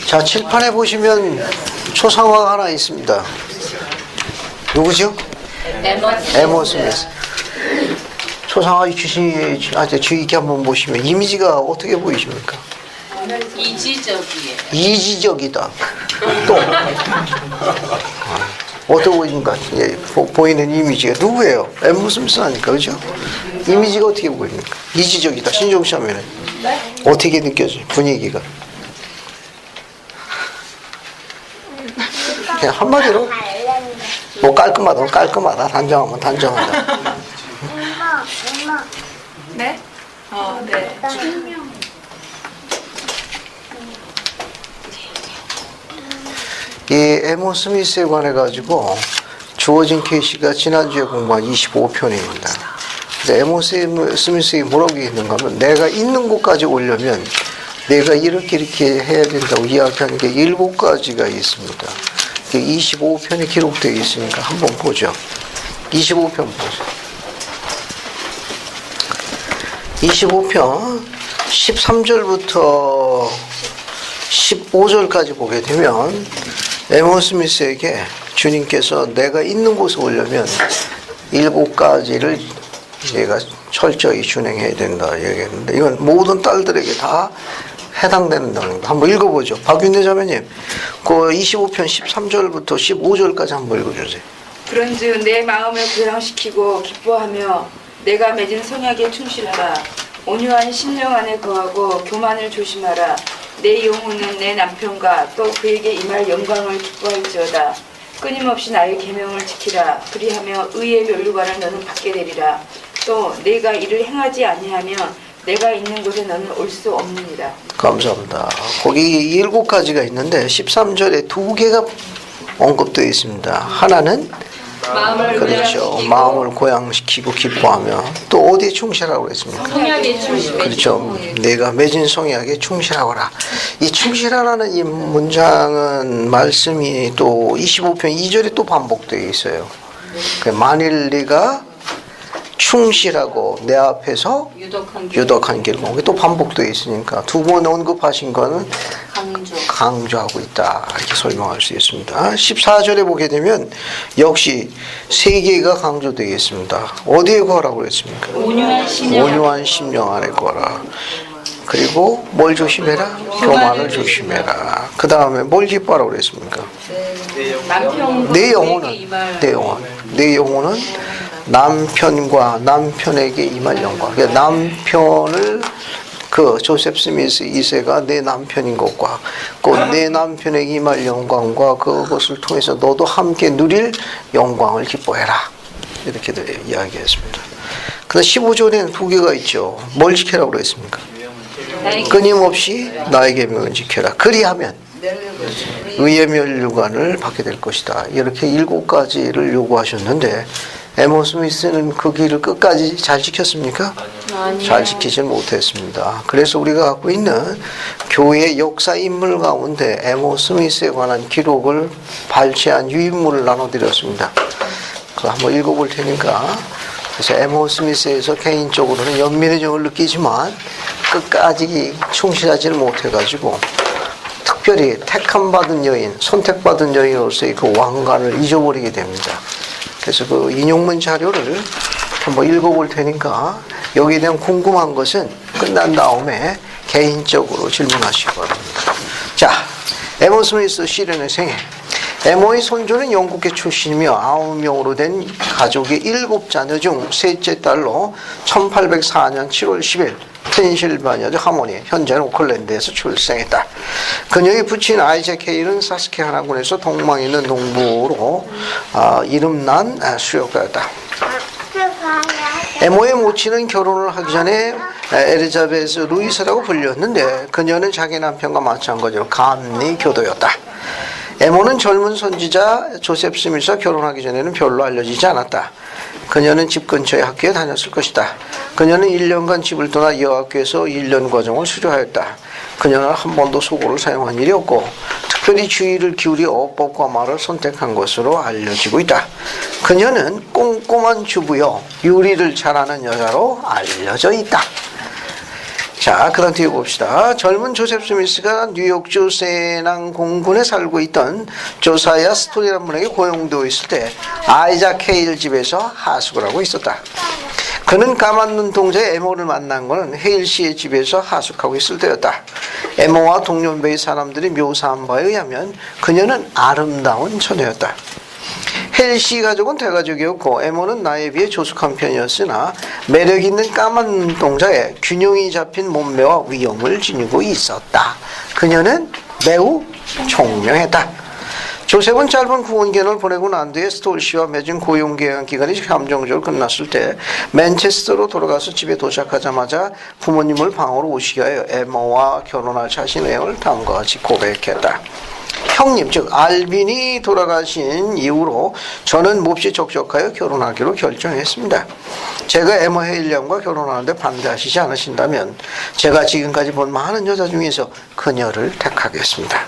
자, 칠판에 보시면 초상화가 하나 있습니다. 누구죠? 에모 스미스. 초상화 주시한테 주의 깊게 한번 보시면 이미지가 어떻게 보이십니까? 이지적이에요. 이지적이다. 또 어떻게 보이는가? 예, 보이는 이미지가 누구예요? 에모 스미스 아니까, 그죠? 이미지가 어떻게 보입니까? 이지적이다. 신종 씨 하면은 어떻게 느껴져요? 분위기가? 그냥 한마디로 뭐 깔끔하다 단정하면 단정하다. 네? 네. 이 에모 스미스에 관해 가지고 주어진 케이스가 지난주에 공부한 25편입니다. 에모 스미스에 뭐라고 있는가 하면 내가 있는 곳까지 오려면 내가 이렇게 해야 된다고 이야기하는 게 7가지가 있습니다. 25편에 기록되어 있으니까 한번 보죠. 25편 보죠. 25편 13절부터 15절까지 보게 되면 에모 스미스에게 주님께서 내가 있는 곳에 오려면 7가지를 내가 철저히 준행해야 된다 얘기했는데 이건 모든 딸들에게 다 해당되는 거 한번 읽어보죠. 박윤대 자매님, 그 25편 13절부터 15절까지 한번 읽어주세요. 그런즉 내 마음을 교양시키고 기뻐하며 내가 맺은 성약에 충실하라. 온유한 심령 안에 거하고 교만을 조심하라. 내 영혼은 내 남편과 또 그에게 임할 영광을 기뻐할지어다. 끊임없이 나의 계명을 지키라. 그리하며 의의 면류관을 너는 받게 되리라. 또 내가 이를 행하지 아니하면 내가 있는 곳에 너는 올 수 없느니라. 감사합니다. 거기 7가지가 있는데 13절에 2개가 언급되어 있습니다. 하나는 그렇죠. 마음을 고양시키고 기뻐하며 또 어디에 충실하라고 했습니까? 성약에 충실. 그렇죠. 내가 맺은 성약에 충실하거라. 이 충실하라는 이 문장은 말씀이 또 25편 2절에 또 반복되어 있어요. 만일 네가 충실하고 내 앞에서 유독한 길을 걷고 또 반복되어 있으니까 2번 언급하신 거는 강조하고 있다 이렇게 설명할 수 있습니다. 14절에 보게 되면 역시 3개가 강조되어 있습니다. 어디에 거하라고 했습니까? 온유한 심령 안에 거하라. 그리고 뭘 조심해라? 교만을 조심해라. 그 다음에 뭘 기뻐하라고 그랬습니까? 내 영혼은 남편과 남편에게 임할 영광. 그러니까 남편을 그 조셉 스미스 2세가 내 남편인 것과 그 내 남편에게 임할 영광과 그것을 통해서 너도 함께 누릴 영광을 기뻐해라. 이렇게 이야기했습니다. 그다음 15절에는 2개가 있죠. 뭘 지켜라고 그랬습니까? 끊임없이 나의 계명을 지켜라. 그리하면 의의 면류관을 받게 될 것이다. 이렇게 7가지를 요구하셨는데 에모 스미스는 그 길을 끝까지 잘 지켰습니까? 아니요. 잘 지키질 못했습니다. 그래서 우리가 갖고 있는 교회 역사 인물 가운데 에모 스미스에 관한 기록을 발췌한 유인물을 나눠드렸습니다. 그거 한번 읽어볼 테니까. 그래서 에모 스미스에서 개인적으로는 연민의 정을 느끼지만 끝까지 충실하지를 못해가지고 특별히 택함받은 여인, 선택받은 여인으로서의 그 왕관을 잊어버리게 됩니다. 그래서 그 인용문 자료를 한번 읽어볼 테니까 여기에 대한 궁금한 것은 끝난 다음에 개인적으로 질문하시기 바랍니다. 자, 에모 스미스 시련의 생애. 에모의 손주는 영국계 출신이며 9명으로 된 가족의 7자녀 중 셋째 딸로 1804년 7월 10일 펜실바니아주 하모니, 현재는 오클랜드에서 출생했다. 그녀의 부친 아이잭 헤일은 사스케하나군에서 동망 있는 농부로 이름난 수욕가였다. 에모의 모친은 결혼을 하기 전에 엘리자베스 루이스라고 불렸는데 그녀는 자기 남편과 마찬가지로 감리 교도였다. 에모는 젊은 선지자 조셉 스미스와 결혼하기 전에는 별로 알려지지 않았다. 그녀는 집 근처의 학교에 다녔을 것이다. 그녀는 1년간 집을 떠나 여학교에서 1년 과정을 수료하였다. 그녀는 한 번도 속어를 사용한 일이 없고 특별히 주의를 기울여 어법과 말을 선택한 것으로 알려지고 있다. 그녀는 꼼꼼한 주부여 요리를 잘하는 여자로 알려져 있다. 자, 그 다음 뒤에 봅시다. 젊은 조셉 스미스가 뉴욕주 세낭 공군에 살고 있던 조사야 스토리라는 분에게 고용되어 있을 때 아이작 헤일 집에서 하숙을 하고 있었다. 그는 까만 눈동자 에모를 만난 것은 헤일 씨의 집에서 하숙하고 있을 때였다. 에모와 동년배의 사람들이 묘사한 바에 의하면 그녀는 아름다운 처녀였다. 헤일 씨 가족은 대가족이었고 에모는 나이에 비해 조숙한 편이었으나 매력 있는 까만 눈동자에 균형이 잡힌 몸매와 위엄을 지니고 있었다. 그녀는 매우 총명했다. 조셉은 짧은 구원기간을 보내고 난 뒤에 스톨 씨와 맺은 고용계약 기간이 감정적으로 끝났을 때 맨체스터로 돌아가서 집에 도착하자마자 부모님을 방으로 오시게 하여 에모와 결혼할 자신의 의향을 다음과 같이 고백했다. 형님, 즉 알빈이 돌아가신 이후로 저는 몹시 적적하여 결혼하기로 결정했습니다. 제가 에모 헤일 양과 결혼하는데 반대하시지 않으신다면 제가 지금까지 본 많은 여자 중에서 그녀를 택하겠습니다.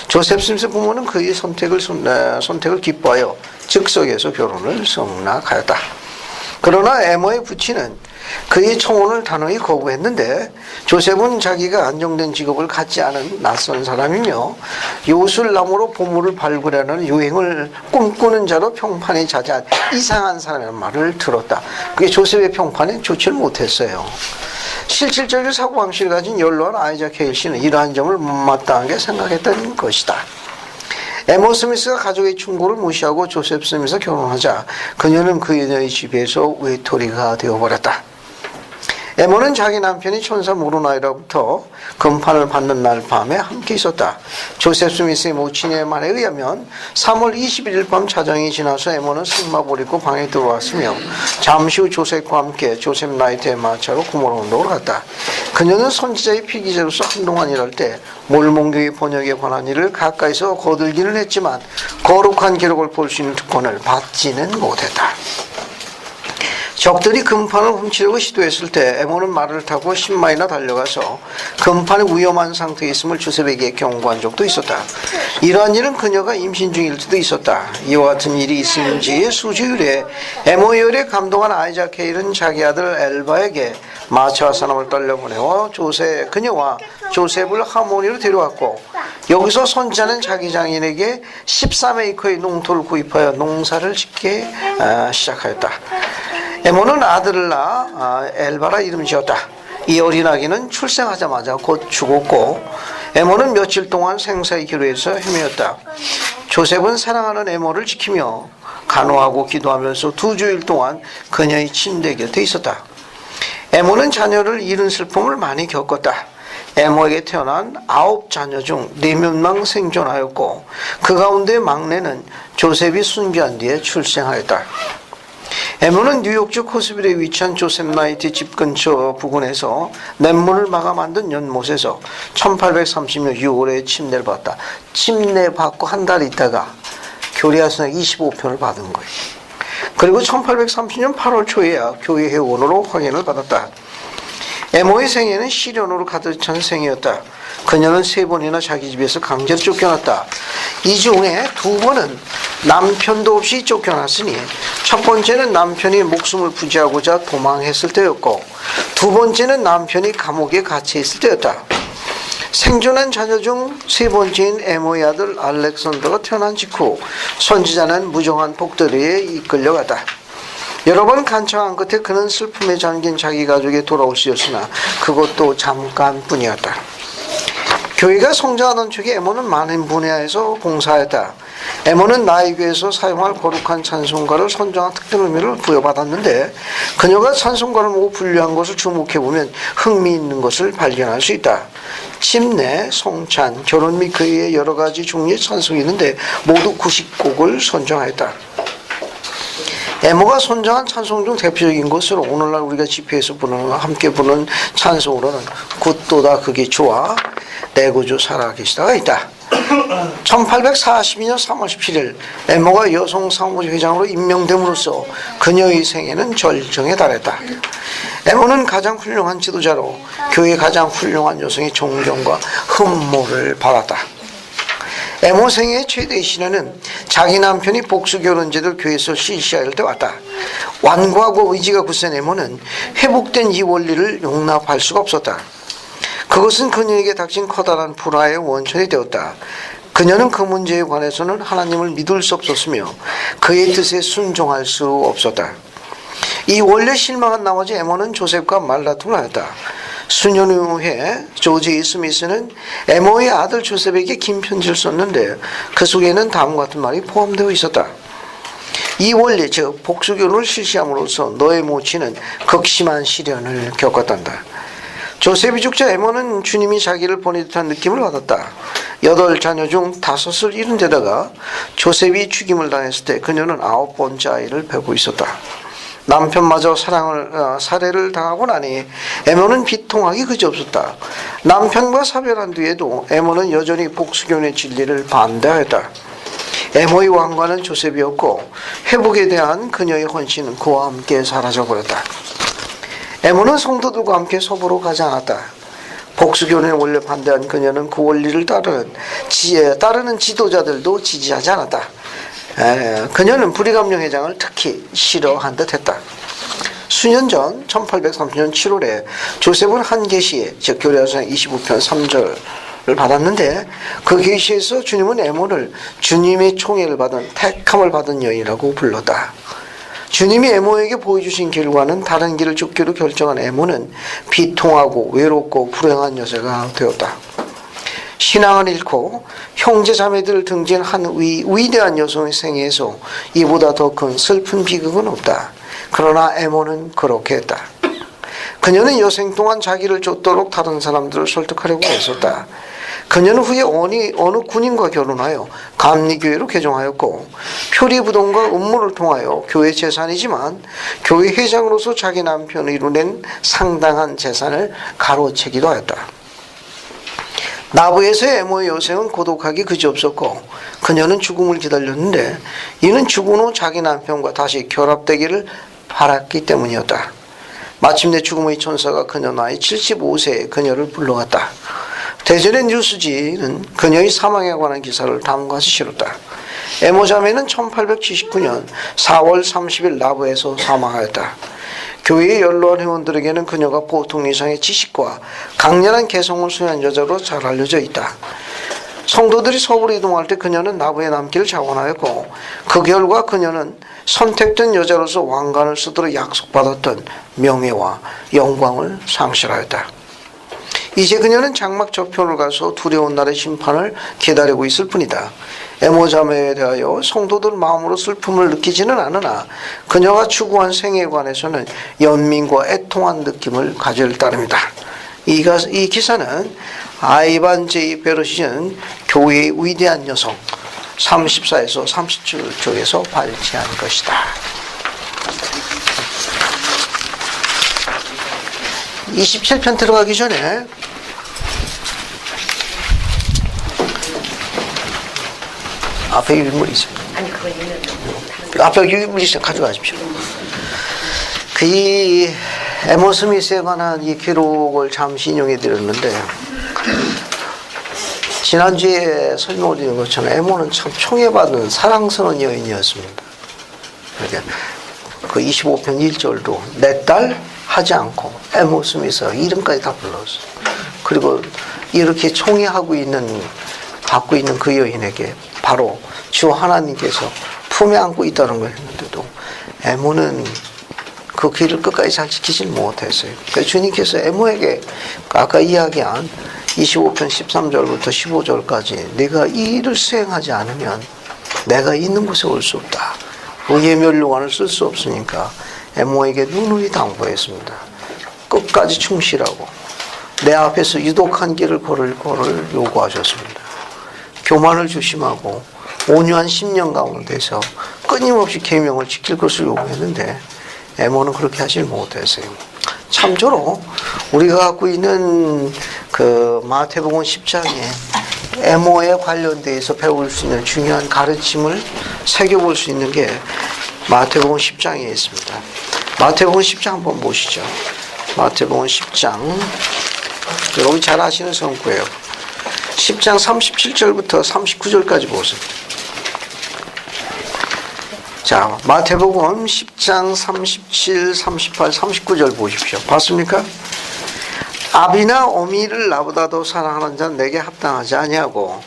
조셉 스미스 부모는 그의 선택을 기뻐하여 즉석에서 결혼을 승낙하였다. 그러나 에모의 부친은 그의 청혼을 단호히 거부했는데 조셉은 자기가 안정된 직업을 갖지 않은 낯선 사람이며 요술나무로 보물을 발굴하는 유행을 꿈꾸는 자로 평판에 자자한 이상한 사람이라는 말을 들었다. 그게 조셉의 평판에 좋지를 못했어요. 실질적인 사고방식을 가진 연로한 아이작 헤일 씨는 이러한 점을 못마땅하게 생각했던 것이다. 에모 스미스가 가족의 충고를 무시하고 조셉 스미스와 결혼하자 그녀는 그녀의 집에서 외톨이가 되어버렸다. 에모는 자기 남편이 천사 모로나이로부터 금판을 받는 날 밤에 함께 있었다. 조셉 스미스의 모친의 말에 의하면 3월 21일 밤 자정이 지나서 에모는 승마복을 입고 방에 들어왔으며 잠시 후 조셉과 함께 조셉 나이트의 마차로 구모론도로 갔다. 그녀는 선지자의 피기자로서 한동안 일할 때 몰몬교의 번역에 관한 일을 가까이서 거들기는 했지만 거룩한 기록을 볼 수 있는 특권을 받지는 못했다. 적들이 금판을 훔치려고 시도했을 때 에모는 말을 타고 10마일이나 달려가서 금판이 위험한 상태에 있음을 조셉에게 경고한 적도 있었다. 이러한 일은 그녀가 임신 중일 때도 있었다. 이와 같은 일이 있은 지 수주일 후에 에모의 열에 감동한 아이작 헤일은 자기 아들 엘바에게 마차와 사람을 떨려보내어 그녀와 조셉을 하모니로 데려왔고 여기서 선지자는 자기 장인에게 13에이커의 농토를 구입하여 농사를 짓게 시작하였다. 에모는 아들을 낳아 엘바라 이름 지었다. 이 어린아기는 출생하자마자 곧 죽었고 에모는 며칠 동안 생사의 기로에서 헤매었다. 조셉은 사랑하는 에모를 지키며 간호하고 기도하면서 2주일 동안 그녀의 침대 곁에 있었다. 에모는 자녀를 잃은 슬픔을 많이 겪었다. 에모에게 태어난 9 자녀 중 4명만 생존하였고 그 가운데 막내는 조셉이 순교한 뒤에 출생하였다. 에모는 뉴욕주 코스빌에 위치한 조셉 나이트 집 근처 부근에서 냇물을 막아 만든 연못에서 1830년 6월에 침례를 받았다. 침례 받고 한 달 있다가 교리학 선생 25편을 받은 거예요. 그리고 1830년 8월 초에야 교회 회원으로 확인을 받았다. 에모의 생애는 시련으로 가득 찬 생이었다. 그녀는 3번이나 자기 집에서 강제로 쫓겨났다. 이 중에 2번은 남편도 없이 쫓겨났으니 첫 번째는 남편이 목숨을 부지하고자 도망했을 때였고 2번째는 남편이 감옥에 갇혀 있을 때였다. 생존한 자녀 중 3번째인 에모의 아들 알렉산더가 태어난 직후 선지자는 무정한 폭돌이에 이끌려갔다. 여러 번 간청한 끝에 그는 슬픔에 잠긴 자기 가족에 돌아올 수 있었으나 그것도 잠깐뿐이었다. 교회가 성장하던 초기에 에모는 많은 분야에서 봉사했다. 에모는 나이교에서 사용할 거룩한 찬송가를 선정한 특별 의미를 부여받았는데 그녀가 찬송가를 보고 분류한 것을 주목해보면 흥미있는 것을 발견할 수 있다. 침례, 성찬, 결혼 및 그 외의 여러 가지 종류의 찬송이 있는데 모두 90곡을 선정하였다. 에모가 선정한 찬송 중 대표적인 것으로 오늘날 우리가 집회에서 함께 부르는 찬송으로는 굿도다 그게 좋아 내 구주 살아계시다가 있다. 1842년 3월 17일 에모가 여성 사무직 회장으로 임명됨으로써 그녀의 생애는 절정에 달했다. 에모는 가장 훌륭한 지도자로 교회의 가장 훌륭한 여성의 존경과 흠모를 받았다. 에모 생애의 최대의 시련은 자기 남편이 복수 결혼제를 교회에서 실시할 때 왔다. 완고하고 의지가 굳센 에모는 회복된 이 원리를 용납할 수가 없었다. 그것은 그녀에게 닥친 커다란 불화의 원천이 되었다. 그녀는 그 문제에 관해서는 하나님을 믿을 수 없었으며 그의 뜻에 순종할 수 없었다. 이 원래 실망한 나머지 에머는 조셉과 말다툼을 하였다. 수년 후에 조지 스미스는 에머의 아들 조셉에게 긴 편지를 썼는데 그 속에는 다음과 같은 말이 포함되어 있었다. 이 원리 즉 복수교를 실시함으로써 너의 모친은 극심한 시련을 겪었단다. 조셉이 죽자 에머는 주님이 자기를 보내듯한 느낌을 받았다. 8자녀 중 5을 잃은 데다가 조셉이 죽임을 당했을 때 그녀는 9번째 아이를 배고 있었다. 남편마저 살해를 당하고 나니 에머는 비통하기 그지없었다. 남편과 사별한 뒤에도 에머는 여전히 복수교의 진리를 반대하였다. 에머의 왕관은 조셉이었고 회복에 대한 그녀의 헌신은 그와 함께 사라져버렸다. 에머는 성도들과 함께 서부로 가지 않았다. 복수교에 원래 반대한 그녀는 그 원리를 따르는 지도자들도 지지하지 않았다. 그녀는 불의감령 회장을 특히 싫어한 듯했다. 수년 전 1830년 7월에 조셉은 한 계시에 즉 교례서상 25편 3절을 받았는데 그 계시에서 주님은 에모를 주님의 총애를 받은 택함을 받은 여인이라고 불렀다. 주님이 에모에게 보여주신 결과는 다른 길을 쫓기로 결정한 에모는 비통하고 외롭고 불행한 여자가 되었다. 신앙을 잃고 형제 자매들을 등진 한 위대한 여성의 생애에서 이보다 더 큰 슬픈 비극은 없다. 그러나 에모는 그렇게 했다. 그녀는 여생 동안 자기를 쫓도록 다른 사람들을 설득하려고 애썼다. 그녀는 후에 어느 군인과 결혼하여 감리교회로 개종하였고 표리부동과 음모를 통하여 교회 재산이지만 교회 회장으로서 자기 남편을 이루낸 상당한 재산을 가로채기도 하였다. 나부에서의 에모의 여생은 고독하기 그지없었고 그녀는 죽음을 기다렸는데 이는 죽은 후 자기 남편과 다시 결합되기를 바랐기 때문이었다. 마침내 죽음의 천사가 그녀 나이 75세에 그녀를 불러갔다. 대전의 뉴스지는 그녀의 사망에 관한 기사를 다음과 같이 실었다. 에모 자매는 1879년 4월 30일 나부에서 사망하였다. 교회의 연로한 회원들에게는 그녀가 보통 이상의 지식과 강렬한 개성을 소유한 여자로 잘 알려져 있다. 성도들이 서부로 이동할 때 그녀는 나부에 남기를 자원하였고 그 결과 그녀는 선택된 여자로서 왕관을 쓰도록 약속받았던 명예와 영광을 상실하였다. 이제 그녀는 장막 저편을 가서 두려운 날의 심판을 기다리고 있을 뿐이다. 에모 자매에 대하여 성도들 마음으로 슬픔을 느끼지는 않으나 그녀가 추구한 생애에 관해서는 연민과 애통한 느낌을 가질 따름이다. 이 기사는 아이반 제이 베르시는 교회의 위대한 여성 34에서 37쪽에서 발췌한 것이다. 27편 들어가기 전에 앞에 유물이 있습니다. 아니 그거 있는 앞에 유물이 있어요. 가져가십시오. 그 에모 스미스에 관한 이 기록을 잠시 인용해 드렸는데 지난주에 설명을 드린 것처럼 에모는 참 총애받은 사랑스러운 여인이었습니다. 그러니까 그 25편 1절도 내 딸 하지 않고 에모 스미스 이름까지 다 불렀어요. 그리고 이렇게 총애하고 갖고 있는 그 여인에게 바로 주 하나님께서 품에 안고 있다는 걸 했는데도 에모는 그 길을 끝까지 잘 지키지 못했어요. 그래서 주님께서 에모에게 아까 이야기한 25편 13절부터 15절까지 네가 이 일을 수행하지 않으면 내가 있는 곳에 올 수 없다. 의의 면류관을 쓸 수 없으니까 에모에게 누누이 당부했습니다. 끝까지 충실하고 내 앞에서 유독한 길을 걸을 거를 요구하셨습니다. 교만을 조심하고 온유한 심령 가운데서 끊임없이 계명을 지킬 것을 요구했는데 에모는 그렇게 하질 못했어요. 참조로 우리가 갖고 있는 그 마태복음 10장에 에모에 관련돼서 배울 수 있는 중요한 가르침을 새겨볼 수 있는 게 마태복음 10장에 있습니다. 마태복음 10장 한번 보시죠. 마태복음 10장 여러분 잘 아시는 성구예요. 10장 37절부터 39절까지 보세요. 자, 마태복음 10장 37, 38, 39절 보십시오. 봤습니까? 아비나 어미를 나보다 더 사랑하는 자는 내게 합당하지 아니하고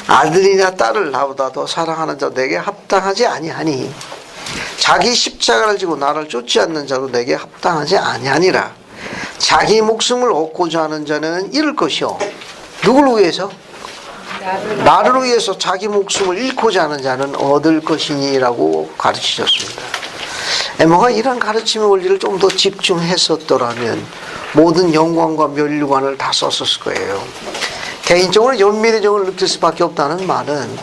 아들이나 딸을 나보다 더 사랑하는 자 내게 합당하지 아니하니 자기 십자가를 지고 나를 쫓지 않는 자도 내게 합당하지 아니하니라. 자기 목숨을 얻고자 하는 자는 잃을 것이요. 누구를 위해서? 나를 위해서 자기 목숨을 잃고자 하는 자는 얻을 것이니라고 가르치셨습니다. 에모가 이런 가르침의 원리를 좀 더 집중했었더라면 모든 영광과 면류관을 다 썼을 거예요. 개인적으로 연민의 정을 느낄 수밖에 없다는 말은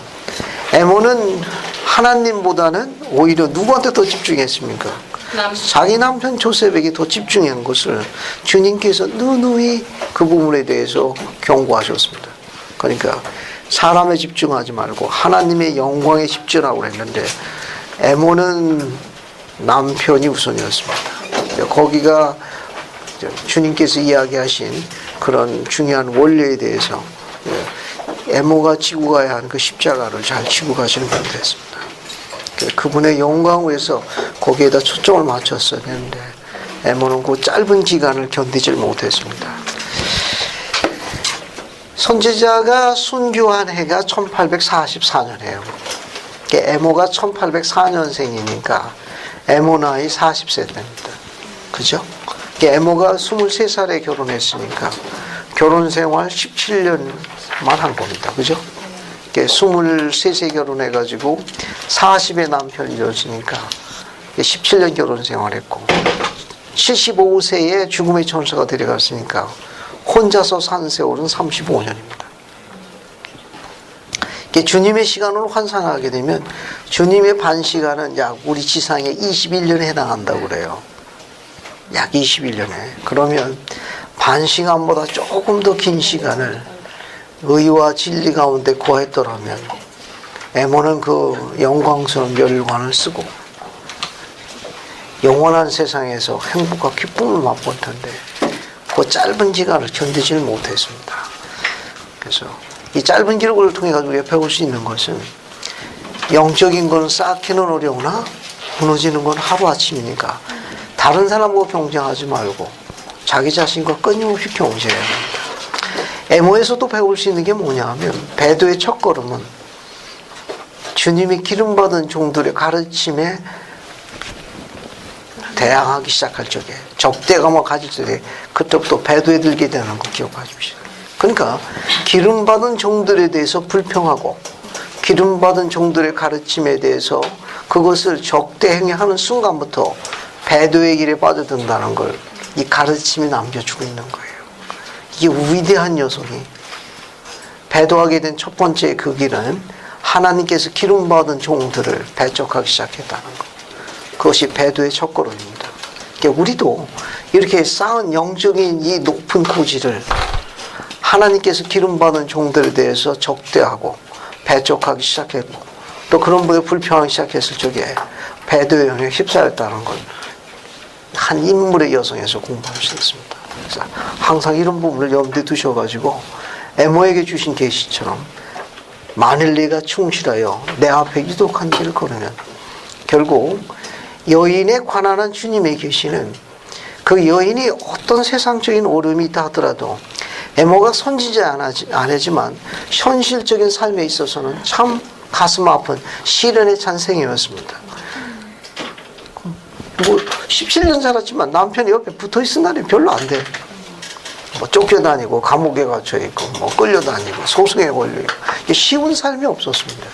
에모는 하나님보다는 오히려 누구한테 더 집중했습니까? 자기 남편 조셉에게 더 집중한 것을 주님께서 누누이 그 부분에 대해서 경고하셨습니다. 그러니까 사람에 집중하지 말고 하나님의 영광에 집중하라고 했는데 에모는 남편이 우선이었습니다. 거기가 주님께서 이야기하신 그런 중요한 원리에 대해서 에모가 지고 가야 하는 그 십자가를 잘 지고 가시는 분이 됐습니다. 그분의 영광을 위해서 거기에다 초점을 맞췄어야 되는데 에모는 그 짧은 기간을 견디질 못했습니다. 선지자가 순교한 해가 1844년이에요. 에모가 1804년생이니까 에모 나이 40세 됩니다. 그죠? 에모가 23살에 결혼했으니까 결혼 생활 17년만 한 겁니다. 그죠? 23세 결혼해가지고 40에 남편이 되었으니까 17년 결혼 생활했고 75세에 죽음의 천사가 데려갔으니까 혼자서 산 세월은 35년입니다. 주님의 시간으로 환산하게 되면 주님의 반시간은 약 우리 지상의 21년에 해당한다고 그래요. 약 21년에. 그러면 반시간보다 조금 더 긴 시간을 의와 진리 가운데 거했더라면 에모는 그 영광스러운 멸관을 쓰고 영원한 세상에서 행복과 기쁨을 맛볼 텐데 그 짧은 기간을 견디질 못했습니다. 그래서 이 짧은 기록을 통해 가지고 우리가 배울 수 있는 것은 영적인 건 쌓기는 어려우나 무너지는 건 하루아침이니까 다른 사람과 경쟁하지 말고 자기 자신과 끊임없이 경쟁해야 합니다. 에모에서도 배울 수 있는 게 뭐냐 하면 배도의 첫걸음은 주님이 기름받은 종들의 가르침에 대항하기 시작할 적에 적대감을 가질 적에 그때부터 배도에 들게 되는 거 기억하십시오. 그러니까 기름받은 종들에 대해서 불평하고 기름받은 종들의 가르침에 대해서 그것을 적대행위하는 순간부터 배도의 길에 빠져든다는 걸 이 가르침이 남겨주고 있는 거예요. 이게 위대한 녀석이 배도하게 된 첫 번째 그 길은 하나님께서 기름받은 종들을 배척하기 시작했다는 것. 그것이 배도의 첫걸음입니다. 그러니까 우리도 이렇게 쌓은 영적인 이 높은 고지를 하나님께서 기름받은 종들에 대해서 적대하고 배척하기 시작했고 또 그런 분에 불평하기 시작했을 적에 배도의 영향에 휩싸였다는 걸 한 인물의 여성에서 공부할 수 있습니다. 그래서 항상 이런 부분을 염두에 두셔가지고 에모에게 주신 계시처럼 만일 내가 충실하여 내 앞에 유독한 길을 걸으면 결국 여인에 관한 주님의 계시는 그 여인이 어떤 세상적인 어려움이 있다 하더라도 에모가 선지자 아니지만 현실적인 삶에 있어서는 참 가슴 아픈 시련의 찬생이었습니다. 뭐 17년 살았지만 남편이 옆에 붙어있은 날이 별로 안 돼. 뭐 쫓겨다니고 감옥에 갇혀있고 뭐 끌려다니고 소송에 걸려있고 쉬운 삶이 없었습니다.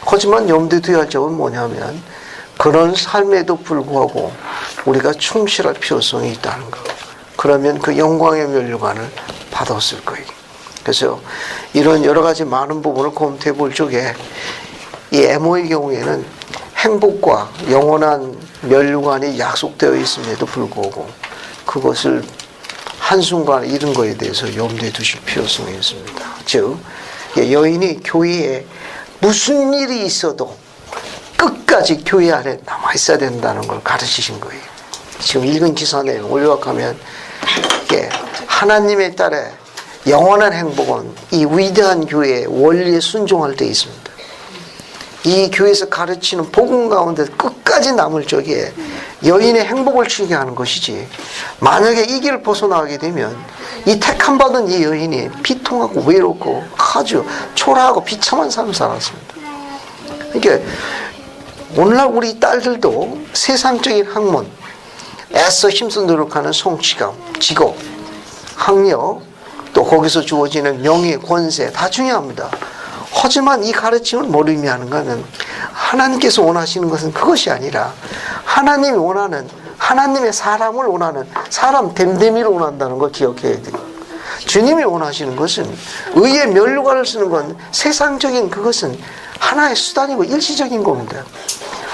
하지만 염두에 두어야 할 점은 뭐냐면 그런 삶에도 불구하고 우리가 충실할 필요성이 있다는 것. 그러면 그 영광의 면류관을 받았을 거예요. 그래서 이런 여러 가지 많은 부분을 검토해 볼 적에 이 에모의 경우에는 행복과 영원한 면류관이 약속되어 있음에도 불구하고 그것을 한순간에 잃은 것에 대해서 염두에 두실 필요성이 있습니다. 즉 여인이 교회에 무슨 일이 있어도 끝까지 교회 안에 남아 있어야 된다는 걸 가르치신 거예요. 지금 읽은 기사 내용을 요약하면 하나님의 딸의 영원한 행복은 이 위대한 교회의 원리에 순종할 때 있습니다. 이 교회에서 가르치는 복음 가운데 끝까지 끝까지 남을 적에 여인의 행복을 추구하게 하는 것이지, 만약에 이 길을 벗어나게 되면 이 택함받은 이 여인이 비통하고 외롭고 아주 초라하고 비참한 삶을 살았습니다. 그러니까 오늘날 우리 딸들도 세상적인 학문, 애써 힘써 노력하는 성취감, 직업, 학력, 또 거기서 주어지는 명예, 권세 다 중요합니다. 하지만 이 가르침은 뭘 의미하는가는, 하나님께서 원하시는 것은 그것이 아니라 하나님이 원하는, 하나님의 사람을 원하는, 사람 됨됨이를 원한다는 걸 기억해야 돼요. 주님이 원하시는 것은, 의의 면류관을 쓰는 건, 세상적인 그것은 하나의 수단이고 일시적인 겁니다.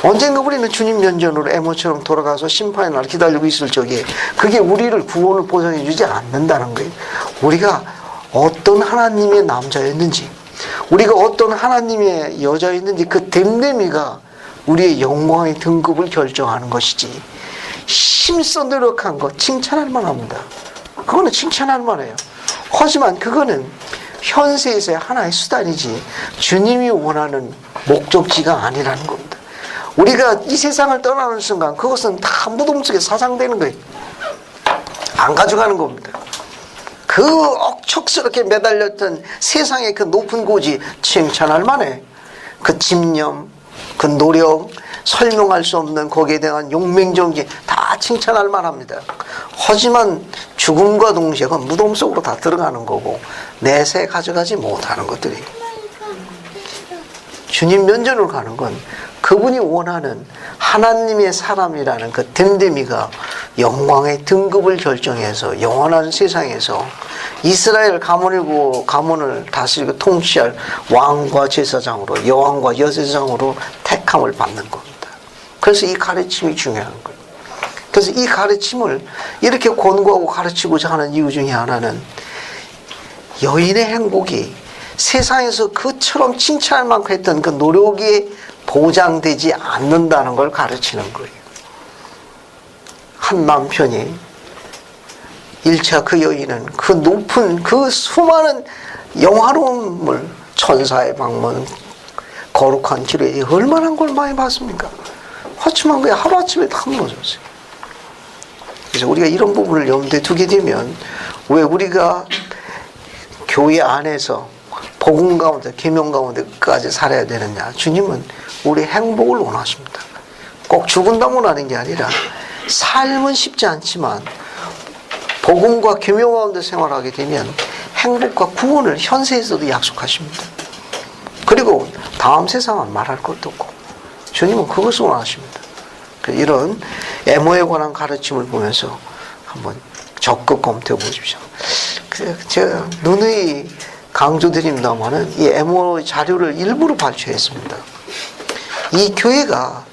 언젠가 우리는 주님 면전으로 에모처럼 돌아가서 심판의 날 기다리고 있을 적에 그게 우리를 구원을 보장해 주지 않는다는 거예요. 우리가 어떤 하나님의 남자였는지, 우리가 어떤 하나님의 여자였는지 그 됨됨이가 우리의 영광의 등급을 결정하는 것이지, 힘써 노력한 것 칭찬할 만합니다. 그거는 칭찬할 만해요. 하지만 그거는 현세에서의 하나의 수단이지 주님이 원하는 목적지가 아니라는 겁니다. 우리가 이 세상을 떠나는 순간 그것은 다 무덤 속에 사장되는 거예요. 안 가져가는 겁니다. 그 억척스럽게 매달렸던 세상의 그 높은 고지 칭찬할 만해. 그 집념, 그 노력, 설명할 수 없는 거기에 대한 용맹정진 다 칭찬할 만합니다. 하지만 죽음과 동시에 그 무덤 속으로 다 들어가는 거고 내세 가져가지 못하는 것들이에요. 주님 면전으로 가는 건 그분이 원하는 하나님의 사람이라는 그 됨됨이가 영광의 등급을 결정해서 영원한 세상에서 이스라엘 가문을 다스리고 통치할 왕과 제사장으로, 여왕과 여제장으로 택함을 받는 겁니다. 그래서 이 가르침이 중요한 거예요. 그래서 이 가르침을 이렇게 권고하고 가르치고자 하는 이유 중에 하나는, 여인의 행복이 세상에서 그처럼 칭찬할 만큼 했던 그 노력이 보장되지 않는다는 걸 가르치는 거예요. 한 남편이 1차 그 여인은 그 높은 그 수많은 영화로움을, 천사의 방문, 거룩한 길에 얼마나 걸 많이 봤습니까? 하지만 그게 하루아침에 다 무너졌어요. 그래서 우리가 이런 부분을 염두에 두게 되면, 왜 우리가 교회 안에서 복음 가운데, 계명 가운데까지 살아야 되느냐? 주님은 우리의 행복을 원하십니다. 꼭 죽은다고 하는 게 아니라 삶은 쉽지 않지만 복음과 계명 가운데 생활하게 되면 행복과 구원을 현세에서도 약속하십니다. 그리고 다음 세상은 말할 것도 없고 주님은 그것을 원하십니다. 이런 애모에 관한 가르침을 보면서 한번 적극 검토해 보십시오. 제가 누누이 강조드립니다만은 이 애모 자료를 일부러 발췌했습니다. 이 교회가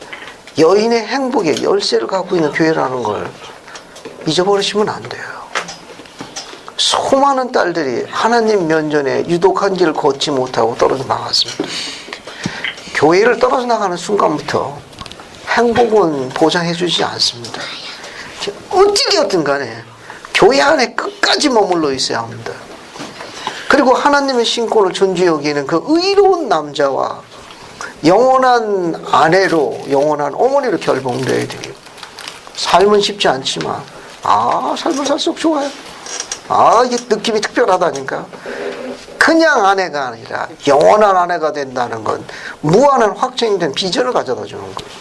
여인의 행복의 열쇠를 갖고 있는 교회라는 걸 잊어버리시면 안 돼요. 수많은 딸들이 하나님 면전에 유독한 길을 걷지 못하고 떨어져 나갔습니다. 교회를 떨어져 나가는 순간부터 행복은 보장해 주지 않습니다. 어찌되었든 간에 교회 안에 끝까지 머물러 있어야 합니다. 그리고 하나님의 신권을 존중히 여기는 그 의로운 남자와 영원한 아내로, 영원한 어머니로 결봉되어야 돼요. 삶은 쉽지 않지만 삶은 살수록 좋아요. 이게 느낌이 특별하다니까. 그냥 아내가 아니라 영원한 아내가 된다는 건 무한한 확정된 비전을 가져다 주는 거예요.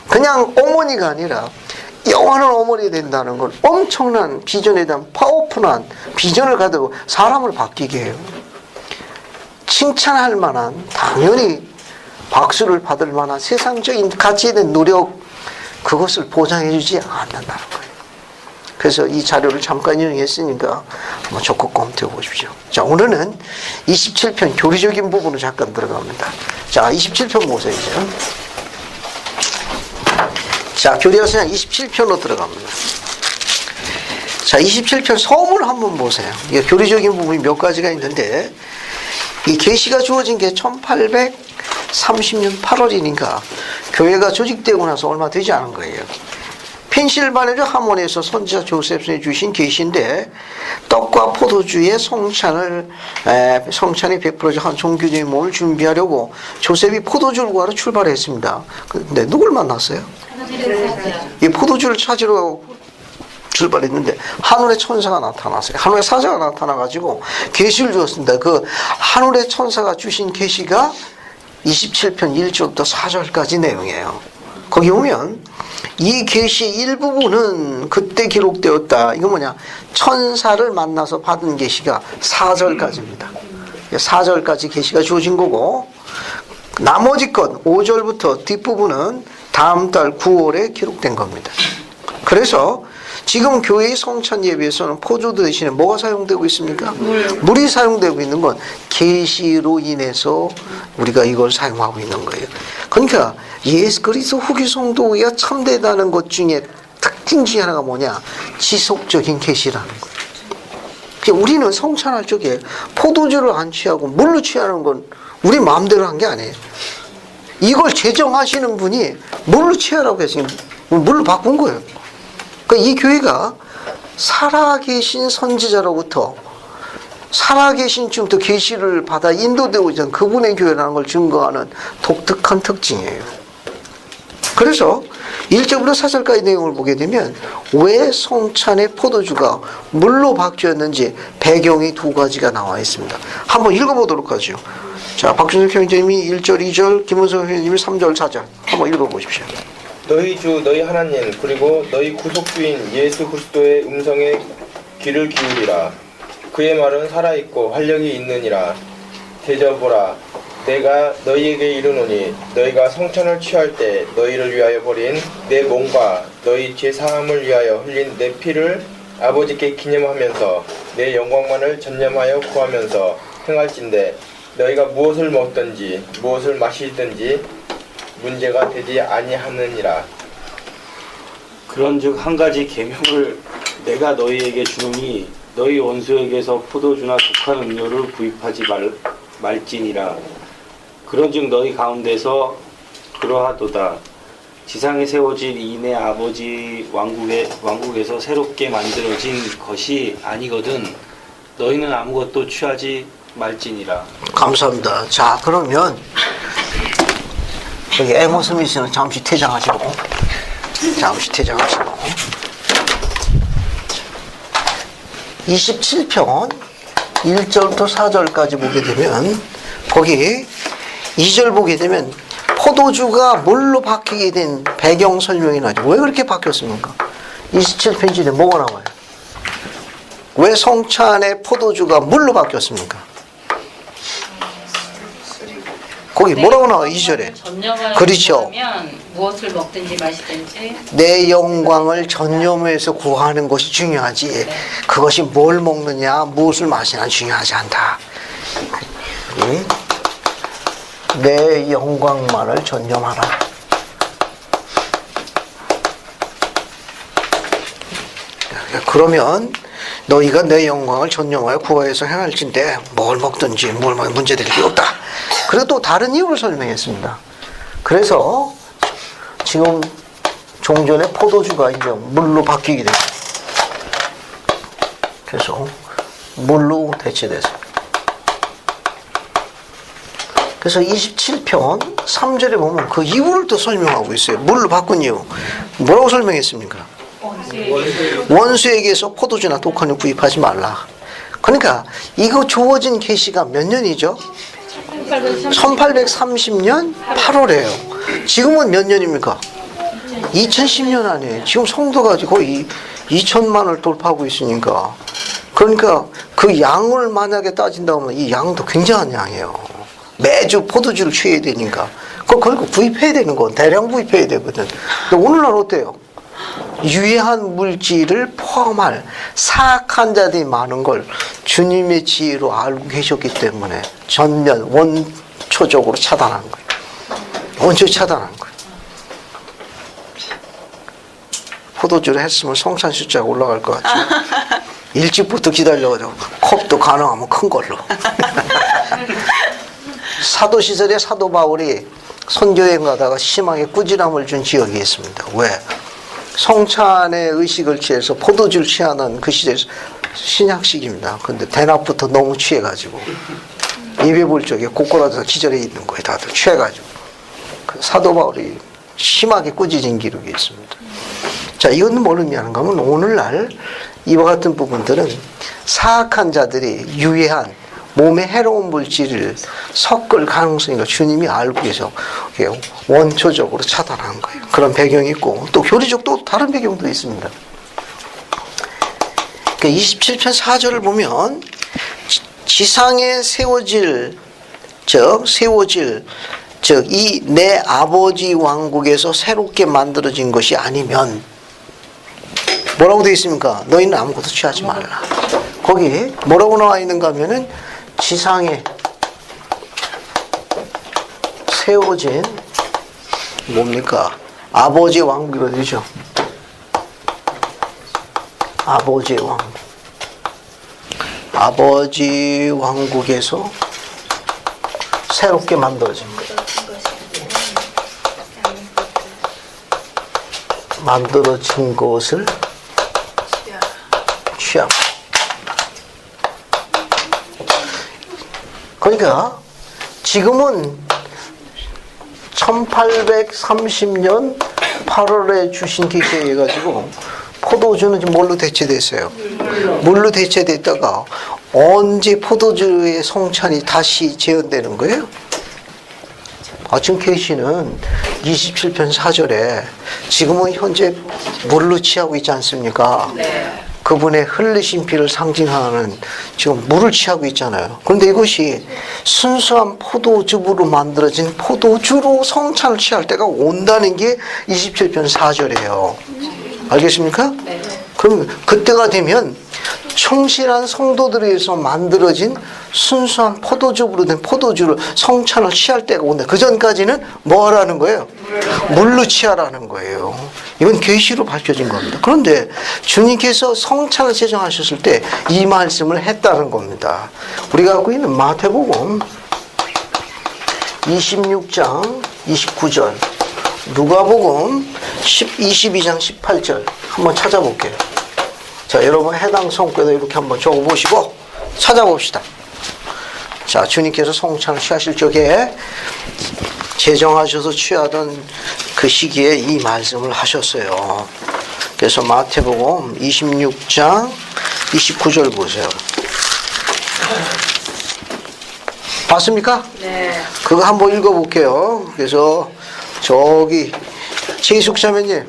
그냥 어머니가 아니라 영원한 어머니 된다는 건 엄청난 비전에 대한 파워풀한 비전을 가지고 사람을 바뀌게 해요. 칭찬할 만한, 당연히 박수를 받을 만한 세상적인 가치에 대한 노력, 그것을 보장해 주지 않는다는 거예요. 그래서 이 자료를 잠깐 인용했으니까 한번 적극 검토해 보십시오. 자, 오늘은 27편 교리적인 부분으로 잠깐 들어갑니다. 자, 27편 보세요, 이제. 자, 교리학습장 27편으로 들어갑니다. 자, 27편 서문 한번 보세요. 이게 교리적인 부분이 몇 가지가 있는데, 이 계시가 주어진 게 1830년 8월이니까 교회가 조직되고 나서 얼마 되지 않은 거예요. 펜실바니아 하몬에서 선지자 조셉슨이 주신 계시인데 떡과 포도주의 성찬이 베풀어져 한 종교적인 몸을 준비하려고 조셉이 포도주를 구하러 출발했습니다. 근데 누굴 만났어요? 이 포도주를 찾으러 출발했는데 하늘의 천사가 나타났어요. 하늘의 사자가 나타나가지고 계시를 주었습니다. 그 하늘의 천사가 주신 계시가 27편 1절부터 4절까지 내용이에요. 거기 보면 이 계시의 일부분은 그때 기록되었다. 이거 뭐냐? 천사를 만나서 받은 계시가 4절까지입니다. 4절까지 계시가 주어진 거고 나머지 것 5절부터 뒷부분은 다음 달 9월에 기록된 겁니다. 그래서 지금 교회의 성찬 예배에서는 포도주 대신에 뭐가 사용되고 있습니까? 물이 사용되고 있는 건 계시로 인해서 우리가 이걸 사용하고 있는 거예요. 그러니까 예수 그리스도 후기 성도가 참되다는 것 중에 특징 중에 하나가 뭐냐? 지속적인 계시라는 거예요. 그러니까 우리는 성찬할 적에 포도주를 안 취하고 물로 취하는 건 우리 마음대로 한 게 아니에요. 이걸 제정하시는 분이 물로 취하라고 했으니 물로 바꾼 거예요. 그러니까 이 교회가 살아계신 선지자로부터 살아계신 지금부터 계시를 받아 인도되고 있는 그분의 교회라는 걸 증거하는 독특한 특징이에요. 그래서 1절부터 4절까지 내용을 보게 되면 왜 성찬의 포도주가 물로 바뀌었는지 배경이 두 가지가 나와 있습니다. 한번 읽어보도록 하죠. 자, 박준석 형제님이 1절, 2절, 김은석 형제님이 3절, 4절 한번 읽어보십시오. 너희 주 너희 하나님 그리고 너희 구속주인 예수 그리스도의 음성에 귀를 기울이라. 그의 말은 살아있고 활력이 있느니라. 대저보라 내가 너희에게 이르노니 너희가 성찬을 취할 때 너희를 위하여 버린 내 몸과 너희 죄사함을 위하여 흘린 내 피를 아버지께 기념하면서 내 영광만을 전념하여 구하면서 행할진대 너희가 무엇을 먹든지 무엇을 마시든지 문제가 되지 아니하느니라. 그런즉 한 가지 계명을 내가 너희에게 주노니 너희 원수에게서 포도주나 독한 음료를 구입하지 말지니라. 그런즉 너희 가운데서 그러하도다. 지상에 세워질 이 내 아버지 왕국에서 새롭게 만들어진 것이 아니거든 너희는 아무것도 취하지 말지니라. 감사합니다. 자, 그러면 여기 에모 스미스는 잠시 퇴장하시고 27편 1절부터 4절까지 보게 되면 거기 2절 보게 되면 포도주가 물로 바뀌게 된 배경 설명이 나죠. 왜 그렇게 바뀌었습니까? 27편지에 뭐가 나와요? 왜 성찬의 포도주가 물로 바뀌었습니까? 거기 뭐라고 나와요? 2절에. 그렇죠. 무엇을 먹든지 마시든지 내 영광을 전념해서 구하는 것이 중요하지. 그것이 뭘 먹느냐, 무엇을 마시냐 중요하지 않다. 내 영광만을 전념하라. 그러면 너희가 내 영광을 전념하여 구하여서 행할진대 뭘 먹든지 뭘 먹으면 문제될 게 없다. 그리고 또 다른 이유를 설명했습니다. 그래서 지금 종전의 포도주가 이제 물로 바뀌게 됐어요. 그래서 물로 대체됐어요. 그래서 27편 3절에 보면 그 이유를 또 설명하고 있어요. 물로 바꾼 이유. 뭐라고 설명했습니까? 원수에게서 포도주나 독한을 구입하지 말라. 그러니까 이거 주어진 계시가 몇 년이죠? 1830년 8월이에요. 지금은 몇 년입니까? 2010년 아니에요. 지금 성도가 거의 2천만을 돌파하고 있으니까. 그러니까 그 양을 만약에 따진다면 이 양도 굉장한 양이에요. 매주 포도주를 취해야 되니까. 그걸 구입해야 되는 건 대량 구입해야 되거든. 근데 오늘날 어때요? 유해한 물질을 포함할 사악한 자들이 많은 걸 주님의 지혜로 알고 계셨기 때문에 전면 원초적으로 차단한 거예요. 원초적으로 차단한 거예요. 포도주를 했으면 성찬 숫자가 올라갈 것 같죠. 일찍부터 기다려가지고 컵도 가능하면 큰 걸로. 사도 시절에 사도 바울이 선교여행 가다가 심하게 꾸지람을 준 지역이 있습니다. 왜? 성찬의 의식을 취해서 포도주를 취하는 그 시대 신약식입니다. 근데 대낮부터 너무 취해가지고 입에 볼 적에 꼬꼬라져서 기절해 있는 거예요. 다들 취해가지고. 그 사도 바울이 심하게 꾸짖은 기록이 있습니다. 자, 이건 뭘 의미하는가 하면 오늘날 이와 같은 부분들은 사악한 자들이 유해한 몸에 해로운 물질을 섞을 가능성이 주님이 알고 계셔 원초적으로 차단한 거예요. 그런 배경이 있고 또 교리적 또 다른 배경도 있습니다. 27편 4절을 보면 지상에 세워질 이 내 아버지 왕국에서 새롭게 만들어진 것이 아니면 뭐라고 되어 있습니까? 너희는 아무것도 취하지 말라. 거기 뭐라고 나와 있는가 하면은 지상에 세워진 뭡니까? 아버지의 왕국이라고 되죠. 아버지의 왕국. 아버지 왕국에서 새롭게 만들어진 거예요. 만들어진 것을 취함. 그러니까 지금은 1830년 8월에 주신 계시에 의해 가지고 포도주는 지금 뭘로 대체됐어요? 물로 대체됐다가 언제 포도주의 성찬이 다시 재현되는 거예요? 지금 계시는 27편 4절에 지금은 현재 물로 취하고 있지 않습니까? 그분의 흘리신 피를 상징하는 지금 물을 취하고 있잖아요. 그런데 이것이 순수한 포도즙으로 만들어진 포도주로 성찬을 취할 때가 온다는 게 27편 4절이에요. 알겠습니까? 네. 그럼 그때가 되면 충실한 성도들에 의해서 만들어진 순수한 포도즙으로 된 포도주를 성찬을 취할 때가 온다. 그 전까지는 뭐 하라는 거예요? 물로 취하라는 거예요. 이건 계시로 밝혀진 겁니다. 그런데 주님께서 성찬을 제정하셨을 때 이 말씀을 했다는 겁니다. 우리가 갖고 있는 마태복음 26장 29절, 누가복음 22장 18절 한번 찾아볼게요. 자, 여러분 해당 성구에다 이렇게 한번 적어보시고 찾아봅시다. 자, 주님께서 성찬을 취하실 적에 제정하셔서 취하던 그 시기에 이 말씀을 하셨어요. 그래서 마태복음 26장 29절 보세요. 봤습니까? 네. 그거 한번 읽어볼게요. 그래서 저기 최숙자매님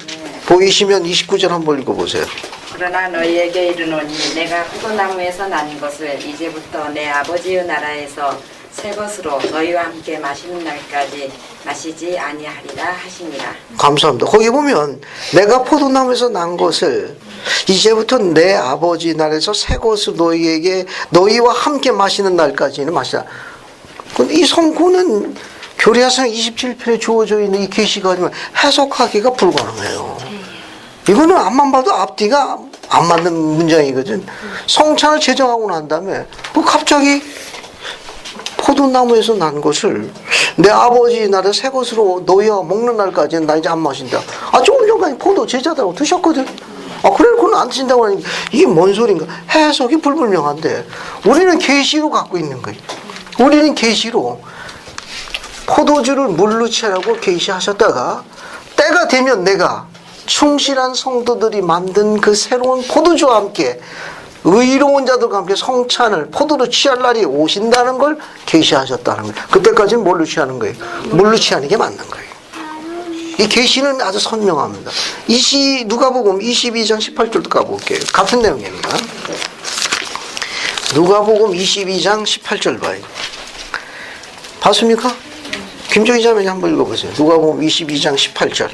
보이시면 29절 한번 읽어보세요. 그러나 너희에게 이르노니 내가 포도나무에서 난 것을 이제부터 내 아버지의 나라에서 새 것으로 너희와 함께 마시는 날까지 마시지 아니하리라 하시니라. 감사합니다. 거기 보면 내가 포도나무에서 난 것을 이제부터 내 아버지 나라에서 새 것을 너희와 함께 마시는 날까지는 마시라. 근데 이 성구는 교리학상 27편에 주어져 있는 이 계시가 아니면 해석하기가 불가능해요. 이거는 앞만 봐도 앞뒤가 안 맞는 문장이거든. 성찬을 제정하고 난 다음에 갑자기 포도나무에서 난 것을 내 아버지 나라 새 것으로 너희와 먹는 날까지는 나 이제 안 마신다. 조금 전까지 포도 제자들하고 드셨거든. 그래 그건 안 드신다고 하니 이게 뭔 소린가? 해석이 불분명한데 우리는 계시로 갖고 있는 거예요. 우리는 계시로 포도주를 물로 취하라고 계시하셨다가 때가 되면 내가 충실한 성도들이 만든 그 새로운 포도주와 함께 의로운 자들과 함께 성찬을 포도로 취할 날이 오신다는 걸 계시하셨다는 거예요. 그때까지는 뭘로 취하는 거예요? 물로 취하는 게 맞는 거예요. 이 계시는 아주 선명합니다. 누가복음 22장 18절도 가볼게요. 같은 내용입니다. 누가복음 22장 18절 봐요. 봤습니까? 김종희 자매님 한번 읽어보세요. 누가복음 22장 18절.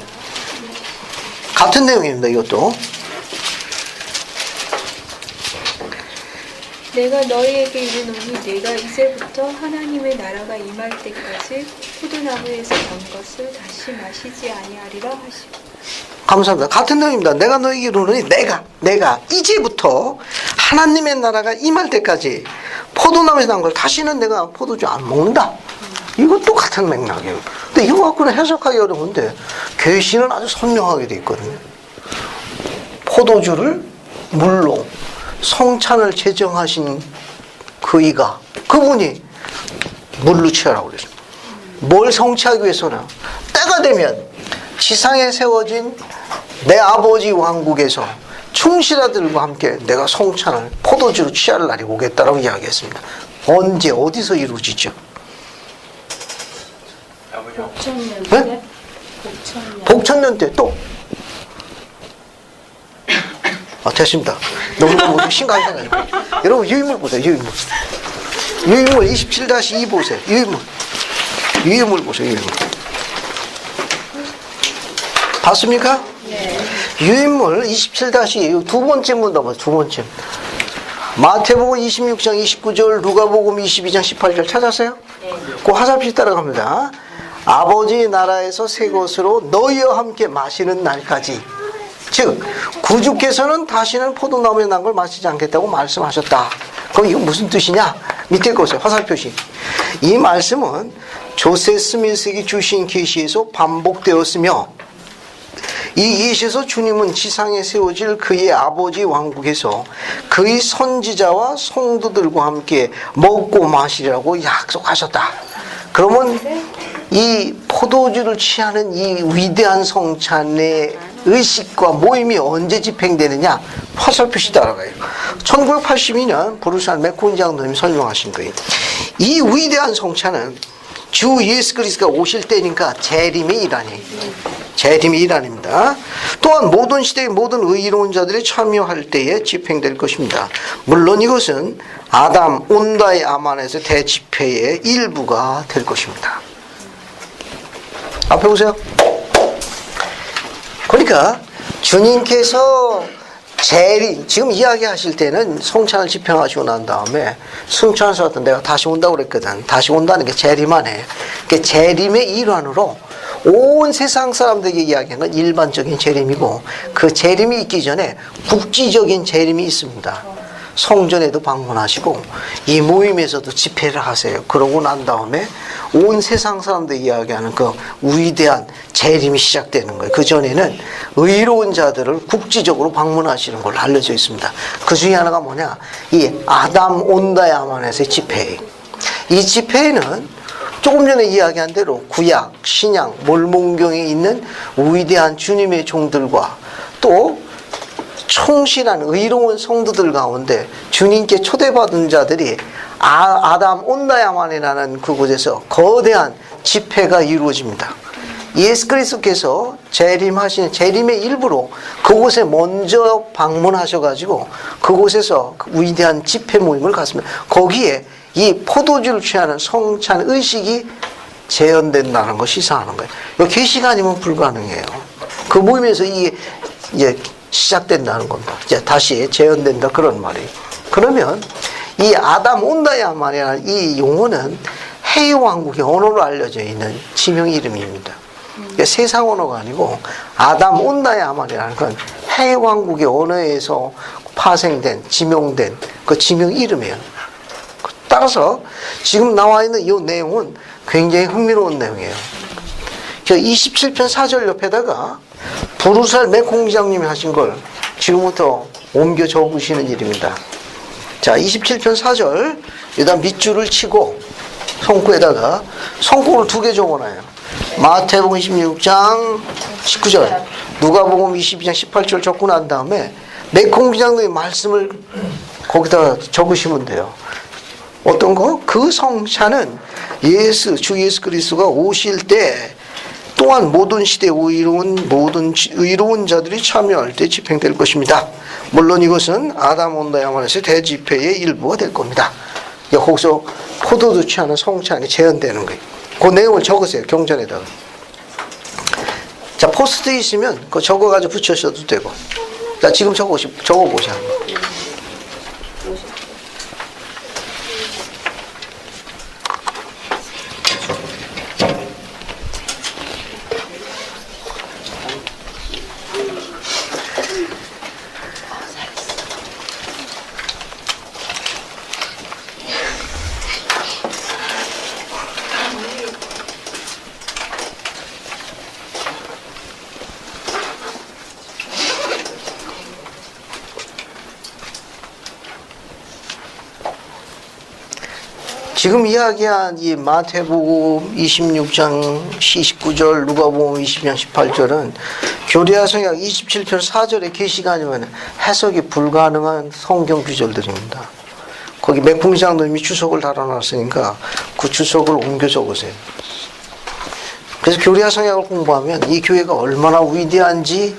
같은 내용입니다. 이것도. 내가 너희에게 이르노니 내가 이제부터 하나님의 나라가 임할 때까지 포도나무에서 난 것을 다시 마시지 아니하리라 하시고. 감사합니다. 같은 내용입니다. 내가 너희에게 이르노니 내가 이제부터 하나님의 나라가 임할 때까지 포도나무에서 난 걸 다시는 내가 포도주 안 먹는다. 이것도 같은 맥락이에요. 근데 이거 갖고는 해석하기 어려운데 계시는 아주 선명하게 돼 있거든요. 포도주를 물로 성찬을 제정하신 그이가 그분이 물로 취하라고 그랬어요. 뭘 성취하기 위해서는 때가 되면 지상에 세워진 내 아버지 왕국에서 충실아들과 함께 내가 성찬을 포도주로 취할 날이 오겠다라고 이야기했습니다. 언제 어디서 이루어지죠? 복천년 네? 때? 복천년. 복천년 때 또. 됐습니다. 너무 심각하게 생각해요. 여러분 유인물 보세요. 유인물. 유인물 27-2 보세요. 유인물. 유인물 보세요. 유인물. 봤습니까? 네. 유인물 27-2 두 번째 문 넘어서 두 번째. 마태복음 26장 29절, 누가복음 22장 18절 찾았어요? 네. 그 화살표 따라갑니다. 아버지 나라에서 새 것으로 너희와 함께 마시는 날까지. 즉 구주께서는 다시는 포도나무에 난 걸 마시지 않겠다고 말씀하셨다. 그럼 이거 무슨 뜻이냐? 밑에 보세요. 화살표시. 이 말씀은 조세 스미스에게 주신 계시에서 반복되었으며 이 계시에서 주님은 지상에 세워질 그의 아버지 왕국에서 그의 선지자와 성도들과 함께 먹고 마시라고 약속하셨다. 그러면 이 포도주를 취하는 이 위대한 성찬의 의식과 모임이 언제 집행되느냐? 화살표시 따라가요. 1982년 브루스 맥콘 장로님이 설명하신 거예요. 이 위대한 성찬은 주 예수 그리스도가 오실 때니까 재림의 일환이에요. 재림의 일환입니다. 또한 모든 시대의 모든 의로운 자들이 참여할 때에 집행될 것입니다. 물론 이것은 아담 온다의 아만에서 대집회의 일부가 될 것입니다. 앞에 보세요. 그러니까 주님께서 재림, 지금 이야기하실 때는 성찬을 집행하시고 난 다음에 승천하셨던 내가 다시 온다고 그랬거든. 다시 온다는 게 재림하네. 그 재림의 일환으로 온 세상 사람들에게 이야기한 건 일반적인 재림이고 그 재림이 있기 전에 국지적인 재림이 있습니다. 성전에도 방문하시고 이 모임에서도 집회를 하세요. 그러고 난 다음에 온 세상 사람들이 이야기하는 그 위대한 재림이 시작되는 거예요. 그 전에는 의로운 자들을 국지적으로 방문하시는 걸로 알려져 있습니다. 그 중에 하나가 뭐냐? 이 아담 온다의 아만에서의 집회예요. 이 집회에는 조금 전에 이야기한 대로 구약, 신약, 몰몬경에 있는 위대한 주님의 종들과 또 충실한 의로운 성도들 가운데 주님께 초대받은 자들이 아담 온다야만이라는 그곳에서 거대한 집회가 이루어집니다. 예수 그리스도께서 재림하신 재림의 일부로 그곳에 먼저 방문하셔가지고 그곳에서 위대한 집회 모임을 갖습니다. 거기에 이 포도주를 취하는 성찬 의식이 재현된다는 것이 이상하는 거예요. 이 계시가 아니면 불가능해요. 그 모임에서 이게 이제 시작된다는 겁니다. 이제 다시 재현된다 그런 말이에요. 그러면 이 아담 온다야만이라는 이 용어는 헤이 왕국의 언어로 알려져 있는 지명 이름입니다. 세상 언어가 아니고 아담 온다야만이라는 건 헤이 왕국의 언어에서 파생된 지명된 그 지명 이름이에요. 따라서 지금 나와 있는 이 내용은 굉장히 흥미로운 내용이에요. 27편 4절 옆에다가 부르살 맥공장님이 하신 걸 지금부터 옮겨 적으시는 일입니다. 자, 27편 4절 여기다 밑줄을 치고 손구에다가 손구를 2개 적어놔요. 마태복음 26장 19절, 누가복음 22장 18절 적고 난 다음에 맥공장님의 말씀을 거기다 적으시면 돼요. 어떤 거? 그 성찬은 주 예수 그리스도가 오실 때 또한 모든 시대 의로운 자들이 참여할 때 집행될 것입니다. 물론 이것은 아담 온다야만에서 대집회의 일부가 될 겁니다. 거기서 포도주 취하는 성찬이 재현되는 거예요. 그 내용을 적으세요. 경전에다가. 자, 포스트 있으면 그거 적어가지고 붙여셔도 되고. 자, 지금 적어보세요. 지금 이야기한 이 마태복음 26장 29절, 누가복음 20장 18절은 교리와 성약 27편 4절에 계시가 아니면 해석이 불가능한 성경 구절들입니다. 거기 맥풍장님이 주석을 달아놨으니까 그 주석을 옮겨 적으세요. 그래서 교리와 성약을 공부하면 이 교회가 얼마나 위대한지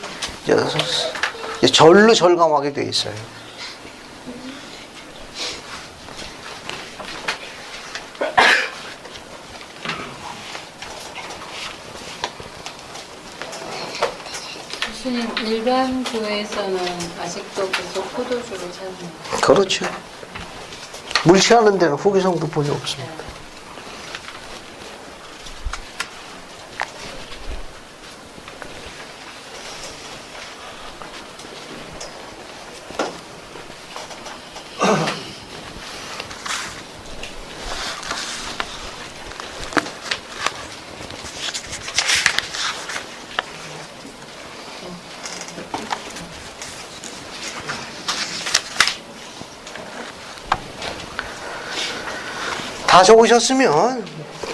절로 절감하게 돼 있어요. 교수님, 일반 교회에서는 아직도 계속 포도주를 찾는 그렇죠. 물취하는 데는 후기성도폰이 없습니다. 다 적으셨으면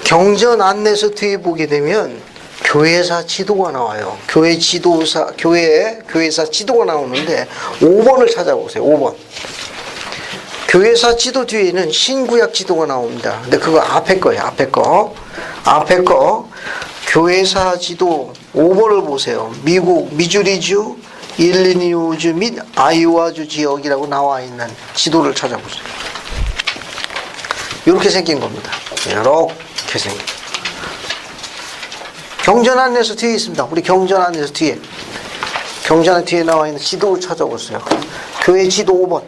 경전 안내서 뒤에 보게 되면 교회사 지도가 나와요. 교회사 지도가 나오는데 5번을 찾아보세요. 5번. 교회사 지도 뒤에는 신구약 지도가 나옵니다. 근데 그거 앞에 거예요. 앞에 거. 교회사 지도 5번을 보세요. 미국 미주리주, 일리니우주 및 아이오와주 지역이라고 나와 있는 지도를 찾아보세요. 이렇게 생긴 겁니다. 이렇게 생긴. 경전 안내서 뒤에 있습니다. 우리 경전 안내서 뒤에. 경전 뒤에 나와 있는 지도를 찾아보세요. 교회 지도 5번.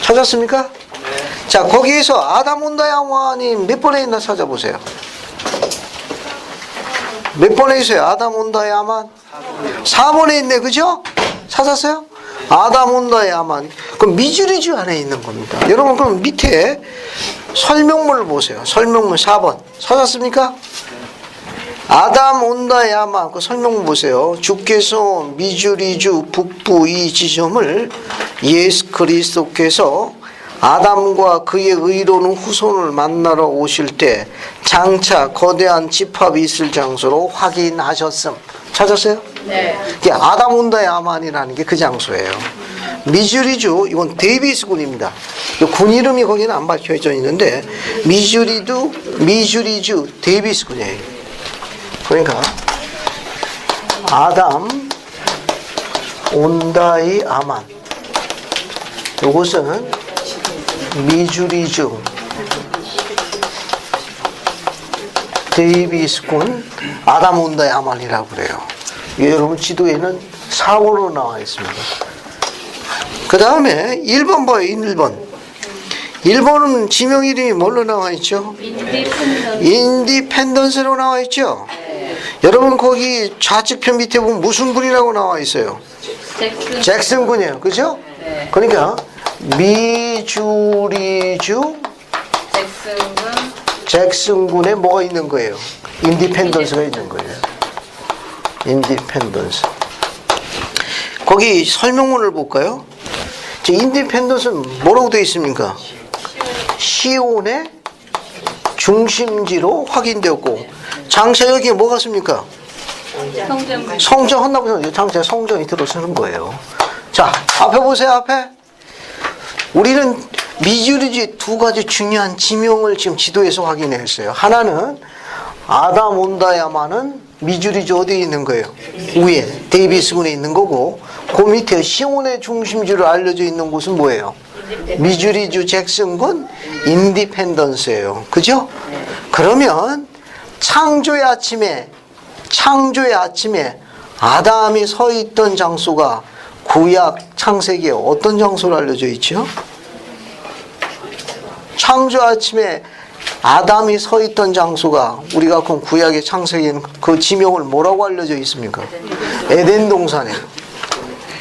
찾았습니까? 네. 자, 거기에서 아담 온다 야만이 몇 번에 있나 찾아보세요. 몇 번에 있어요? 아담 온다 야만? 4번에 있네, 그죠? 찾았어요? 아담 온다 야만. 그럼 미주리주 안에 있는 겁니다. 여러분, 그럼 밑에 설명문을 보세요. 설명문 4번. 찾았습니까? 아담 온다 야만. 그 설명문 보세요. 주께서 미주리주 북부 이 지점을 예수 그리스도께서 아담과 그의 의로운 후손을 만나러 오실 때 장차 거대한 집합이 있을 장소로 확인하셨음. 찾았어요? 네. 이게 아담 온다 야만이라는 게 그 장소예요. 미주리주, 이건 데이비스 군입니다. 군 이름이 거기는 안 밝혀져 있는데 미주리주 데이비스 군이에요. 그러니까 아담 온다이 아만, 이것은 미주리주 데이비스군 아담 온다이 아만이라고 그래요. 여러분 지도에는 4번으로 나와 있습니다. 그 다음에 1번 봐요. 1번. 1번은 지명 이름이 뭘로 나와 있죠? 인디펜던스로 나와 있죠? 여러분 거기 좌측편 밑에 보면 무슨 군이라고 나와 있어요? 잭슨 군이에요. 그죠? 그러니까 미주리주 잭슨 군에 뭐가 있는 거예요? 인디펜던스가 있는 거예요. 인디펜던스. 거기 설명문을 볼까요? 인디펜던스는 뭐라고 되어 있습니까? 시온의 중심지로 확인되었고, 장차 여기에 뭐가 있습니까? 성전 헌납을 장차 성전이 들어서는 거예요. 자, 앞에 보세요. 앞에 우리는 미주리주의 두 가지 중요한 지명을 지금 지도에서 확인했어요. 하나는 아담 온다야만은 미주리주 어디에 있는 거예요? 위에 데이비스군에 있는 거고, 그 밑에 시온의 중심지로 알려져 있는 곳은 뭐예요? 미주리주 잭슨군 인디펜던스예요. 그죠? 그러면 창조의 아침에 아담이 서 있던 장소가 구약 창세기에 어떤 장소로 알려져 있죠? 창조 아침에 아담이 서 있던 장소가 우리가 그 구약의 창세기에는 그 지명을 뭐라고 알려져 있습니까? 에덴 동산에.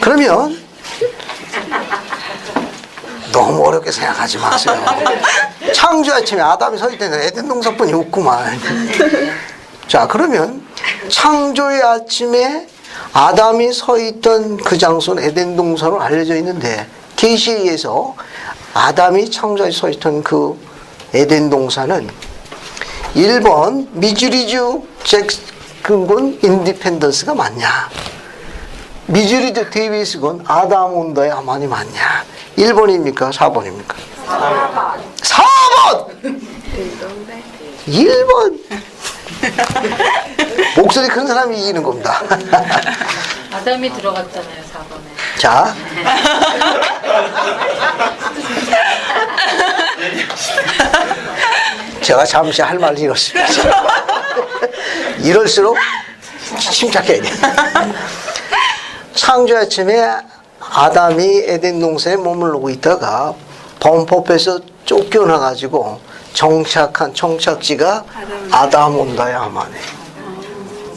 그러면 너무 어렵게 생각하지 마세요. 창조 아침에 아담이 서 있던 에덴 동산뿐이 없구만. 자, 그러면 창조의 아침에 아담이 서 있던 그 장소는 에덴 동산으로 알려져 있는데, 계시에 의해서 아담이 창조에 서 있던 그 에덴 동산은 1번 미주리주 잭슨군 인디펜던스가 맞냐? 미주리주 데이비스군 아담 온더의 아만이 맞냐? 1번입니까? 4번입니까? 4번! 1번! 목소리 큰 사람이 이기는 겁니다. 아담이 들어갔잖아요, 4번에. 자. 제가 잠시 할 말을 잃었습니다. 이럴수록 침착해야 돼. 창조 아침에 아담이 에덴 동산에 머무르고 있다가 범법에서 쫓겨나가지고 정착한 청착지가 아담 온다의 아마네.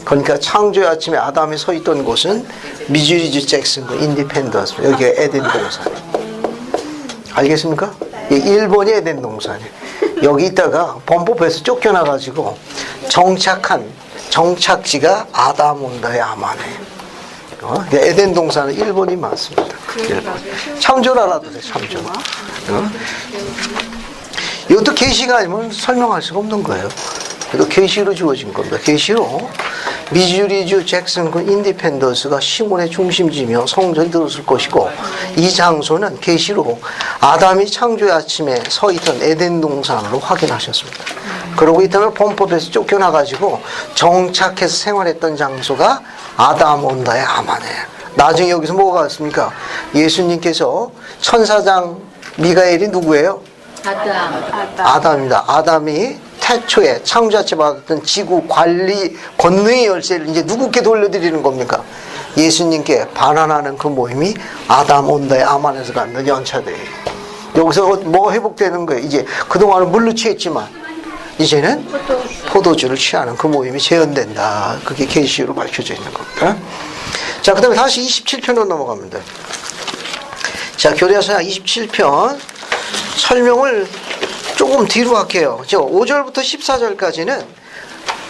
그러니까 창조의 아침에 아담이 서 있던 곳은 미주리주 잭슨과 인디펜던스, 여기가 에덴 동산이에요. 알겠습니까? 1번이 에덴 동산이에요. 여기 있다가 범법에서 쫓겨나가지고 정착한 정착지가 아담 온다의 아마네. 에덴 동산은 1번이 맞습니다. 1번. 참조를 알아도 돼, 참조. 이것도 계시가 아니면 설명할 수가 없는 거예요. 이거 계시로 주어진 겁니다. 계시로 미주리주 잭슨군 인디펜던스가 시몬의 중심지며 성전이 들었을 것이고, 이 장소는 계시로 아담이 창조의 아침에 서 있던 에덴 동산으로 확인하셨습니다. 그러고 있다가 범법에서 쫓겨나가지고 정착해서 생활했던 장소가 아담 온다의 아마네요. 나중에 여기서 뭐가 왔습니까? 예수님께서 천사장 미가엘이 누구예요? 아담입니다. 아담이 태초에 창조자체 받았던 지구 관리 권능의 열쇠를 이제 누구께 돌려드리는 겁니까? 예수님께 반환하는 그 모임이 아담 온다의 아만에서 갖는 연차대예요. 여기서 뭐가 회복되는 거예요? 이제 그동안은 물로 취했지만 이제는 포도주를 취하는 그 모임이 재현된다. 그게 계시로 밝혀져 있는 겁니다. 자, 그 다음에 다시 27편으로 넘어갑니다. 자, 교대서야 27편 설명을 조금 뒤로 할게요. 5절부터 14절까지는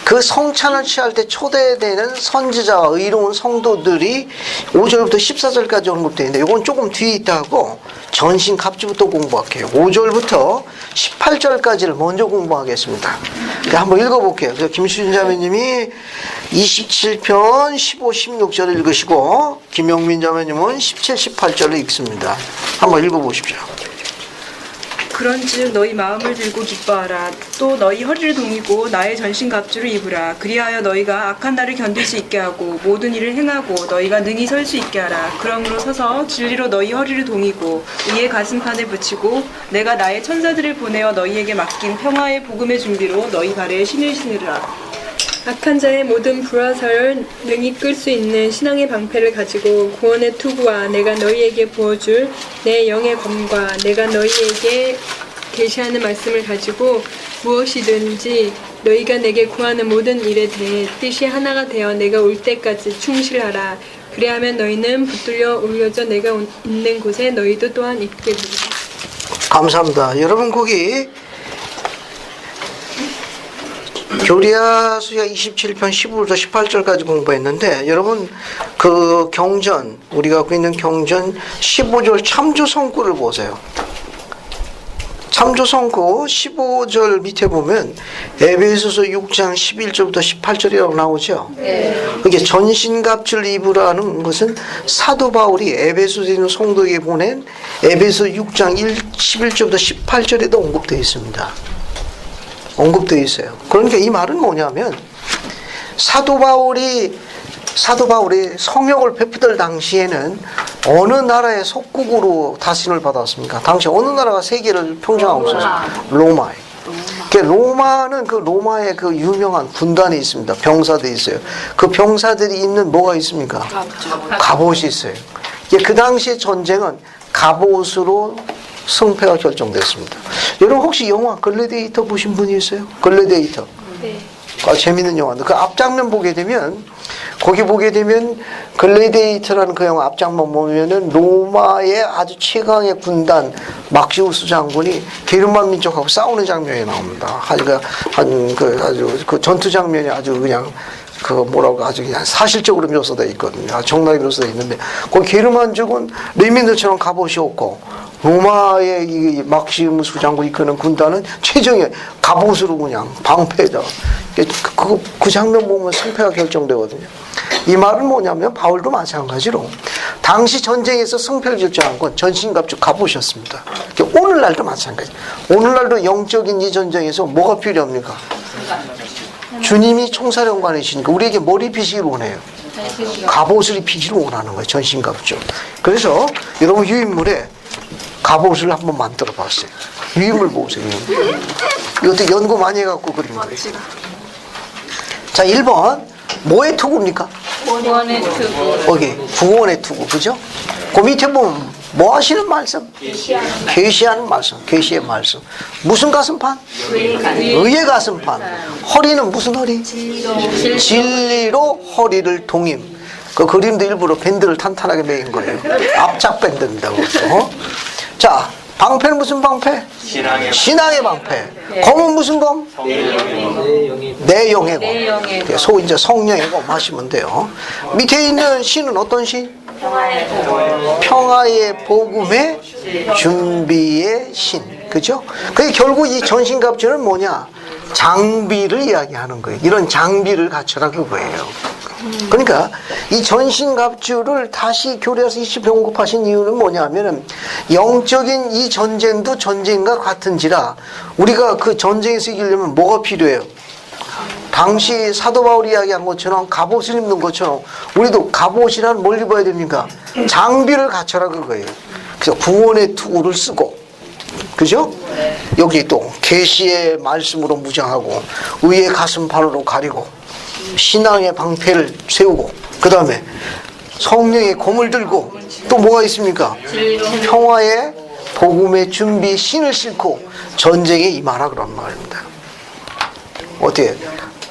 그 성찬을 취할 때 초대되는 선지자와 의로운 성도들이 5절부터 14절까지 언급되어 있는데 이건 조금 뒤에 있다고 전신 갑주부터 공부할게요. 5절부터 18절까지를 먼저 공부하겠습니다. 한번 읽어볼게요. 그래서 김수진 자매님이 27편 15, 16절을 읽으시고 김영민 자매님은 17, 18절을 읽습니다. 한번 읽어보십시오. 그런즉 너희 마음을 들고 기뻐하라. 또 너희 허리를 동이고 나의 전신갑주를 입으라. 그리하여 너희가 악한 날을 견딜 수 있게 하고 모든 일을 행하고 너희가 능히 설 수 있게 하라. 그러므로 서서 진리로 너희 허리를 동이고 의의 가슴판에 붙이고 내가 나의 천사들을 보내어 너희에게 맡긴 평화의 복음의 준비로 너희 발에 신을 신으라. 악한 자의 모든 불화살을 능히 끌 수 있는 신앙의 방패를 가지고 구원의 투구와 내가 너희에게 부어줄 내 영의 검과 내가 너희에게 계시하는 말씀을 가지고 무엇이든지 너희가 내게 구하는 모든 일에 대해 뜻이 하나가 되어 내가 올 때까지 충실하라. 그리하면 너희는 붙들려 올려져 내가 있는 곳에 너희도 또한 있게 되리라. 감사합니다. 여러분 거기 교리야수야 27편 15부터 18절까지 공부했는데 여러분 그 경전 우리가 갖고 있는 경전 15절 참조성구를 보세요. 참조성구 15절 밑에 보면 에베소서 6장 11절부터 18절이라고 나오죠. 이게 전신갑주를 입으라는 것은 사도 바울이 에베소에 있는 성도에게 보낸 에베소 6장 11절부터 18절에도 언급되어 있습니다. 언급되어 있어요. 그러니까 이 말은 뭐냐면 사도 바울이 성역을 베푸던 당시에는 어느 나라의 속국으로 다스림을 받았습니까? 당시 어느 나라가 세계를 평정하고 있었어요? 로마에. 로마는 그 로마의 그 유명한 군단이 있습니다. 병사들이 있어요. 그 병사들이 입는 뭐가 있습니까? 갑옷이 있어요. 그 당시의 전쟁은 갑옷으로 승패가 결정됐습니다. 여러분 혹시 영화 글래디에이터 보신 분이 있어요? 글래디에이터. 네. 재밌는 영화인데 그 앞장면 보게 되면 거기 보게 되면 글래디에이터라는 그 영화 앞장면 보면은 로마의 아주 최강의 군단 막시우스 장군이 게르만 민족하고 싸우는 장면이 나옵니다. 아주 그 전투 장면이 아주 그냥 그 뭐라고 아주 그냥 사실적으로 묘사되어 있거든요. 정당히 묘사되어 있는데 거기 게르만족은 레민들처럼 갑옷이 없고 로마의 이 막시무스 장군이 이끄는 군단은 최정예 갑옷으로 그냥 방패에다 그 장면 보면 승패가 결정되거든요. 이 말은 뭐냐면 바울도 마찬가지로 당시 전쟁에서 승패를 결정한 건 전신갑주 갑옷이었습니다. 오늘날도 마찬가지. 오늘날도 영적인 이 전쟁에서 뭐가 필요합니까? 주님이 총사령관이시니까 우리에게 뭘 입히시기를 원해요? 갑옷을 입히기를 원하는 거예요. 전신갑주. 그래서 여러분 유인물에 갑옷을 한번 만들어 봤어요. 유인물 보세요. 유인물. 이것도 연구 많이 해갖고 그린 거예요. 자, 1번 뭐의 투구입니까? 구원의 투구. 여기 구원의 투구, 그죠? 그 밑에 보면 뭐 하시는 말씀? 계시하는 말씀, 계시의 말씀. 무슨 가슴판? 의의 가슴판. 허리는 무슨 허리? 진리로 허리를 동임. 그 그림도 일부러 밴드를 탄탄하게 매인 거예요. 압착 밴드입니다. 그것도. 자, 방패는 무슨 방패? 신앙의 방패. 검은 무슨 검? 내용의 검. 소 이제 성령의 검 하시면 돼요. 밑에 있는 신은 어떤 신? 평화의 복음의 준비의 신. 그죠? 그게 결국 이 전신갑주는 뭐냐? 장비를 이야기하는 거예요. 이런 장비를 갖춰라 그거예요. 그러니까 이 전신갑주를 다시 교리에서 20회 언급하신 이유는 뭐냐면은 영적인 이 전쟁도 전쟁과 같은지라 우리가 그 전쟁에서 이기려면 뭐가 필요해요? 당시 사도 바울이 이야기한 것처럼 갑옷을 입는 것처럼 우리도 갑옷이란 뭘 입어야 됩니까? 장비를 갖춰라 그거예요. 그래서 구원의 투구를 쓰고, 그죠? 여기 또 계시의 말씀으로 무장하고 의의 가슴판으로 가리고 신앙의 방패를 세우고 그 다음에 성령의 검을 들고 또 뭐가 있습니까? 평화의 복음의 준비 신을 싣고 전쟁에 임하라 그런 말입니다. 어떻게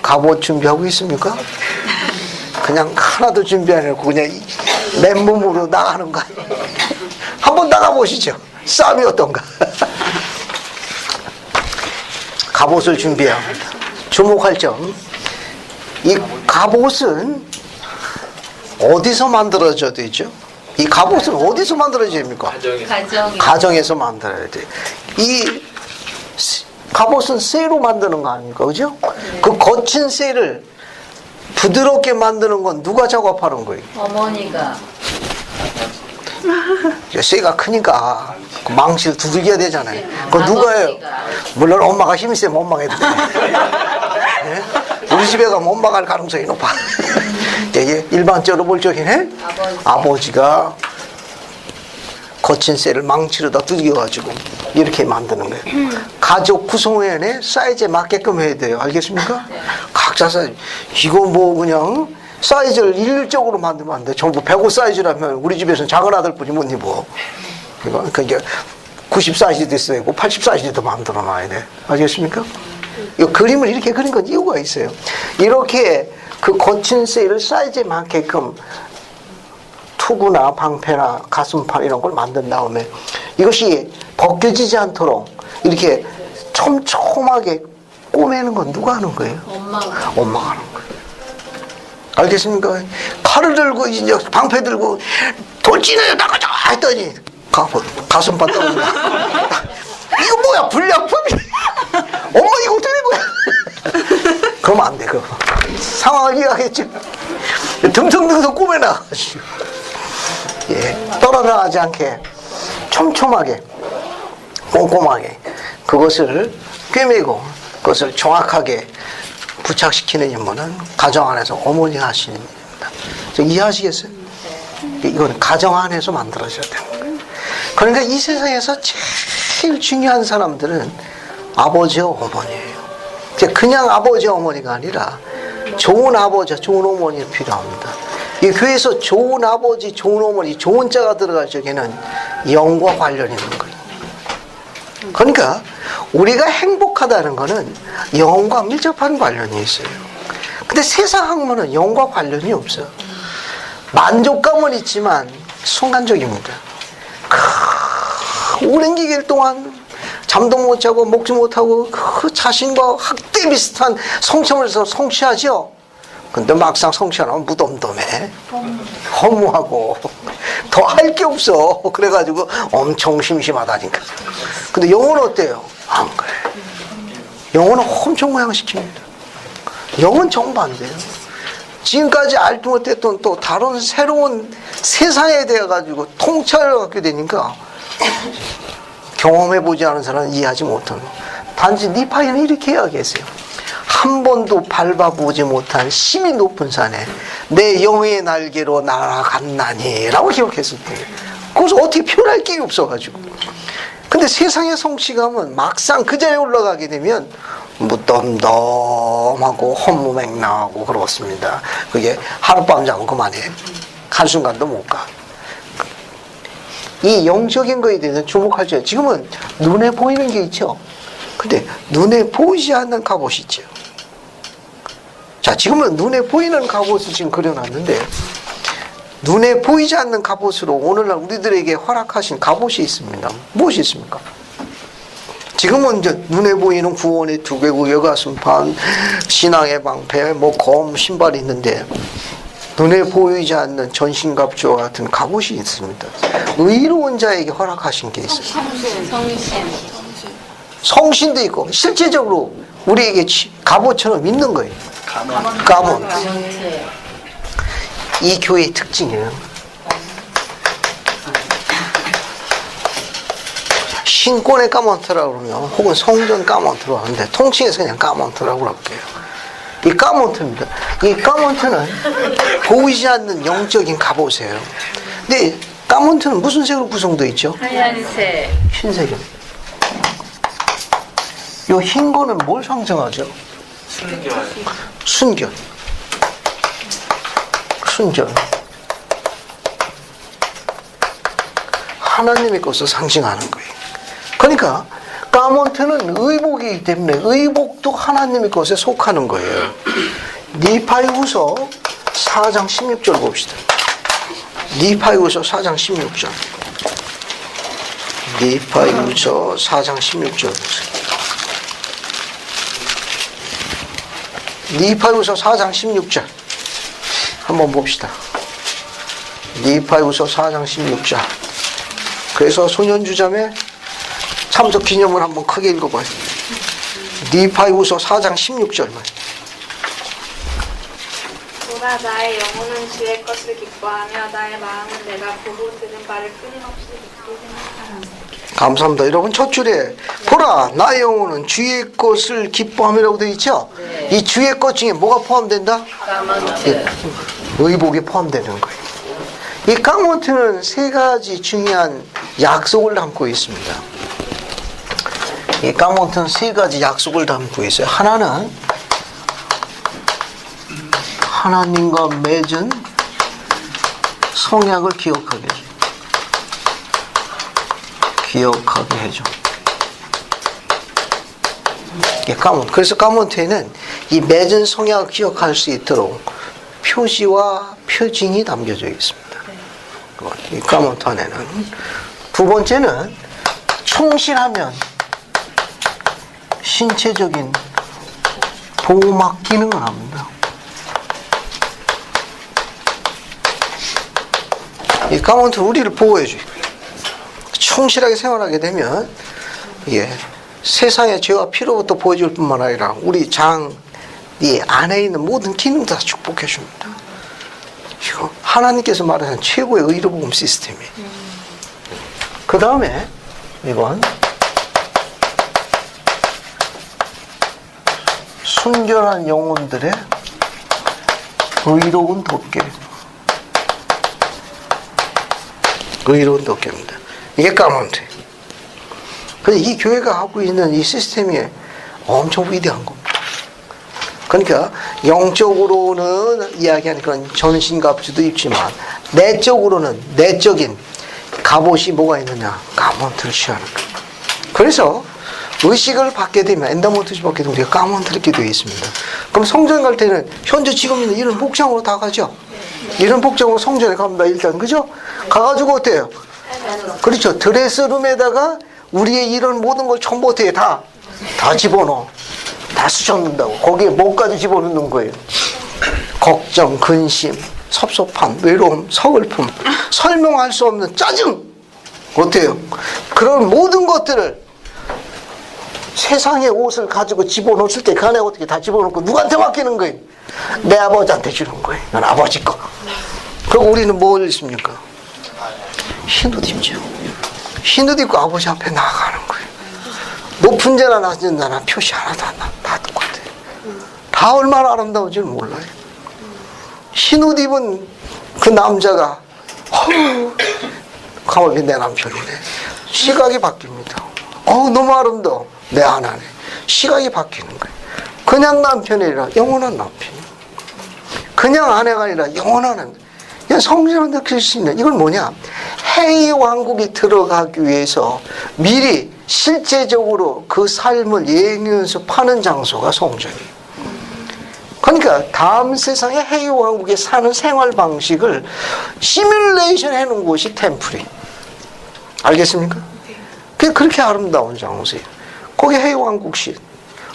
갑옷 준비하고 있습니까? 그냥 하나도 준비 안 해놓고 그냥 맨몸으로 나가는 거 아니에요? 한번 나가보시죠. 싸움이 어떤가? 갑옷을 준비해야 합니다. 주목할 점, 이 갑옷은 어디서 만들어져야 되죠? 이 갑옷은 어디서 만들어져야 됩니까? 가정에서 만들어야 돼. 이 갑옷은 쇠로 만드는 거 아닙니까? 그죠? 그 거친 쇠를 부드럽게 만드는 건 누가 작업하는 거예요? 어머니가. 쇠가 크니까 그 망치를 두들겨야 되잖아요. 그거 누가 해요? 물론 엄마가 힘이 세면 엄마가 해도 돼. 네? 우리 집에 가면 엄마가 할 가능성이 높아. 이게 일반적으로 볼 적에는 해? 아버지가 거친 쇠를 망치로다 두들겨가지고 이렇게 만드는 거예요. 가족 구성원의 사이즈에 맞게끔 해야 돼요. 알겠습니까? 각자 사이즈. 이거 뭐 그냥 사이즈를 일률적으로 만들면 안 돼. 전부 105 사이즈라면 우리 집에서는 작은 아들뿐이 못 입어. 그러니까 이게 90 사이즈도 있어야 되고 80 사이즈도 만들어 놔야 돼. 알겠습니까? 이 그림을 이렇게 그린 건 이유가 있어요. 이렇게 그 거친 쇠를 사이즈에 맞게끔 투구나 방패나 가슴판 이런 걸 만든 다음에 이것이 벗겨지지 않도록 이렇게 촘촘하게 꼬매는 건 누가 하는 거예요? 엄마가 하는 거예요. 알겠습니까? 칼을 들고 이제 방패 들고 돌진해요 나가자 했더니 가슴판 떨어져. 이거 뭐야 불량품이? 엄마 이거 어떻게 된 거야? 그러면 안 돼. 그럼 상황을 이해하겠죠. 듬성듬성 꼬매놔가지고 떨어나가지 않게 촘촘하게 꼼꼼하게 그것을 꿰매고 그것을 정확하게 부착시키는 임무는 가정 안에서 어머니 하시는 일입니다. 이해하시겠어요? 이건 가정 안에서 만들어져야 되는 거예요. 그러니까 이 세상에서 제일 중요한 사람들은 아버지와 어머니예요. 그냥 아버지와 어머니가 아니라 좋은 아버지와 좋은 어머니가 필요합니다. 이 교회에서 좋은 아버지, 좋은 어머니, 좋은 자가 들어갈 적에는 영과 관련이 있는 거예요. 그러니까 우리가 행복하다는 것은 영과 밀접한 관련이 있어요. 근데 세상 학문은 영과 관련이 없어요. 만족감은 있지만 순간적입니다. 오랜 기간 동안 잠도 못 자고 먹지 못하고 그 자신과 학대 비슷한 성취를 해서 성취하죠. 근데 막상 성취하면 무덤덤해. 허무하고 더 할 게 없어. 그래가지고 엄청 심심하다니까. 근데 영어는 어때요? 안 그래. 영어는 엄청 모양시킵니다. 영어는 정반대예요. 지금까지 알지 못했던 또 다른 새로운 세상에 대해 가지고 통찰을 갖게 되니까 경험해보지 않은 사람은 이해하지 못하는. 단지 니파이는 이렇게 이야기했어요. 한 번도 밟아보지 못한 심이 높은 산에 내 영의 날개로 날아갔나니 라고 기억했을 거예요. 그래서 어떻게 표현할 게 없어가지고. 근데 세상의 성취감은 막상 그 자리에 올라가게 되면 무덤덤하고 허무맹랑하고 그렇습니다. 그게 하룻밤 자고 그만해. 한순간도 못 가. 이 영적인 거에 대해서 주목할 때 지금은 눈에 보이는 게 있죠. 근데 눈에 보이지 않는 갑옷이 있죠. 자, 지금은 눈에 보이는 갑옷을 지금 그려놨는데 눈에 보이지 않는 갑옷으로 오늘날 우리들에게 허락하신 갑옷이 있습니다. 무엇이 있습니까? 지금은 이제 눈에 보이는 구원의 두개고 여가슴판, 신앙의 방패, 검, 신발이 있는데 눈에 보이지 않는 전신갑주와 같은 갑옷이 있습니다. 의로운 자에게 허락하신 게 있어요. 성신. 성신도 있고 실제적으로 우리에게 갑옷처럼 있는 거예요. 가문. 이 교회의 특징이에요. 신권의 까먼트라고 그러면 혹은 성전 까먼트라고 하는데 통칭해서 그냥 까먼트라고 그럴게요. 이 까먼트입니다. 이 까먼트는 보이지 않는 영적인 갑옷이에요. 근데 까먼트는 무슨 색으로 구성되어 있죠? 하얀색. 흰색입니다. 이 흰 거는 뭘 상징하죠? 순결. 하나님의 것을 상징하는 거예요. 그러니까 까몬트는 의복이기 때문에 의복도 하나님의 것에 속하는 거예요. 니파이후서 4장 16절 봅시다. 니파이후서 4장 16절. 니파이후서 4장 16절 보세요. 니파이후서 4장 16절 한번 봅시다. 니파이후서 4장 16절. 그래서 소년주점의 참석 기념을 한번 크게 읽어봐요. 니파이후서 4장 16절. 보라 나의 영혼은 주의 것을 기뻐하며 나의 마음은 내가 보고 들은 바를 끊임없이 믿고 생각하라. 감사합니다. 여러분 첫 줄에 보라 나의 영혼은 주의 것을 기뻐함이라고 되어 있죠? 네. 이 주의 것 중에 뭐가 포함된다? 까만트. 의복이 포함되는 거예요. 이 까몬트는 세 가지 중요한 약속을 담고 있습니다. 이 까몬트는 세 가지 약속을 담고 있어요. 하나는 하나님과 맺은 성약을 기억하게 해줘. 기억하게 해줘. 이게 까몬트. 그래서 까몬트에는 이 맺은 성약을 기억할 수 있도록 표시와 표징이 담겨져 있습니다. 이 까몬트 안에는. 두 번째는 충실하면 신체적인 보호막 기능을 합니다. 이 까몬트는 우리를 보호해줘요. 충실하게 생활하게 되면 세상의 죄와 피로부터 보호해줄 뿐만 아니라 우리 장 이 안에 있는 모든 기능도 다 축복해 줍니다. 이거 하나님께서 말하는 최고의 의로복음 시스템이에요. 그 다음에 이건 순결한 영혼들의 의로운 덮개. 의로운 덮개입니다. 이게 까몬트. 근데 이 교회가 하고 있는 이 시스템이 엄청 위대한 겁니다. 그러니까 영적으로는 이야기하는 그런 전신갑주도 입지만 내적으로는 내적인 갑옷이 뭐가 있느냐? 까몬트를 취하는 거예요. 그래서 의식을 받게 되면 엔더먼트를 받게 되면 우리가 까몬트를 입게 되어 있습니다. 그럼 성전 갈 때는 현재 지금 있는 이런 복장으로 다 가죠. 이런 복장으로 성전에 갑니다. 일단 그죠? 가가지고 어때요? 그렇죠. 드레스룸에다가 우리의 이런 모든 걸 전부 어떻게 다 집어넣어. 다 쑤셔넣는다고. 거기에 뭐까지 집어넣는 거예요? 걱정, 근심, 섭섭함, 외로움, 서글픔, 설명할 수 없는 짜증. 어때요? 그런 모든 것들을 세상의 옷을 가지고 집어넣었을 때 그 안에 어떻게 다 집어넣고 누구한테 맡기는 거예요? 내 아버지한테 주는 거예요. 이건 아버지 거. 그리고 우리는 뭘 입습니까? 흰옷 입죠. 흰옷 입고 아버지 앞에 나아가는 거예요. 높은 자나 낮은 자나 표시 하나도 안 나. 다 똑같아요. 다 얼마나 아름다운지 몰라요. 흰옷 입은 그 남자가 가만히 내 남편이네. 시각이 바뀝니다. 너무 아름다워. 내 아내네. 시각이 바뀌는 거예요. 그냥 남편이 아니라 영원한 남편이. 그냥 아내가 아니라 영원한. 그냥 성경을 느낄 수 있는. 이건 뭐냐? 해의 왕국이 들어가기 위해서 미리 실제적으로 그 삶을 예언하는 장소가 성전이에요. 그러니까 다음 세상의 해의 왕국에 사는 생활 방식을 시뮬레이션 해놓은 곳이 템플이. 알겠습니까? 그게 그렇게 아름다운 장소예요. 거기 해의 왕국식.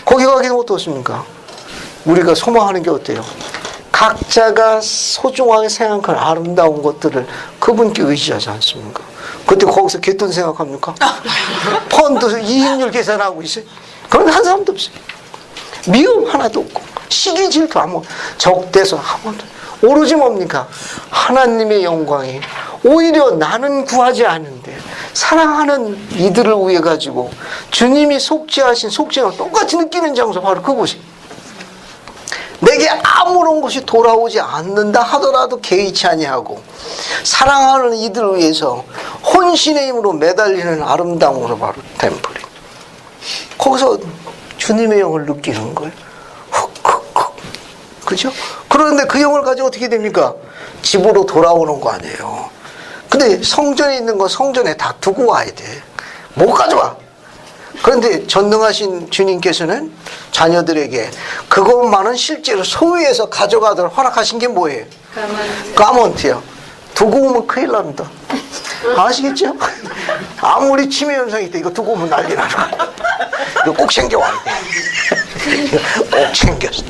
거기 가기는 어떻습니까? 우리가 소망하는 게 어때요? 각자가 소중하게 생각하는 아름다운 것들을 그분께 의지하지 않습니까? 그때 거기서 갯돈 생각합니까? 펀드 이익률 계산하고 있어요? 그런 한 사람도 없어요. 미움 하나도 없고 시기 질투 아무 적대서 아무도 오로지 뭡니까? 하나님의 영광이 오히려 나는 구하지 않는데 사랑하는 이들을 위해 가지고 주님이 속죄하신 속죄를 똑같이 느끼는 장소 바로 그곳이. 내게 아무런 것이 돌아오지 않는다 하더라도 개의치 아니하고 사랑하는 이들을 위해서 혼신의 힘으로 매달리는 아름다움으로 바로 템플이. 거기서 주님의 영을 느끼는 거예요. 훅훅훅. 그죠? 그런데 그 영을 가지고 어떻게 됩니까? 집으로 돌아오는 거 아니에요. 근데 성전에 있는 거 성전에 다 두고 와야 돼. 못 가져와. 그런데 전능하신 주님께서는 자녀들에게 그것만은 실제로 소유해서 가져가도록 허락하신 게 뭐예요? 가먼트요. 두고 오면 큰일 납니다. 아시겠죠? 아무리 치매 현상이 있다 이거 두고 오면 난리 나는 거야. 이거 꼭 챙겨와야 돼. 꼭 챙겼어.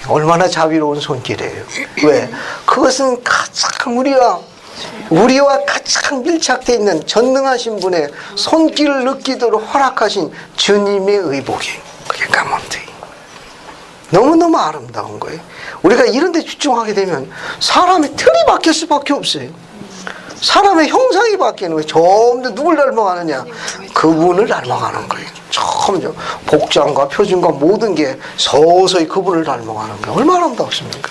얼마나 자비로운 손길이에요. 왜? 그것은 가장 우리와 가장 밀착되어 있는 전능하신 분의 손길을 느끼도록 허락하신 주님의 의복이에요. 그게 가먼트예요. 너무너무 아름다운 거예요. 우리가 이런 데 집중하게 되면 사람의 틀이 바뀔 수밖에 없어요. 사람의 형상이 바뀌는 거예요. 점점 누굴 닮아가느냐? 그분을 닮아가는 거예요. 점점 복장과 표준과 모든 게 서서히 그분을 닮아가는 거예요. 얼마나 아름답습니까?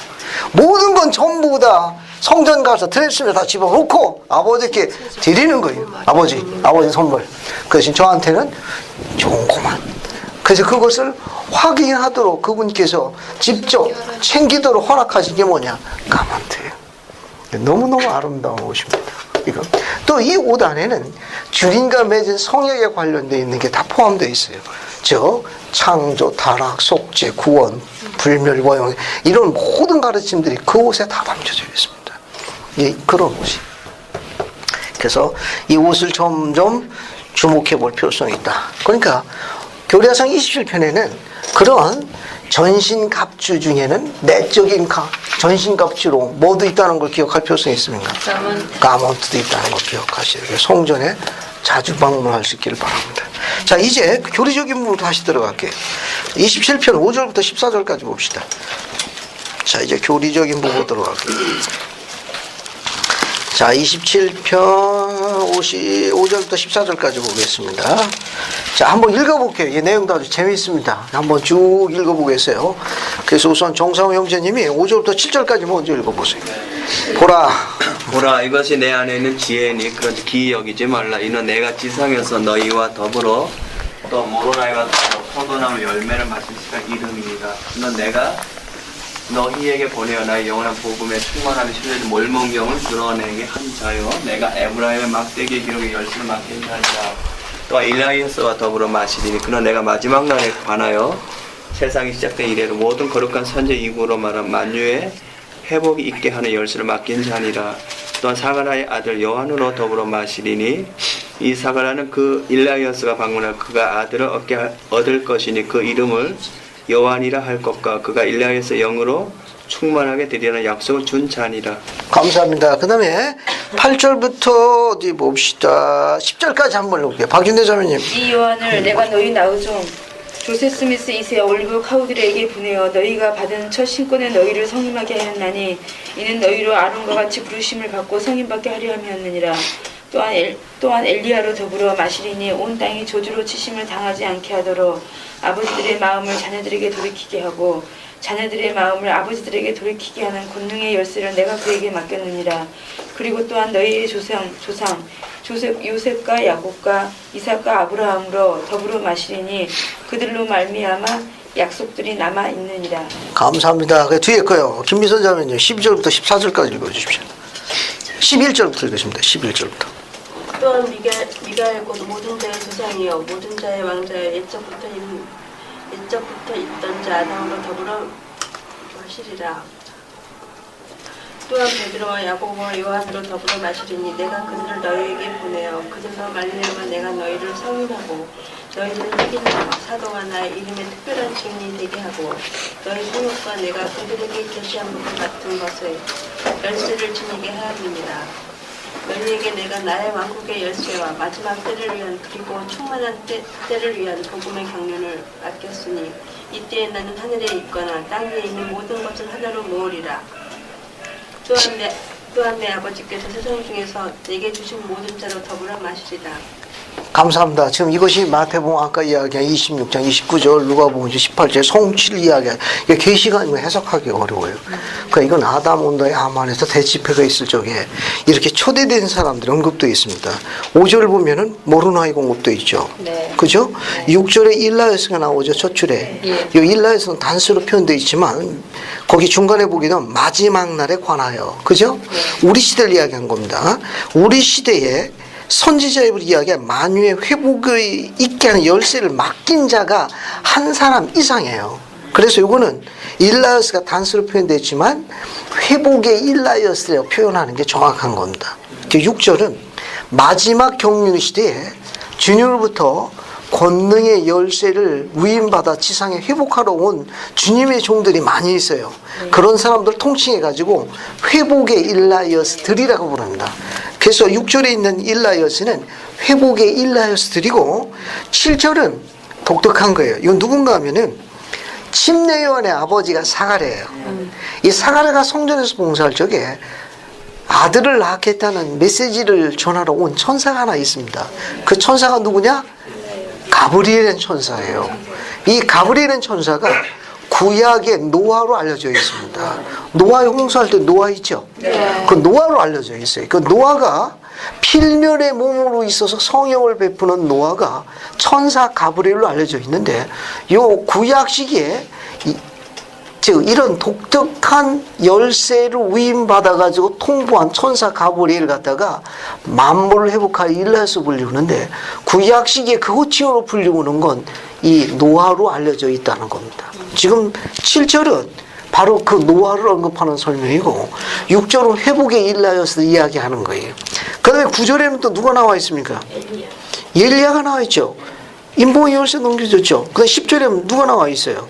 모든 건 전부 다 성전 가서 드레스를 다 집어넣고 아버지께 드리는 거예요. 아버지 선물. 그 대신 저한테는 좋은 것만. 그래서 그것을 확인하도록 그분께서 직접 챙기도록 허락하신 게 뭐냐? 가먼트예요. 너무너무 아름다운 옷입니다. 이거. 또 이 옷 안에는 주님과 맺은 성약에 관련되어 있는 게 다 포함되어 있어요. 즉 창조, 타락, 속죄, 구원, 불멸, 고용 이런 모든 가르침들이 그 옷에 다 담겨져 있습니다. 그런 옷이. 그래서 이 옷을 점점 주목해 볼 필요성이 있다. 그러니까 교리야상 27편에는 그런 전신갑주 중에는 내적인 전신갑주로 뭐도 있다는 걸 기억할 필요성이 있습니까? 가먼트도 있다는 걸 기억하셔야 돼요. 성전에 자주 방문할 수 있기를 바랍니다. 자, 이제 교리적인 부분으로 다시 들어갈게요. 27편 5절부터 14절까지 봅시다. 자, 이제 교리적인 부분으로 들어갈게요. 자, 27편 5절부터 14절까지 보겠습니다. 자, 한번 읽어볼게요. 이 내용도 아주 재미있습니다. 한번 쭉 읽어보겠어요. 그래서 우선 정상호 형제님이 5절부터 7절까지 먼저 읽어보세요. 보라, 이것이 내 안에 있는 지혜니 그런지 기이 여기지 말라. 이는 내가 지상에서 너희와 더불어 또 모로나이와 더불어 포도나무 열매를 마실 시간 이름이니라. 이는 내가 너희에게 보내어 나의 영원한 복음에 충만함이 실려진 몰몬경을 드러내게 한 자요. 내가 에브라임의 막대기의 기록에 열쇠를 맡긴 자니라. 또한 일라이어스와 더불어 마시리니 그는 내가 마지막 날에 관하여 세상이 시작된 이래로 모든 거룩한 선제 이후로 말한 만유의 회복이 있게 하는 열쇠를 맡긴 자니라. 또한 사가랴의 아들 요한으로 더불어 마시리니 이 사가랴는 그 일라이어스가 방문할 그가 아들을 얻을 것이니 그 이름을 요한이라 할 것과 그가 일라이어스의 영으로 충만하게 되리라는 약속을 준 자니라. 감사합니다. 그 다음에 8절부터 어디 봅시다. 10절까지 한번 볼게요. 박윤대 자매님. 이 요한을 내가 너희 나우종 조세 스미스 2세 올리브 카우들에게 보내어 너희가 받은 첫 신권에 너희를 성임하게 하였나니 이는 너희로 아론과 같이 부르심을 받고 성임받게 하려 함이었느니라. 또한 엘리야로 더불어 마시리니 온 땅이 조주로 치심을 당하지 않게 하도록 아버지들의 마음을 자녀들에게 돌이키게 하고 자녀들의 마음을 아버지들에게 돌이키게 하는 권능의 열쇠를 내가 그에게 맡겼느니라. 그리고 또한 너희의 조상 요셉과 야곱과 이삭과 아브라함으로 더불어 마시리니 그들로 말미암아 약속들이 남아 있느니라. 감사합니다. 그 뒤에 거요. 김미선 자매님 12절부터 14절까지 읽어주십시오. 11절부터 읽으십니다. 11절부터. 또한 미가엘 곧 모든 자의 조상이요 모든 자의 왕자여 옛적부터 있던 자 아담으로 더불어 마시리라. 또한 베드로와 야고보와 요한으로 더불어 마시리니 내가 그들을 너희에게 보내어 그들로 말미암아 내가 너희를 성인하고 너희를 책임져 사도가 나의 이름에 특별한 증인이 되게 하고 너희 성욕과 내가 그들에게 계시한 것 같은 것에 열쇠를 지니게 하였느니라. 너희에게 내가 나의 왕국의 열쇠와 마지막 때를 위한 그리고 충만한 때를 위한 복음의 경륜을 맡겼으니 이때에 나는 하늘에 있거나 땅 위에 있는 모든 것을 하나로 모으리라. 또한 내 아버지께서 세상 중에서 내게 주신 모든 자로 더불어 마시리라. 감사합니다. 지금 이것이 마태복음 아까 이야기한 26장 29절 누가복음 18절 성취를 이야기한 이게 계시가 아니면 해석하기 어려워요. 그러니까 이건 아담 온다의 하만에서 대집회가 있을 적에 이렇게 초대된 사람들 언급도 있습니다. 5절 보면은 모르나이 공급도 있죠. 네. 그죠? 6절에 일라에스가 나오죠. 첫 줄에. 이 일라에스는 단수로 표현되어 있지만 거기 중간에 보게 되면 마지막 날에 관하여. 그죠? 우리 시대를 이야기한 겁니다. 우리 시대에 선지자의 이야기한 만유의 회복을 있게 하는 열쇠를 맡긴 자가 한 사람 이상이에요. 그래서 이거는 일라이어스가 단수로 표현됐지만 회복의 일라이어스라고 표현하는 게 정확한 겁니다. 6절은 마지막 경륜 시대에 주님으로부터 권능의 열쇠를 위임받아 지상에 회복하러 온 주님의 종들이 많이 있어요. 그런 사람들 통칭해가지고 회복의 일라이어스들이라고 부릅니다. 그래서 6절에 있는 일라이어스는 회복의 일라이어스들이고 7절은 독특한 거예요. 이건 누군가 하면은 침례 요한의 아버지가 사가랴예요. 이 사가랴가 성전에서 봉사할 적에 아들을 낳겠다는 메시지를 전하러 온 천사가 하나 있습니다. 그 천사가 누구냐? 가브리엘은 천사예요. 이 가브리엘은 천사가 구약의 노아로 알려져 있습니다. 노아 홍수할 때 노아 있죠? 그 노아로 알려져 있어요. 그 노아가 필면의 몸으로 있어서 성령을 베푸는 노아가 천사 가브리엘로 알려져 있는데 요 구약 시기에 즉 이런 독특한 열쇠를 위임받아가지고 통보한 천사 가브리엘을 갖다가 만물을 회복할 일라이어스 불리우는데 구약 시기에 그호칭으로 불리우는 건 이 노아로 알려져 있다는 겁니다. 지금 7절은 바로 그 노아를 언급하는 설명이고 6절은 회복의 일라이어스를 이야기하는 거예요. 그 다음에 9절에는 또 누가 나와 있습니까? 엘리야가 나와 있죠. 인봉의 열쇠 넘겨줬죠. 그 다음에 10절에 누가 나와 있어요?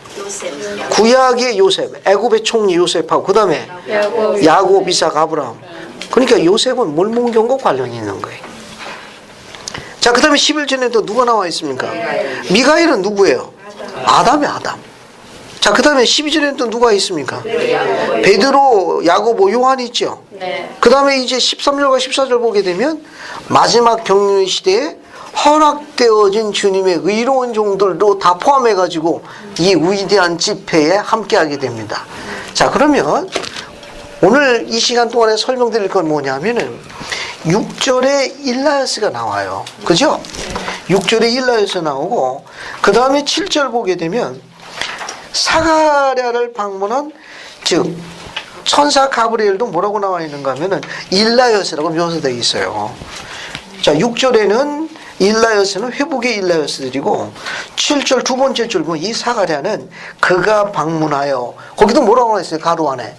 구약의 요셉, 애굽의 총리 요셉하고 그 다음에 야곱, 이삭, 아브라함. 그러니까 요셉은 물문경과 관련이 있는 거예요. 자, 그 다음에 11절에 누가 나와 있습니까? 미가엘은 누구예요? 아담의 아담. 자, 그 다음에 12절에는 또 누가 있습니까? 베드로, 야고보, 요한이 있죠. 그 다음에 이제 13절과 14절 보게 되면 마지막 경륜 시대에 허락되어진 주님의 의로운 종들도 다 포함해가지고 이 위대한 집회에 함께하게 됩니다. 자, 그러면 오늘 이 시간 동안에 설명드릴 건 뭐냐면은 6절에 일라이어스가 나와요. 그죠? 6절에 일라이어스 나오고 그 다음에 7절 보게 되면 사가랴를 방문한 즉 천사 가브리엘도 뭐라고 나와 있는가 하면은 일라이어스라고 묘사되어 있어요. 자, 6절에는 일라이어스는 회복의 일라이어스들이고 7절 두 번째 줄 보면 이 사가랴는 그가 방문하여 거기도 뭐라고 나와 있어요? 가로 안에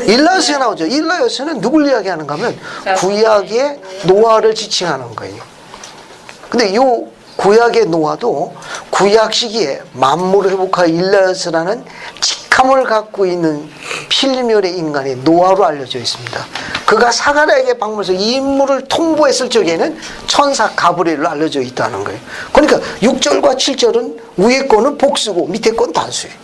일라이어스가 나오죠. 일라이어스는 누굴 이야기하는가 하면 구약의 노아를 지칭하는 거예요. 근데 이 구약의 노아도 구약 시기에 만물을 회복할 일라이어스라는 직함을 갖고 있는 필리멸의 인간이 노아로 알려져 있습니다. 그가 사가랴에게 방문해서 이 인물을 통보했을 적에는 천사 가브리엘로 알려져 있다는 거예요. 그러니까 6절과 7절은 위에 거는 복수고 밑에 건 단수예요.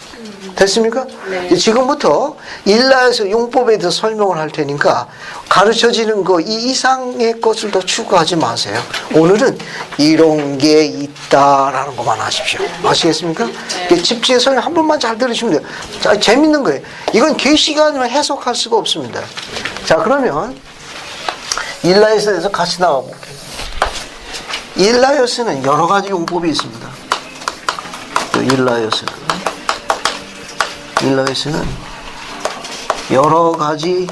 됐습니까? 네. 지금부터 일라에서 용법에 대해서 설명을 할 테니까 가르쳐지는 거 이 이상의 것을 더 추구하지 마세요. 오늘은 이런 게 있다라는 것만 하십시오. 아시겠습니까? 집중해서 설명 한 번만 잘 들으시면 돼요. 자, 재밌는 거예요. 이건 계시가 아니면 해석할 수가 없습니다. 자, 그러면 일라에서에 대해서 같이 나가볼게요. 일라에서는 여러 가지 용법이 있습니다. 일라에서는 여러 가지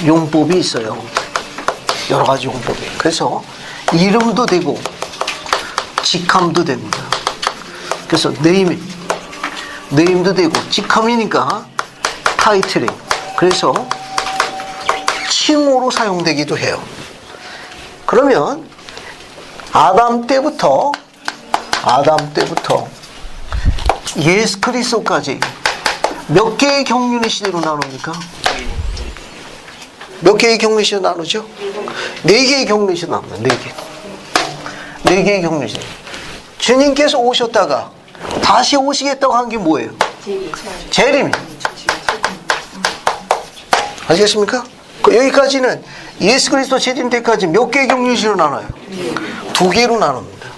용법이 있어요. 여러 가지 용법이. 그래서 이름도 되고 직함도 됩니다. 그래서 네임도 되고 직함이니까 타이틀이. 그래서 칭호로 사용되기도 해요. 그러면 아담 때부터 예수 그리스도까지 몇 개의 경륜의 시대로 나눕니까? 몇 개의 경륜의 시대로 나누죠? 4개의 경륜의 시대로 나눕니다. 4개. 4개의 경륜의 시대. 주님께서 오셨다가 다시 오시겠다고 한 게 뭐예요? 재림. 아시겠습니까? 여기까지는 예수 그리스도 재림 때까지 몇 개의 경륜의 시대로 나눠요? 2개로 나눕니다.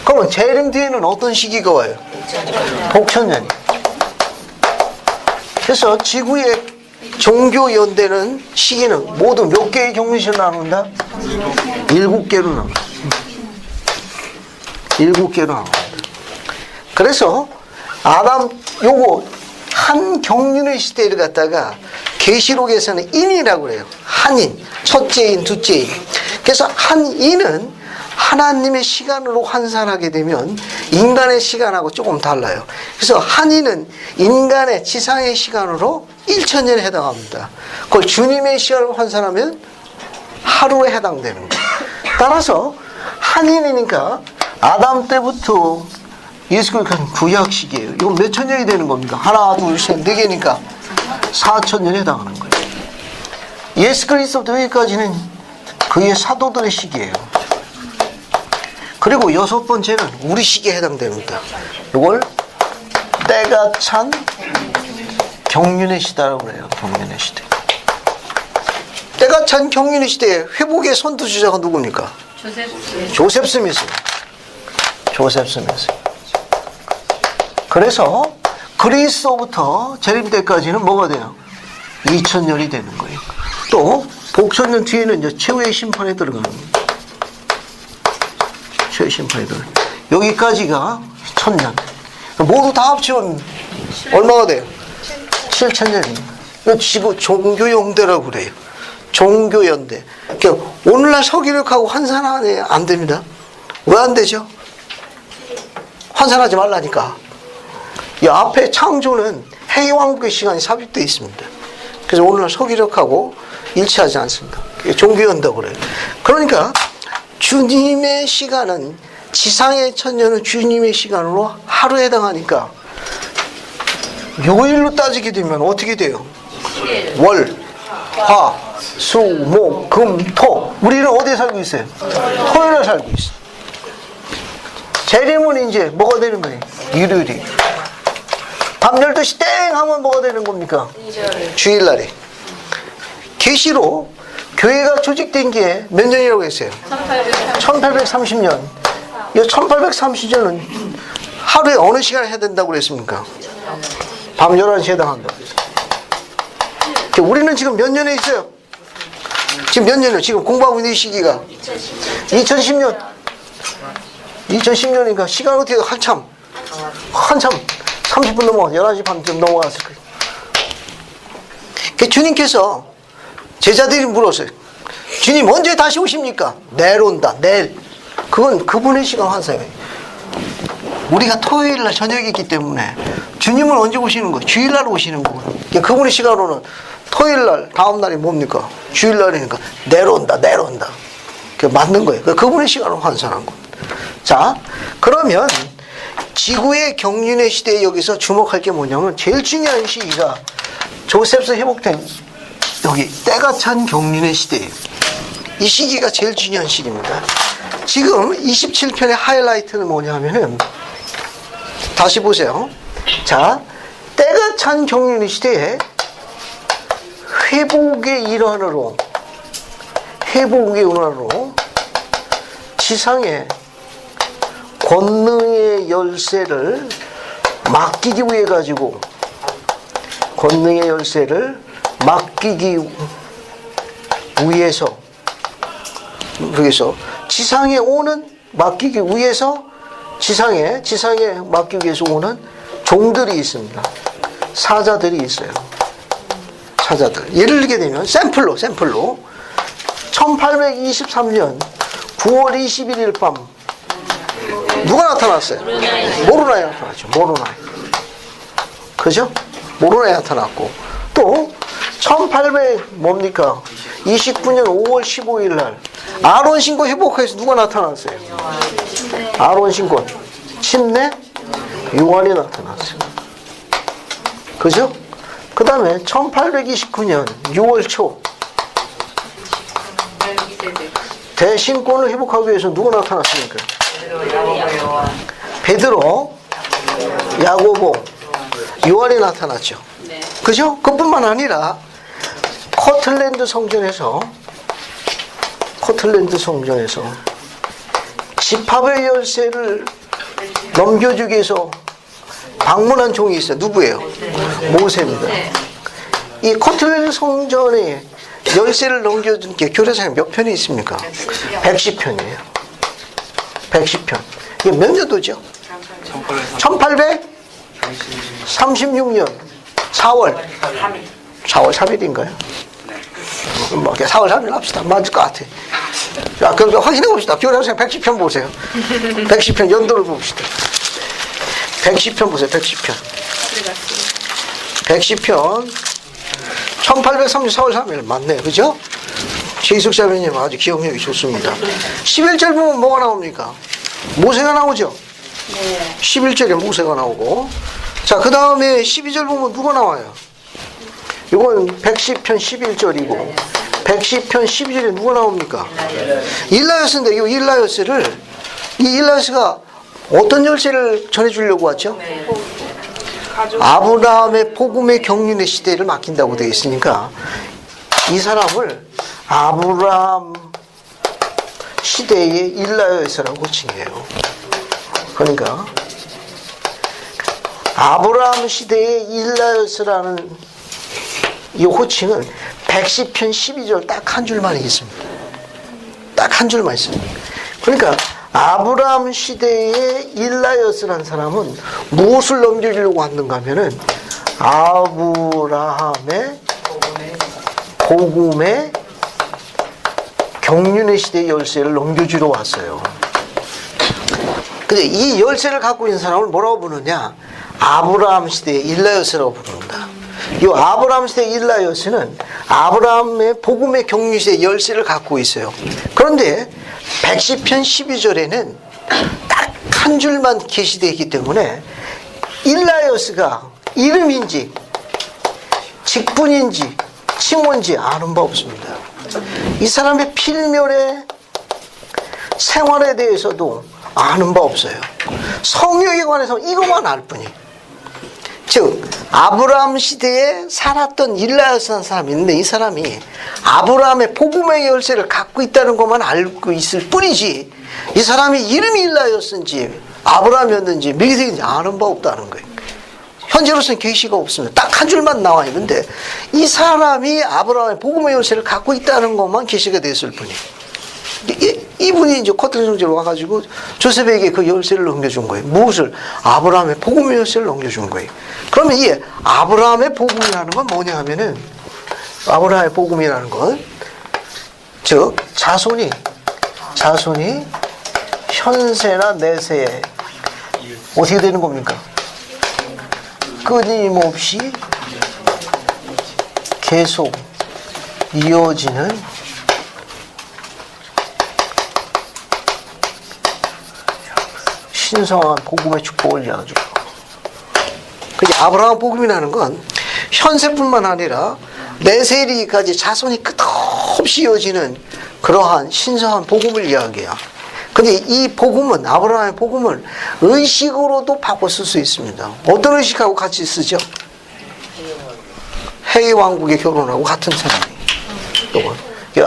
그러면 재림 뒤에는 어떤 시기가 와요? 복천년이. 그래서 지구의 종교 연대는 시기는 모두 몇 개의 경륜시로 나눈다? 7개로 나눕니다. 7개로 나눕니다. 그래서 아담 요거 한 경륜의 시대를 갖다가 계시록에서는 인이라고 그래요. 한인, 첫째인, 둘째인. 그래서 한 인은 하나님의 시간으로 환산하게 되면 인간의 시간하고 조금 달라요. 그래서 한인은 인간의 지상의 시간으로 1000년에 해당합니다. 그걸 주님의 시간으로 환산하면 하루에 해당되는 거예요. 따라서 한인이니까 아담 때부터 예수 그리스도는 구약식이에요. 이건 몇 천년이 되는 겁니까? 하나, 둘, 셋, 4개니까 4000년에 해당하는 거예요. 예수 그리스도부터 여기까지는 그의 사도들의 시기예요. 그리고 6번째는 우리 시기에 해당됩니다. 이걸 때가 찬 경륜의 시대라고 그래요. 경륜의 시대. 때가 찬 경륜의 시대에 회복의 선두주자가 누굽니까? 조셉 스미스. 그래서 그리스도부터 재림 때까지는 뭐가 돼요? 2000년이 되는 거예요. 또 복천년 뒤에는 이제 최후의 심판에 들어가는 거예요. 최후의 심판에 들어가는 거예요. 여기까지가 1000년. 모두 다 합치면 얼마가 돼요? 7000년이에요. 이거 지구 종교연대라고 그래요. 종교연대. 그러니까 오늘날 서기력하고 환산하네 안 됩니다. 왜 안 되죠? 환산하지 말라니까. 이 앞에 창조는 해왕국의 시간이 삽입되어 있습니다. 그래서 오늘날 서기력하고 일치하지 않습니다. 종교연다고 그래요. 그러니까 주님의 시간은 지상의 1000년은 주님의 시간으로 하루에 해당하니까 요일로 따지게 되면 어떻게 돼요? 월, 화, 수, 목, 금, 토. 우리는 어디에 살고 있어요? 토요일에 살고 있어요. 재림은 이제 뭐가 되는 거예요? 일요일이. 밤 12시 땡 하면 뭐가 되는 겁니까? 주일날에. 계시로 교회가 조직된 게 몇 년이라고 했어요? 1830년. 이 1830년은 하루에 어느 시간에 해야 된다고 그랬습니까? 밤 11시에 해당한다고 그랬어요. 우리는 지금 몇 년에 있어요? 지금 몇 년이요? 지금 공부하고 있는 시기가 2010년. 2010년이니까 시간 어떻게 한참 30분 넘어 11시 반쯤 넘어갔을 거예요. 주님께서 제자들이 물었어요. 주님 언제 다시 오십니까? 내일 온다. 내일. 그건 그분의 시간 환상이에요. 우리가 토요일날 저녁이 있기 때문에 주님은 언제 오시는 거예요? 주일날 오시는 거예요. 그분의 시간으로는 토요일날 다음 날이 뭡니까? 주일날이니까 내려온다. 그게 맞는 거예요. 그분의 시간으로 환산한 겁니다. 자, 그러면 지구의 경륜의 시대에 여기서 주목할 게 뭐냐면 제일 중요한 시기가 조셉스 회복된 여기 때가 찬 경륜의 시대예요. 이 시기가 제일 중요한 시기입니다. 지금 27편의 하이라이트는 뭐냐면은 다시 보세요. 자, 때가 찬 경륜의 시대에 회복의 일환으로 지상에 권능의 열쇠를 맡기기 위해 가지고 권능의 열쇠를 맡기기 위해서 그래서 지상에 오는 맡기기 위해서 지상에 맡기기 위해서 오는 종들이 있습니다. 사자들이 있어요. 사자들. 예를 들게 되면 샘플로 1823년 9월 21일 밤 누가 나타났어요? 모로나이 나타났죠. 모로나이. 그죠? 모로나이 나타났고 또 1800 29년 5월 15일 날 아론 신권 회복해서 누가 나타났어요? 아론 신권 침례 요한이 나타났어요. 그죠? 그 다음에 1829년 6월 초 대신권을 회복하기 위해서 누가 나타났습니까? 베드로, 야고보, 요한이 나타났죠. 그죠? 그뿐만 아니라 코틀랜드 성전에서 지파의 열쇠를 넘겨주기 위해서 방문한 종이 있어요. 누구예요? 모세입니다. 이 코틀랜드 성전에 열쇠를 넘겨준 게 교례상에 몇 편이 있습니까? 110편이에요. 110편. 이게 몇 년도죠? 1836년 4월 3일인가요? 4월 3일 합시다. 맞을 것 같아. 자, 그럼 확인해 봅시다. 교례상 110편 보세요. 110편 연도를 봅시다. 110편 보세요. 110편. 110편 1830 4월 3일 맞네. 그죠? 최희숙 자매님 아주 기억력이 좋습니다. 11절 보면 뭐가 나옵니까? 모세가 나오죠? 11절에 모세가 나오고 자, 그 다음에 12절 보면 누가 나와요? 이건 110편 11절이고 110편 12절에 누가 나옵니까? 일라요스인데 이 일라요스가 어떤 열쇠를 전해주려고 왔죠? 아브라함의 복음의 경륜의 시대를 맡긴다고 되어 있으니까 이 사람을 아브라함 시대의 일라요스라고 칭해요. 그러니까 아브라함 시대의 일라요스라는 이 호칭은 110편 12절 딱 한 줄만 있습니다. 딱 한 줄만 있습니다. 그러니까 아브라함 시대의 일라요스라는 사람은 무엇을 넘겨주려고 하는가 하면은 아브라함의 복음의 경륜의 시대의 열쇠를 넘겨주러 왔어요. 근데 이 열쇠를 갖고 있는 사람을 뭐라고 부르냐? 아브라함 시대의 일라요스라고 부릅니다. 이 아브라함 시대의 일라요스는 아브라함의 복음의 경륜 시대의 열쇠를 갖고 있어요. 그런데 110편 12절에는 딱 한 줄만 게시되어 있기 때문에 일라요스가 이름인지 직분인지 칭호인지 아는 바 없습니다. 이 사람의 필멸의 생활에 대해서도 아는 바 없어요. 성경에 관해서 이것만 알 뿐이에요. 즉 아브라함 시대에 살았던 일라요스라는 사람이 있는데 이 사람이 아브라함의 복음의 열쇠를 갖고 있다는 것만 알고 있을 뿐이지 이 사람이 이름이 일라요스인지 아브라함이었는지 멜기세덱인지 아는 바 없다는 거예요. 현재로서는 계시가 없습니다. 딱 한 줄만 나와 있는데 이 사람이 아브라함의 복음의 열쇠를 갖고 있다는 것만 계시가 됐을 뿐이에요. 이분이 이제 코틀랜드 성전으로 와가지고 조셉에게 그 열쇠를 넘겨준 거예요. 무엇을? 아브라함의 복음의 열쇠를 넘겨준 거예요. 그러면 이 아브라함의 복음이라는 건 뭐냐 하면은 아브라함의 복음이라는 건 즉 자손이 현세나 내세에 어떻게 되는 겁니까? 끊임없이 계속 이어지는 신성한 복음의 축복을 이야기하죠. 그 아브라함 복음이라는 건 현세뿐만 아니라 메세리까지 자손이 끝없이 이어지는 그러한 신성한 복음을 이야기해요. 근데 이 복음은, 아브라함의 복음을 의식으로도 바꿔 쓸 수 있습니다. 어떤 의식하고 같이 쓰죠? 해외 왕국의 결혼하고 같은 사람이에요.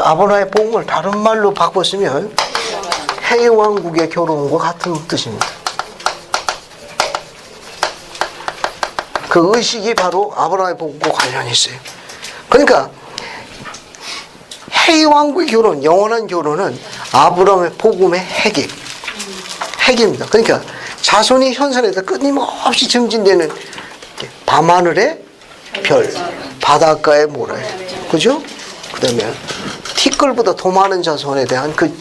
아브라함의 복음을 다른 말로 바꿔 쓰면 해외 왕국의 결혼과 같은 뜻입니다. 그 의식이 바로 아브라함의 복음과 관련이 있어요. 그러니까 해외 왕국의 결혼, 영원한 결혼은 아브라함의 복음의 핵입니다. 그러니까 자손이 현산에서 끊임없이 증진되는 밤하늘의 별, 바닷가의 모래, 그죠? 그 다음에 티끌보다 더 많은 자손에 대한 그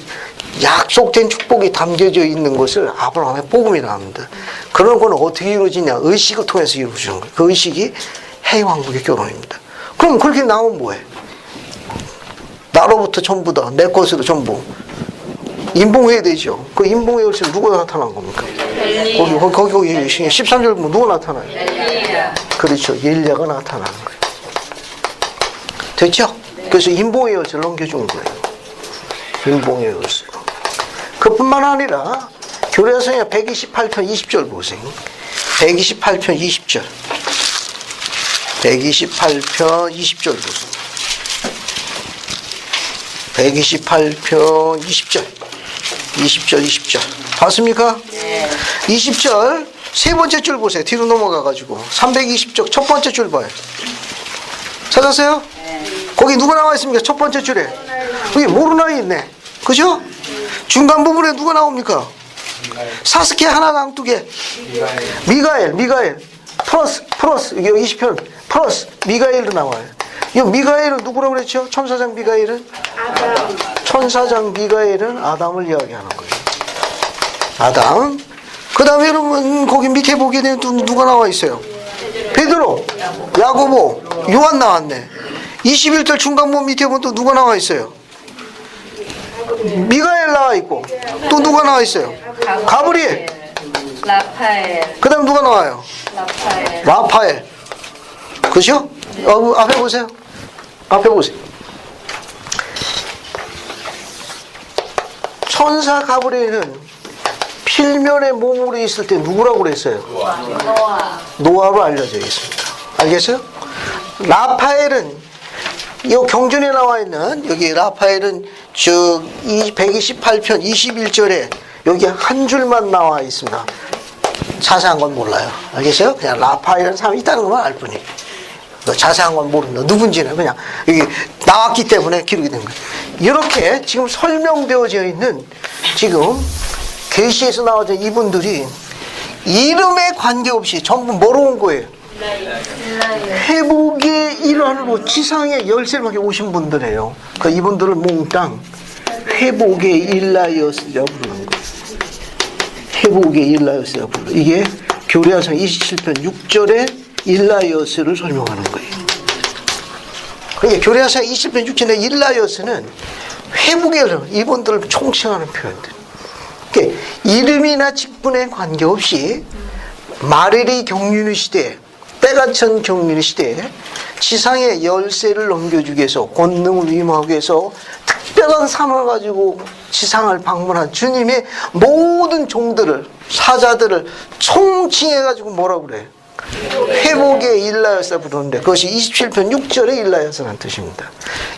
약속된 축복이 담겨져 있는 것을 아브라함의 복음이라 합니다. 그런 건 어떻게 이루어지냐? 의식을 통해서 이루어지는 거예요. 그 의식이 해외 왕국의 결혼입니다. 그럼 그렇게 나오면 뭐해? 나로부터 전부 다, 내 것으로 전부. 인봉해야 되죠. 그 인봉의 열쇠는 누가 나타난 겁니까? 거기 13절 보면 누가 나타나요? 그렇죠. 엘리야가 나타나는 거예요. 됐죠? 그래서 인봉의 열쇠를 넘겨준 거예요. 인봉의 열쇠. 그뿐만 아니라 교례서의 128편 20절 보세요. 128편 20절. 128편 20절 보세요. 128편 20절. 20절. 봤습니까? 네. 20절 세 번째 줄 보세요. 뒤로 넘어가가지고 320쪽 첫 번째 줄 봐요. 찾았어요? 네. 거기 누가 나와 있습니까? 첫 번째 줄에. 여기 모르나이 있네. 그죠? 중간 부분에 누가 나옵니까? 사스케 하나 낭두개. 미가엘. 플러스. 여기 20편. 플러스. 미가엘도 나와요. 이 미가엘은 누구라고 그랬죠? 천사장 미가엘은? 아담. 천사장 미가엘은 아담을 이야기하는 거예요. 아담. 그 다음에 여러분, 거기 밑에 보게 되면 누가 나와 있어요? 베드로, 야고보, 요한 나왔네. 21절 중간부 밑에 보면 또 누가 나와 있어요? 미가엘 나와 있고, 또 누가 나와 있어요? 가브리엘. 라파엘. 그 다음 누가 나와요? 라파엘. 그죠? 앞에 보세요. 천사 가브리엘은 필면의 몸으로 있을 때 누구라고 그랬어요? 노아로 알려져 있습니다. 알겠어요? 라파엘은 이 경전에 나와 있는 여기 라파엘은 즉 128편 21절에 여기 한 줄만 나와 있습니다. 자세한 건 몰라요. 알겠어요? 그냥 라파엘은 사람이 있다는 것만 알 뿐이에요. 자세한 건 모릅니다. 누군지는 그냥 여기 나왔기 때문에 기록이 된 거예요. 이렇게 지금 설명되어져 있는 지금 계시에서 나오는 이분들이 이름에 관계없이 전부 뭐로 온 거예요? 회복의 일환으로 지상의 열쇠를 오신 분들이에요. 그 이분들을 몽땅 회복의 일라이어스라고 부르는 거예요. 회복의 일라이어스라고 부르는 거예요. 이게 교례하성 27편 6절에 일라이어스를 설명하는 거예요. 그러니까 교례하성 20편 6절의 일라이어스는 회복의 이분들을 총칭하는 표현들. 그러니까 이름이나 직분에 관계없이 마레리 경륜의 시대에 때가천 경륜의 시대에 지상의 열쇠를 넘겨주기 위해서 권능을 위임하기 위해서 특별한 삶을 가지고 지상을 방문한 주님의 모든 종들을 사자들을 총칭해가지고 뭐라고 그래요? 회복의 일라이어스라 부르는데 그것이 27편 6절의 일라이어스라는 뜻입니다.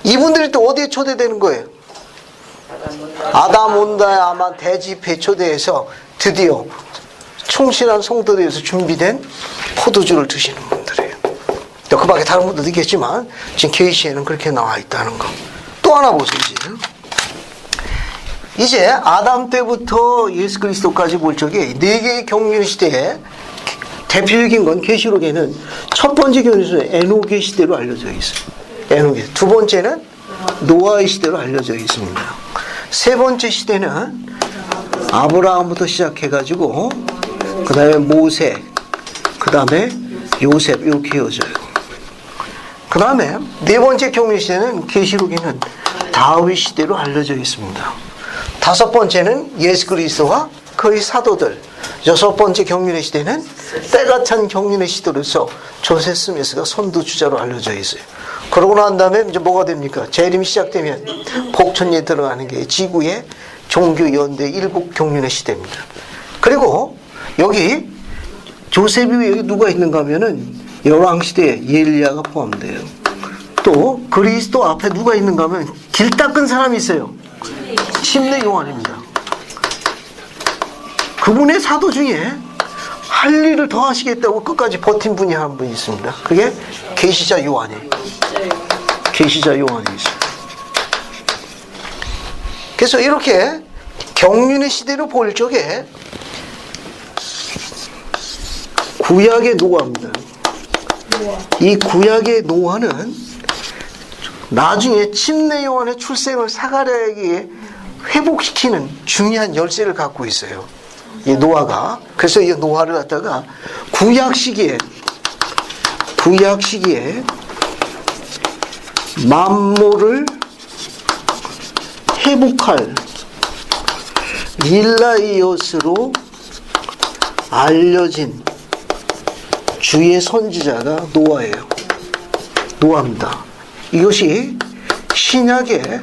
이분들이 또 어디에 초대되는 거예요? 아담 온다의 아마 대집회 초대해서 드디어 충실한 성도들에 의해서 준비된 포도주를 드시는 분들이에요. 그 밖에 다른 분들도 있겠지만 지금 계시에는 그렇게 나와 있다는 거. 또 하나 보세요. 이제 아담 때부터 예수 그리스도까지 볼 적에 4개의 경륜 시대에 대표적인 건 계시록에는 첫 번째 경륜은 에녹의 시대로 알려져 있어요. 에녹의. 두 번째는 노아의 시대로 알려져 있습니다. 세 번째 시대는 아브라함부터 시작해가지고 그 다음에 모세, 그 다음에 요셉 이렇게 이어져요. 그 다음에 네 번째 경륜 시대는 계시록에는 다윗 시대로 알려져 있습니다. 다섯 번째는 예수 그리스도와 그의 사도들 여섯 번째 경륜의 시대는 때가 찬 경륜의 시대로서 조셉 스미스가 선두주자로 알려져 있어요. 그러고 난 다음에 이제 뭐가 됩니까? 재림이 시작되면 복천리에 들어가는 게 지구의 종교 연대 일곱 경륜의 시대입니다. 그리고 여기 조셉이 여기 누가 있는가 하면은 열왕 시대에 엘리야가 포함돼요. 또 그리스도 앞에 누가 있는가 하면 길 닦은 사람이 있어요. 침례 요한입니다. 그분의 사도 중에 할 일을 더 하시겠다고 끝까지 버틴 분이 한 분 있습니다. 그게 계시자 요한이에요. 계시자 요한이 있어요. 그래서 이렇게 경륜의 시대로 볼 적에 구약의 노아입니다. 이 구약의 노아는 나중에 침례 요한의 출생을 사가랴에게 회복시키는 중요한 열쇠를 갖고 있어요. 이 노아가. 그래서 이 노아를 갖다가 구약 시기에 만물을 회복할 일라이엇으로 알려진 주의 선지자가 노아예요. 노아입니다. 이것이 신약의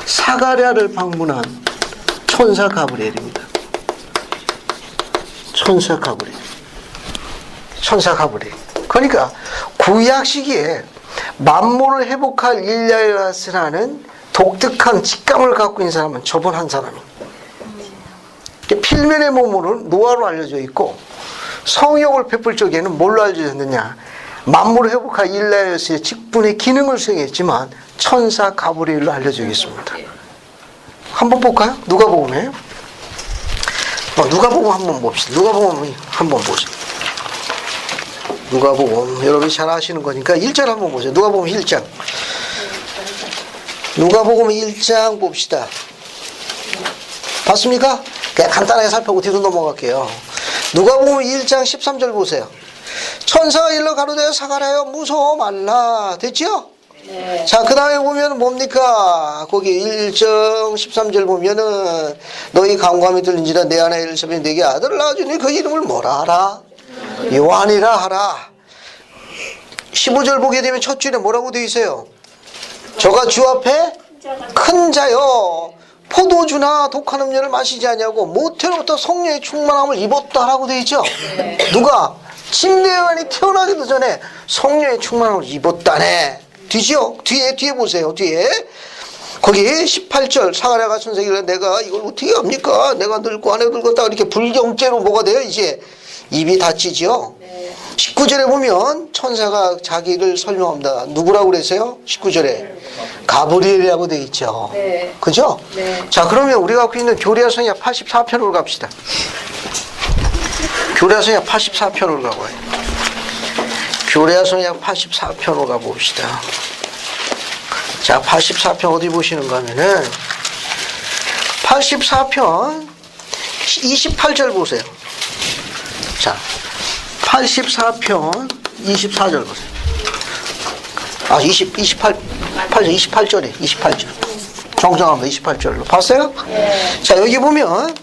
사가랴를 방문한 천사 가브리엘입니다. 천사 가브리엘. 그러니까 구약 시기에 만물을 회복할 일라이엇이라는 독특한 직감을 갖고 있는 사람은 저번 한 사람이에요. 필면의 몸으로는 노아로 알려져 있고 성욕을 베풀 적에는 뭘로 알려졌느냐? 만물을 회복할 일라이엇의 직분의 기능을 수행했지만 천사 가브리엘로 알려져 있습니다. 한번 볼까요? 누가복음에 누가복음 한번 봅시다. 누가복음 한번 보세요. 누가복음 여러분이 잘 아시는 거니까 1절 한번 보세요. 누가복음 1장. 누가복음 1장 봅시다. 봤습니까? 그냥 간단하게 살펴보고 뒤로 넘어갈게요. 누가복음 1장 13절 보세요. 천사가 일러 가로되 사가랴여 무서워 말라. 됐죠? 네. 자, 그 다음에 보면 뭡니까? 거기 1장 13절 보면은 너희 강구함이 들린지라 내 아내 엘리사벳이 내게 아들을 낳아주니 그 이름을 뭐라 하라? 요한이라 하라. 15절 보게 되면 첫 줄에 뭐라고 되어 있어요? 저가 주 앞에 큰 자요 포도주나 독한 음료를 마시지 아니하고 모태로부터 성령의 충만함을 입었다라고 되어 있죠. 누가? 침례 요한이 태어나기도 전에 성령의 충만함을 입었다네. 뒤죠? 뒤에 보세요. 뒤에 거기 18절 사가랴가 천사에게 내가 이걸 어떻게 합니까? 내가 늙고 아내 늙었다 이렇게 불경죄로 뭐가 돼요? 이제 입이 닫히죠. 19절에 보면 천사가 자기를 설명합니다. 누구라고 그랬어요? 19절에 가브리엘이라고 되어 있죠. 네. 그죠? 네. 자, 그러면 우리가 갖고 있는 교리야 성약 84편으로 갑시다. 교리야 성약 84편으로 가봐요. 교리야 성약 84편으로 가봅시다. 자, 84편 어디 보시는가 하면은 84편 28절 보세요. 자, 84편 24절 보세요. 28절에 28절. 정정하면 28절로. 봤어요? 네. 자, 여기 보면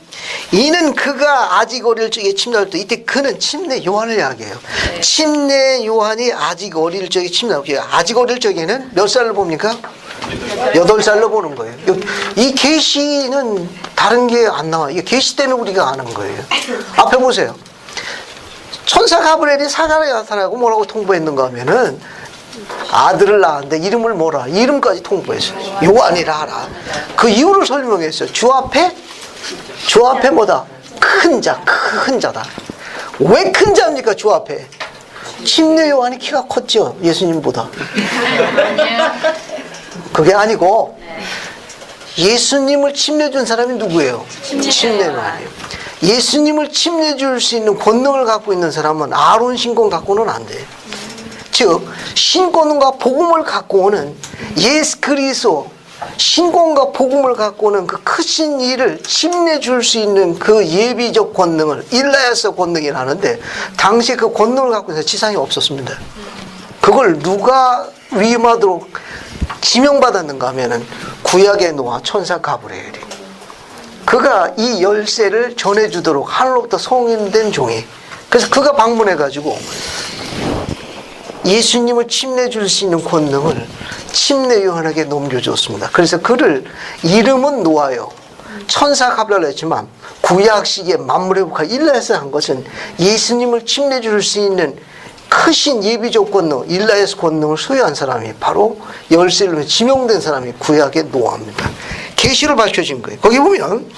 이는 그가 아직 어릴 적에 침례할 때 이때 그는 침례 요한을 이야기해요. 네. 침례 요한이 아직 어릴 적에 침례할 때 아직 어릴 적에는 몇 살로 봅니까? 8살로 보는 거예요. 이 계시는 다른 게 안 나와요. 이게 계시 때문에 우리가 아는 거예요. 앞에 보세요. 천사 가브리엘이 사가랴에 나타나고 뭐라고 통보했는가 하면은 아들을 낳았는데 이름을 뭐라? 이름까지 통보했어요. 요한이라 하라. 그 이유를 설명했어요. 주 앞에 뭐다? 큰 자다. 왜 큰 자입니까? 주 앞에. 침례 요한이 키가 컸죠? 예수님보다. 그게 아니고 예수님을 침례 준 사람이 누구예요? 침례 요한이에요. 예수님을 침례 줄 수 있는 권능을 갖고 있는 사람은 아론 신권 갖고는 안 돼요. 즉 신권과 복음을 갖고 오는 예수 그리스도 신권과 복음을 갖고 오는 그 크신 일을 침례 줄 수 있는 그 예비적 권능을 일라야스 권능이라는데 당시에 그 권능을 갖고 있는 지상에 없었습니다. 그걸 누가 위임하도록 지명받았는가 하면은 구약의 노아 천사 가브리엘이. 그가 이 열쇠를 전해주도록 하늘로부터 성인된 종이. 그래서 그가 방문해가지고 예수님을 침례줄 수 있는 권능을 침례 요한에게 넘겨줬습니다. 그래서 그를 이름은 노아요. 천사 가브리엘이라 했지만 구약 시기에 만물의 복화 일라에서 한 것은 예수님을 침례줄 수 있는 크신 예비적 권능, 일라에서 권능을 소유한 사람이 바로 열쇠로 지명된 사람이 구약의 노아입니다. 계시로 밝혀진 거예요. 거기 보면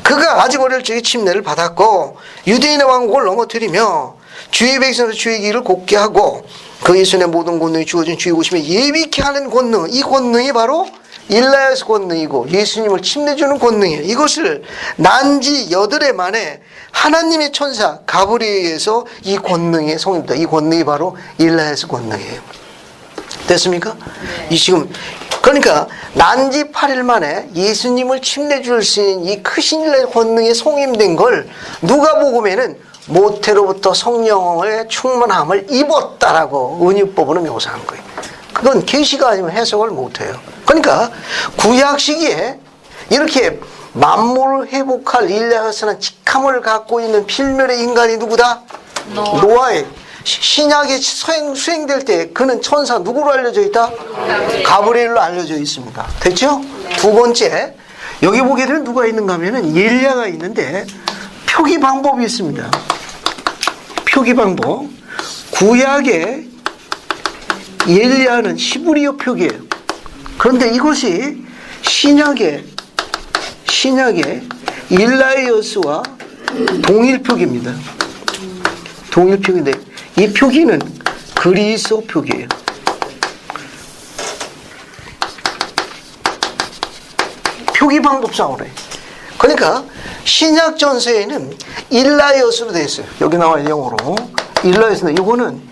그가 아직 어릴 적에 침례를 받았고 유대인의 왕국을 넘어뜨리며 주의 백성에서 주의 길을 곱게 하고 그의 손에 모든 권능이 주어진 주의 곳이며 예비케 하는 권능, 이 권능이 바로 일라에서 권능이고 예수님을 침례주는 권능이에요. 이것을 난지 8해 만에 하나님의 천사 가브리엘에서 이 권능의 성입니다. 이 권능이 바로 일라에서 권능이에요. 됐습니까? 이 지금 그러니까 난지 8일 만에 예수님을 침례줄 수 있는 이 크신 일라의 권능에 성임된 걸 누가복음에는 모태로부터 성령의 충만함을 입었다라고 은유법으로 묘사한 거예요. 그건 계시가 아니면 해석을 못해요. 그러니까 구약 시기에 이렇게 만물을 회복할 일야에서는 직함을 갖고 있는 필멸의 인간이 누구다? 노아의. 신약이 수행될 때 그는 천사 누구로 알려져 있다? 가브리엘로 알려져 있습니다. 됐죠? 두 번째, 여기 보게 되면 누가 있는가 하면은 엘리야가 있는데 표기 방법이 있습니다. 표기 방법. 구약의 엘리야는 히브리어 표기예요. 그런데 이것이 신약의 일라이어스와 동일 표기입니다. 동일 표기인데 이 표기는 그리스어 표기예요. 표기 방법상으로 해요. 그러니까 신약 전서에는 일라이어스로 되어 있어요. 여기 나와 영어로 일라이어스는 이거는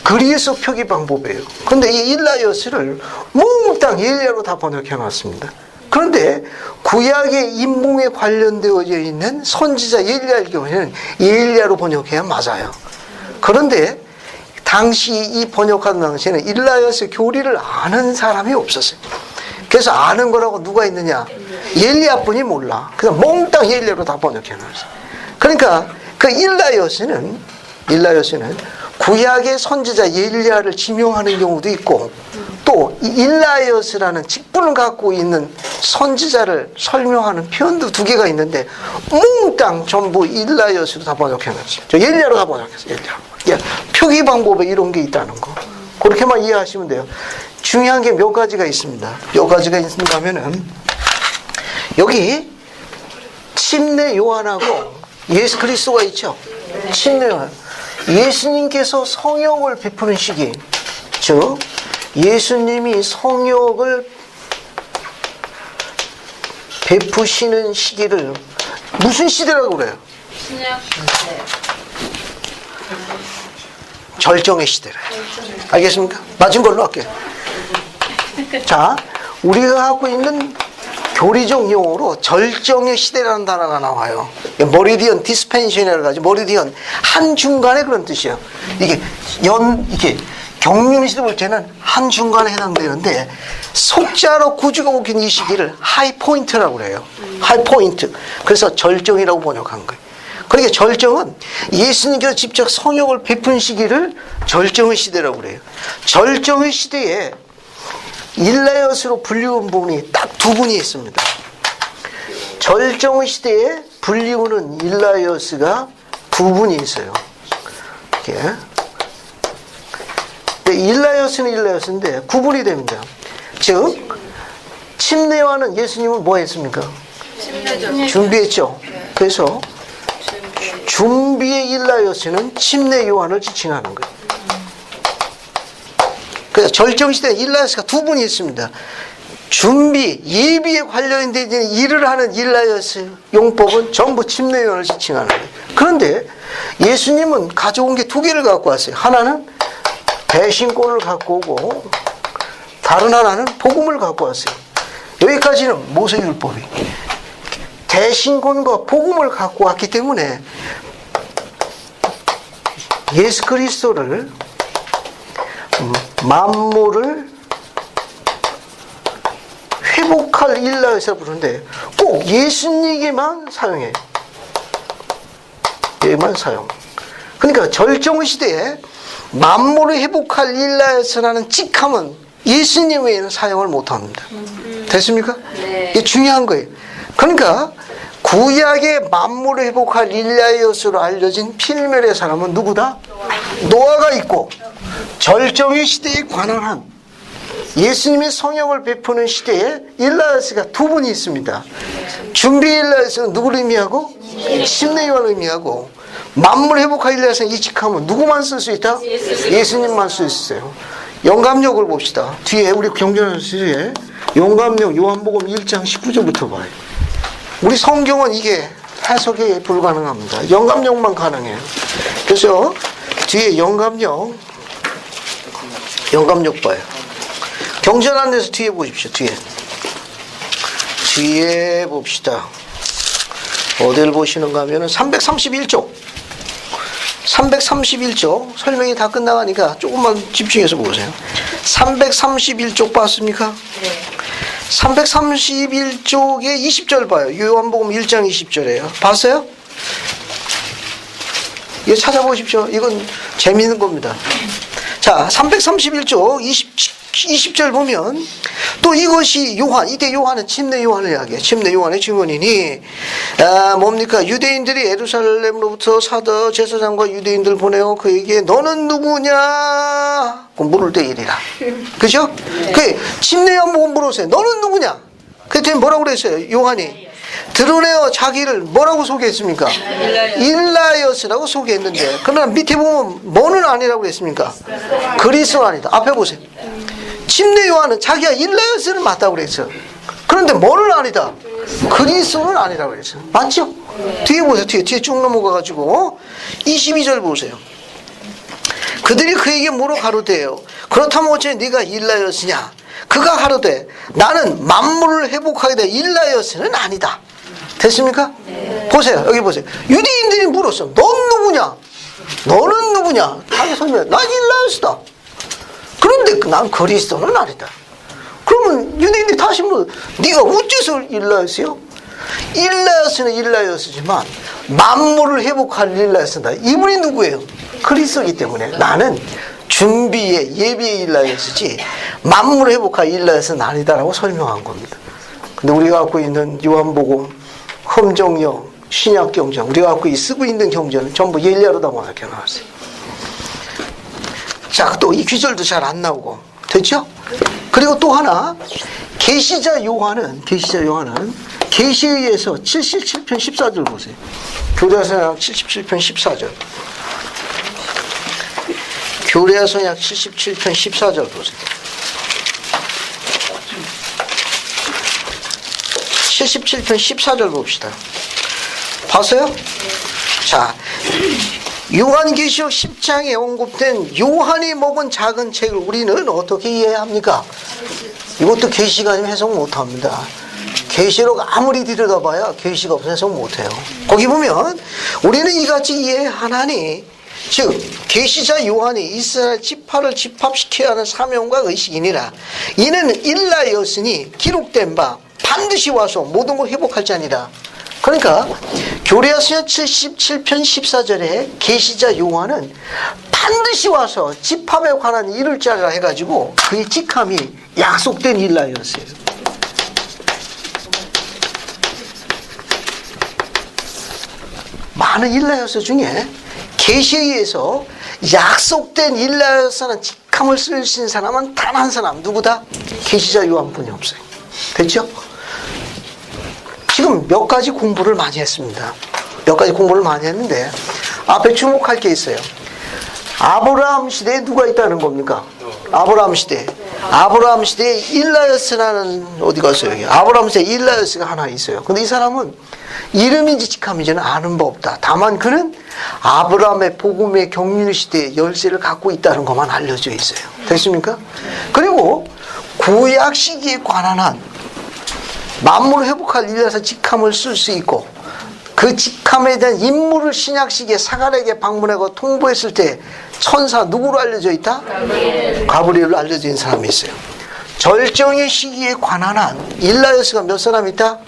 그리스어 표기 방법이에요. 그런데 이 일라이어스를 몽땅 엘리야로 다 번역해 놨습니다. 그런데 구약의 인봉에 관련되어져 있는 선지자 엘리야의 경우에는 엘리야로 번역해야 맞아요. 그런데 당시 이 번역하는 당시에는 일라이어스 교리를 아는 사람이 없었어요. 그래서 아는 거라고 누가 있느냐? 엘리야뿐이 몰라. 그래서 몽땅 엘리야로 다 번역해 놨어요. 그러니까 그 일라이어스는 구약의 선지자 엘리야를 지명하는 경우도 있고 또 일라이어스라는 직분을 갖고 있는 선지자를 설명하는 표현도 두 개가 있는데 몽땅 전부 일라이어스로 다 번역해놨어요. 저 엘리야로 다 번역했어요. 엘리야. 표기 방법에 이런 게 있다는 거. 그렇게만 이해하시면 돼요. 중요한 게 몇 가지가 있습니다. 몇 가지가 있는가 하면은 여기 침례 요한하고 예수 그리스도가 있죠. 침례 요한. 예수님께서 성령을 베푸는 시기, 즉 예수님이 성령을 베푸시는 시기를 무슨 시대라고 그래요? 신약 시대. 절정의 시대래. 알겠습니까? 맞은 걸로 할게요. 자, 우리가 갖고 있는 교리적 용어로 절정의 시대라는 단어가 나와요. 머리디언 디스펜션이라고 하죠. 머리디언 한 중간에 그런 뜻이에요. 이게 경륜 시대 볼 때는 한 중간에 해당되는데 속자로 구주가 웃긴 이 시기를 하이 포인트라고 그래요. 하이 포인트. 그래서 절정이라고 번역한 거예요. 그러니까 절정은 예수님께서 직접 성령을 베푼 시기를 절정의 시대라고 그래요. 절정의 시대에 일라이어스로 불리운 부분이 딱 두 분이 있습니다. 절정의 시대에 불리우는 일라이어스가 두 분이 있어요. 이렇게. 일라이어스는 일라이어스인데 구분이 됩니다. 즉 침례 요한은 예수님을 뭐 했습니까? 준비했죠. 그래서 준비의 일라이어스는 침례 요한을 지칭하는 거예요. 그래서 절정시대에 일라이어스가 두 분이 있습니다. 준비, 예비에 관련된 일을 하는 일라이어스 용법은 전부 침례 요한을 지칭하는 거예요. 그런데 예수님은 가져온 게 두 개를 갖고 왔어요. 하나는 대신권을 갖고 오고 다른 하나는 복음을 갖고 왔어요. 여기까지는 모세율법이. 대신권과 복음을 갖고 왔기 때문에 예수 그리스도를 만물을 회복할 일라에서 부르는데 꼭 꼭 예수님에게만 사용해요. 얘만 사용. 그러니까 절정 시대에 만물을 회복할 일라에서라는 직함은 예수님 외에는 사용을 못합니다. 됐습니까? 네. 이게 중요한 거예요. 그러니까 구약의 만물을 회복할 일라이엇으로 알려진 필멸의 사람은 누구다? 노아가 있고, 절정의 시대에 관한 한 예수님의 성령을 베푸는 시대에 일라이엇가 두 분이 있습니다. 준비 일라이엇은 누구를 의미하고? 심내요한을 의미하고, 만물 회복할 일라이엇은 이 직함은 누구만 쓸 수 있다? 예수님만 쓸 수 있어요. 영감력을 봅시다. 뒤에 우리 경전을 뒤에 영감력 요한복음 1장 19절부터 봐요. 우리 성경은 이게 해석이 불가능합니다. 영감력만 가능해요. 그래서 뒤에 영감력 봐요. 경전 안에서 뒤에 보십시오. 뒤에 봅시다. 어디를 보시는가 하면은 331쪽. 331쪽 설명이 다 끝나가니까 조금만 집중해서 보세요. 331쪽 봤습니까? 네. 331쪽에 20절 봐요. 요한복음 1장 20절이에요. 봤어요? 이거 찾아보십시오. 이건 재미있는 겁니다. 자, 331쪽 20절 보면 또 이것이 요한, 이때 요한은 침례 요한을 이야기해요. 침례 요한의 증언이니 뭡니까? 유대인들이 예루살렘으로부터 사도 제사장과 유대인들 보내어 그에게 너는 누구냐? 물을 때 일이라. 그죠? 그 침례 요한 보고 물었어요. 너는 누구냐? 그랬더니 뭐라고 그랬어요? 요한이 드러내어 자기를 뭐라고 소개했습니까? 일라이엇이라고 소개했는데, 그러나 밑에 보면 뭐는 아니라고 그랬습니까? 그리스도는 아니다. 앞에 보세요. 침례 요한은 자기가 일라이엇은 맞다고 그랬어요. 그런데 뭐는 아니다? 그리스도는 아니라고 그랬어요. 맞죠? 뒤에 보세요. 뒤에 쭉 넘어가가지고 22절 보세요. 그들이 그에게 물어 가로되요. 그렇다면 어째 네가 일라이엇이냐? 그가 가로되 나는 만물을 회복하게 될 일라이엇은 아니다. 됐습니까? 네. 보세요. 여기 보세요. 유대인들이 물었어. 넌 누구냐? 너는 누구냐? 자기 설명해. 난 일라이엇이다. 그런데 난 그리스도는 아니다. 그러면 유대인들이 다시 물어. 네가 어째서 일라이엇이요? 일라이엇은 일라이엇이지만 만물을 회복할 일라이엇이다. 이분이 누구예요? 그리스도이기 때문에 나는 준비의 예비의 일라이엇이지 만물을 회복할 일라이엇은 아니다라고 설명한 겁니다. 근데 우리가 갖고 있는 요한복음, 험정령, 신약경전, 우리가 갖고 쓰고 있는 경전은 전부 예리하로 다 막혀 나왔어요. 자, 또 이 귀절도 잘 안 나오고 됐죠? 그리고 또 하나, 계시자 요한은 계시에 의해서 77편 14절 보세요. 교대서약 77편 14절. 교대서약 77편 14절 보세요. 77편 14절 봅시다. 봤어요? 자, 요한계시록 10장에 언급된 요한이 먹은 작은 책을 우리는 어떻게 이해합니까? 이것도 계시가 아니면 해석 못합니다. 계시록 아무리 들여다봐야 계시가 없어서 해석 못해요. 거기 보면 우리는 이같이 이해하나니, 즉 계시자 요한이 이스라엘 지파를 집합시켜야 하는 사명과 의식이니라. 이는 일라이엇으니 기록된 바 반드시 와서 모든 걸 회복할 자니라. 그러니까 교례서 77편 14절에 계시자 요한은 반드시 와서 집합에 관한 이룰 자라 해가지고 그의 직함이 약속된 일라이엇이에요. 많은 일라이엇 중에 계시에 의해서 약속된 일라이엇이라는 직함을 쓸 수 있는 사람은 단 한 사람, 누구다? 계시자 요한뿐이 없어요. 됐죠? 지금 몇 가지 공부를 많이 했습니다. 몇 가지 공부를 많이 했는데 앞에 주목할 게 있어요. 아브라함 시대에 누가 있다는 겁니까? 아브라함 시대에 일라이엇이라는, 어디 갔어요? 여기 아브라함 시대에 일라이엇가 하나 있어요. 근데 이 사람은 이름인지 직함인지는 아는 법 없다. 다만 그는 아브라함의 복음의 경륜 시대에 열쇠를 갖고 있다는 것만 알려져 있어요. 됐습니까? 그리고 구약 시기에 관한 한 만물을 회복할 일에서 직함을 쓸 수 있고, 그 직함에 대한 임무를 신약 시기에 사가랴에게 방문하고 통보했을 때 천사 누구로 알려져 있다? 가브리엘로 알려져 있는 사람이 있어요. 절정의 시기에 관한 한 일라이오스가 몇 사람 있다?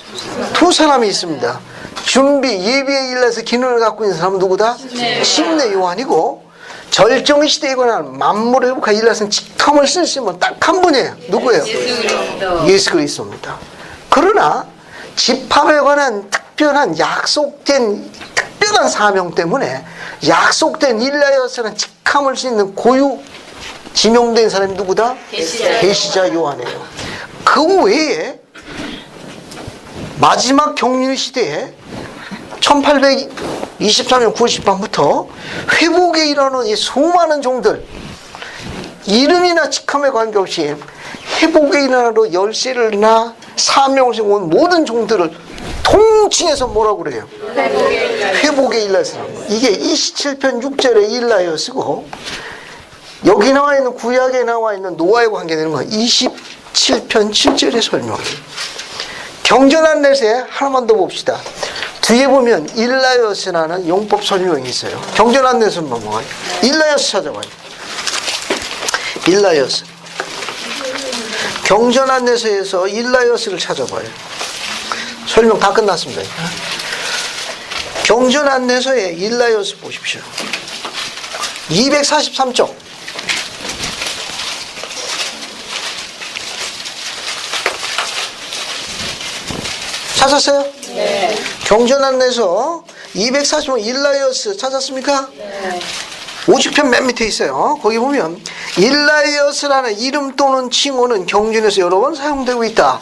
두 사람이 있습니다. 준비 예비의 일라에서 기능을 갖고 있는 사람은 누구다? 침례 요한이고, 절정의 시대에 관한 만물을 회복할 일라에서는 직함을 쓸 수 있는 딱 한 분이에요. 누구예요? 예수 그리스도입니다. 그러나 집합에 관한 특별한 약속된 특별한 사명 때문에 약속된 일라이오스는 직함을 수 있는 고유 지명된 사람이 누구다? 계시자 요한이에요. 그 외에 마지막 경륜 시대에 1823년 90반부터 회복에 일어나는 이 수많은 종들, 이름이나 직함에 관계없이 회복에 일어나로 열쇠를나 사명을 세운 모든 종들을 통칭해서 뭐라고 그래요? 회복의 일라이오스. 이게 27편 6절의 일라이오스고, 여기 나와 있는 구약에 나와 있는 노아에 관계되는 건 27편 7절의 설명이에요. 경전한 넷에 하나만 더 봅시다. 뒤에 보면 일라이오스라는 용법 설명이 있어요. 경전한 넷은 뭐예요? 일라이오스 찾아봐요. 일라이오스. 경전한 넷에서 일라이오스를 찾아봐요. 설명 다 끝났습니다. 경전한 넷에 일라이오스 보십시오. 243쪽. 찾았어요? 네. 경전한에서 245 일라이오스 찾았습니까? 네. 50편 맨 밑에 있어요. 거기 보면 일라이오스라는 이름 또는 칭호는 경전에서 여러 번 사용되고 있다.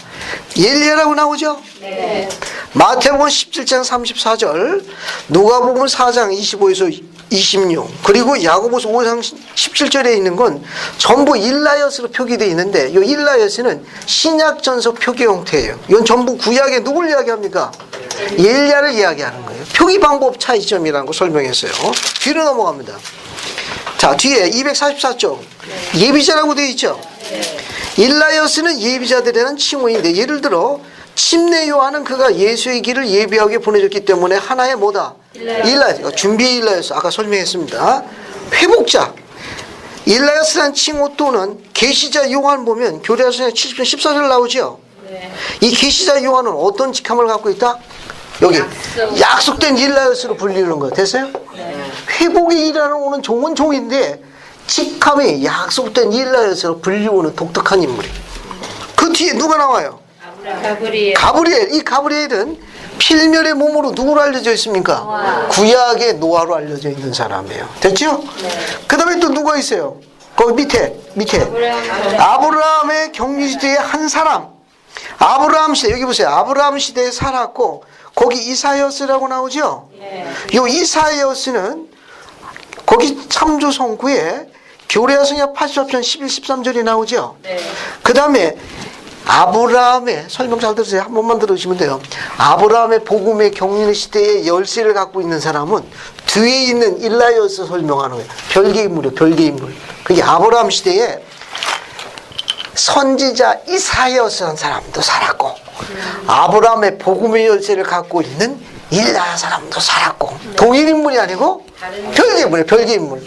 엘리야라고 나오죠? 네. 마태복음 17장 34절, 누가복음 4장 25에서 26, 그리고 야고보서 5장 17절에 있는 건 전부 일라이오스로 표기되어 있는데, 이 일라이오스는 신약전서 표기 형태예요. 이건 전부 구약에 누굴 이야기합니까? 엘리야를 이야기하는 거예요. 표기 방법 차이점이라는 거 설명했어요. 뒤로 넘어갑니다. 자, 뒤에 244쪽 예비자라고 되어 있죠? 일라이오스는 예비자들에는 칭호인데, 예를 들어 침례 요한은 그가 예수의 길을 예비하게 보내줬기 때문에 하나의 뭐다? 일라이오스. 준비의 일라이오스. 아까 설명했습니다. 회복자. 일라이오스라는 칭호 또는 계시자 요한 보면 교리학서에 70편 14절 나오죠? 이 계시자 요한은 어떤 직함을 갖고 있다? 여기 약속된 일라이오스로 불리는 거 됐어요? 회복에 일하는 종은 종인데 직함이 약속된 일라이오스로 불리우는 독특한 인물이. 그 뒤에 누가 나와요? 가브리엘. 이 가브리엘은 필멸의 몸으로 누구로 알려져 있습니까? 구약의 노아로 알려져 있는 사람이에요. 됐죠? 그 다음에 또 누가 있어요? 거기 밑에 아브라함의 경륜시대의 한 사람. 아브라함 시대, 여기 보세요. 아브라함 시대에 살았고, 거기 이사야스라고 나오죠? 이 이사야스는 거기 참조성구에 교례성역 84편 11, 13절이 나오죠? 그 다음에 아브라함의, 설명 잘 들으세요. 한 번만 들으시면 돼요. 아브라함의 복음의 경륜 시대의 열쇠를 갖고 있는 사람은 뒤에 있는 일라이오스 설명하는 거예요. 별개 인물이에요. 별개 인물. 그게 아브라함 시대에 선지자 이사야스라는 사람도 살았고, 아브라함의 복음의 열쇠를 갖고 있는 일라 사람도 살았고, 동일 인물이 아니고 별개 인물이에요. 별개 인물.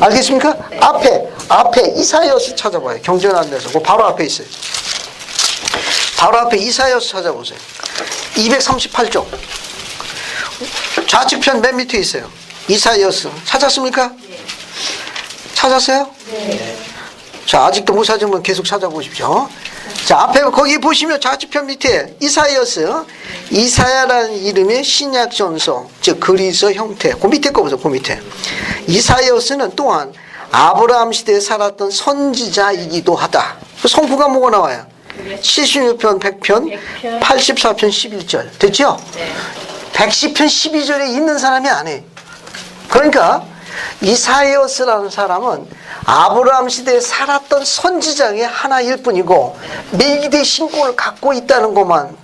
알겠습니까? 앞에 이사야스 찾아봐요. 경전한 데서. 그 바로 앞에 있어요. 바로 앞에 이사야스 찾아보세요. 238쪽. 좌측편 맨 밑에 있어요. 이사야스. 찾았습니까? 찾았어요? 네. 자, 아직도 못 찾으면 계속 찾아보십시오. 자, 앞에 거기 보시면 좌측편 밑에 이사야스, 이사야라는 이름의 신약전서, 즉 그리스 형태. 그 밑에 거 보세요. 그 밑에. 이사야스는 또한 아브라함 시대에 살았던 선지자이기도 하다. 성부가 뭐가 나와요? 76편, 100편, 84편 11절. 됐죠? 110편 12절에 있는 사람이 아니에요. 그러니까 이사야스라는 사람은 아브라함 시대에 살았던 선지자의 하나일 뿐이고, 멜기대 신권을 갖고 있다는 것만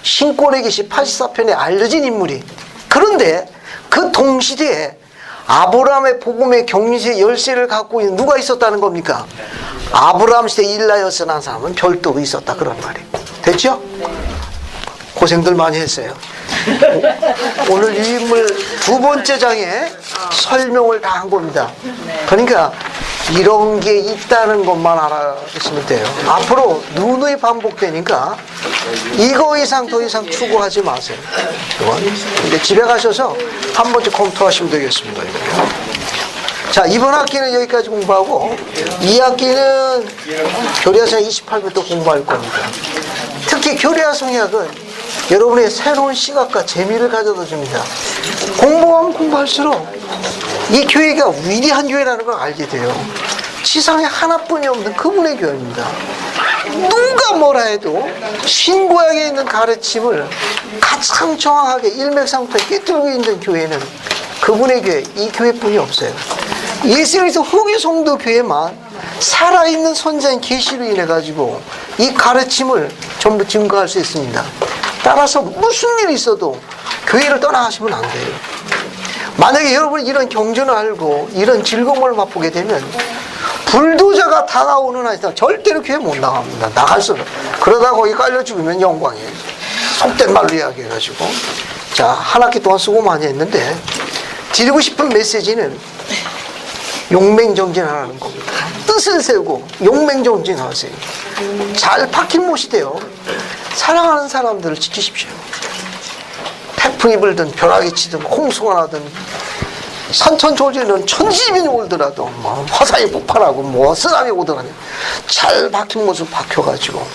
신권의 계시 84편에 알려진 인물이. 그런데 그 동시대에 아브라함의 복음의 경륜의 열쇠를 갖고 있는 누가 있었다는 겁니까? 아브라함 시대 일라이오스라는 사람은 별도로 있었다, 그런 말이에요. 됐죠? 고생들 많이 했어요. 오늘 이 인물 두 번째 장에 설명을 다 한 겁니다. 그러니까 이런 게 있다는 것만 알아주시면 돼요. 앞으로 누누이 반복되니까 이거 이상 더 이상 추구하지 마세요. 근데 집에 가셔서 한 번쯤 검토하시면 되겠습니다. 이거요. 자, 이번 학기는 여기까지 공부하고 2학기는 교리화성약 28부터 공부할 겁니다. 특히 교리화성약은 여러분의 새로운 시각과 재미를 가져다 줍니다. 공부하면 공부할수록 이 교회가 위대한 교회라는 걸 알게 돼요. 지상에 하나뿐이 없는 그분의 교회입니다. 누가 뭐라 해도 신구약에 있는 가르침을 가장 정확하게 일맥상통하게 꿰뚫고 있는 교회는 그분의 교회, 이 교회뿐이 없어요. 예수 그리스도 후기 성도 교회만 살아있는 선자인 계시로 인해 가지고 이 가르침을 전부 증거할 수 있습니다. 따라서 무슨 일이 있어도 교회를 떠나가시면 안 돼요. 만약에 여러분이 이런 경전을 알고 이런 즐거움을 맛보게 되면 불도저가 다가오는 한이 절대로 교회 못 나갑니다. 나갈 수 없어요. 그러다 거기 깔려 죽으면 영광이에요. 속된 말로 이야기해가지고. 자, 한 학기 동안 수고 많이 했는데 드리고 싶은 메시지는 용맹정진하라는 겁니다. 뜻을 세우고 용맹정진하세요. 잘 박힌 못이 돼요. 사랑하는 사람들을 지키십시오. 태풍이 불든 벼락이 치든 홍수가 나든 산천조지는 천지민이 울더라도 뭐 화산이 폭발하고 뭐 쓰나미 오더라도 잘 박힌 못을 박혀가지고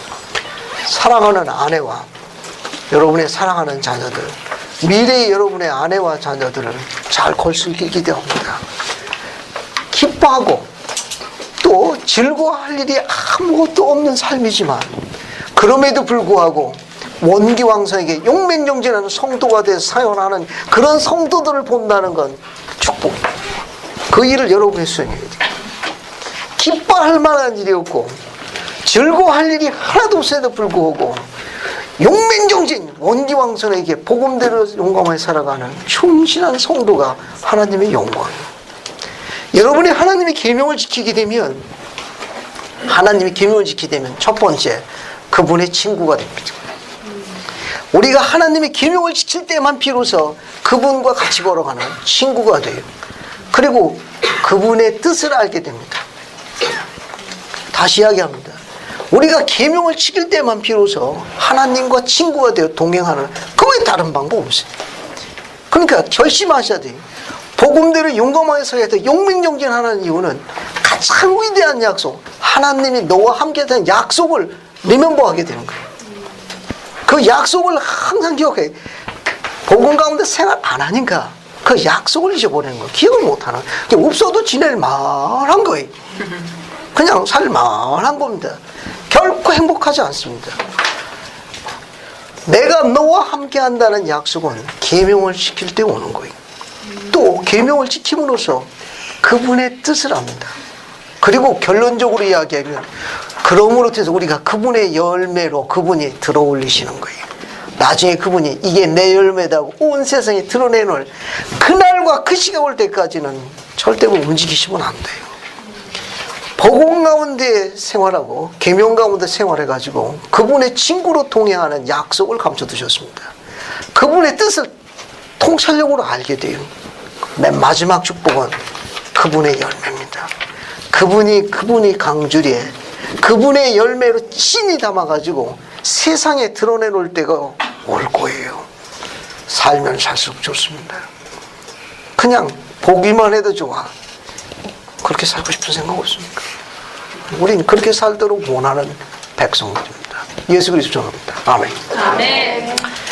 사랑하는 아내와 여러분의 사랑하는 자녀들, 미래의 여러분의 아내와 자녀들을 잘 걸 수 있게 기대합니다. 기뻐하고 또 즐거워할 일이 아무것도 없는 삶이지만 그럼에도 불구하고 원기왕성에게 용맹정진하는 성도가 돼서 사역하는 그런 성도들을 본다는 건 축복. 그 일을 여러분이 수행해야 돼요. 기뻐할 만한 일이 없고 즐거워할 일이 하나도 없어도 불구하고 용맹정진 원기왕성에게 복음대로 용감하게 살아가는 충실한 성도가 하나님의 영광이에요. 여러분이 하나님의 계명을 지키게 되면 첫 번째 그분의 친구가 됩니다. 우리가 하나님의 계명을 지킬 때만 비로소 그분과 같이 걸어가는 친구가 돼요. 그리고 그분의 뜻을 알게 됩니다. 다시 이야기합니다. 우리가 계명을 지킬 때만 비로소 하나님과 친구가 되어 동행하는 그 외에 다른 방법 없어요. 그러니까 결심하셔야 돼요. 복음대로 용감하게 서야 돼. 용맹정진하는 이유는 가장 위대한 약속, 하나님이 너와 함께 된 약속을 리멤버하게 되는 거예요. 그 약속을 항상 기억해. 복음 가운데 생활 안 하니까 그 약속을 잊어버리는 거예요. 기억을 못하는 거예요. 없어도 지낼 만한 거예요. 그냥 살 만한 겁니다. 결코 행복하지 않습니다. 내가 너와 함께 한다는 약속은 계명을 지킬 때 오는 거예요. 또 계명을 지킴으로써 그분의 뜻을 압니다. 그리고 결론적으로 이야기하면 그러므로 해서 우리가 그분의 열매로 그분이 들어올리시는 거예요. 나중에 그분이 이게 내 열매다고 온 세상에 드러내놓을 그날과 그 시가 올 때까지는 절대 움직이시면 안 돼요. 복음 가운데 생활하고 계명 가운데 생활해가지고 그분의 친구로 동행하는 약속을 감춰두셨습니다. 그분의 뜻을 통찰력으로 알게 돼요. 맨 마지막 축복은 그분의 열매입니다. 그분이 강주리에 그분의 열매로 찐이 담아가지고 세상에 드러내놓을 때가 올 거예요. 살면 살수록 좋습니다. 그냥 보기만 해도 좋아. 그렇게 살고 싶은 생각 없습니까? 우린 그렇게 살도록 원하는 백성들입니다. 예수 그리스도 존합니다. 아멘. 아멘.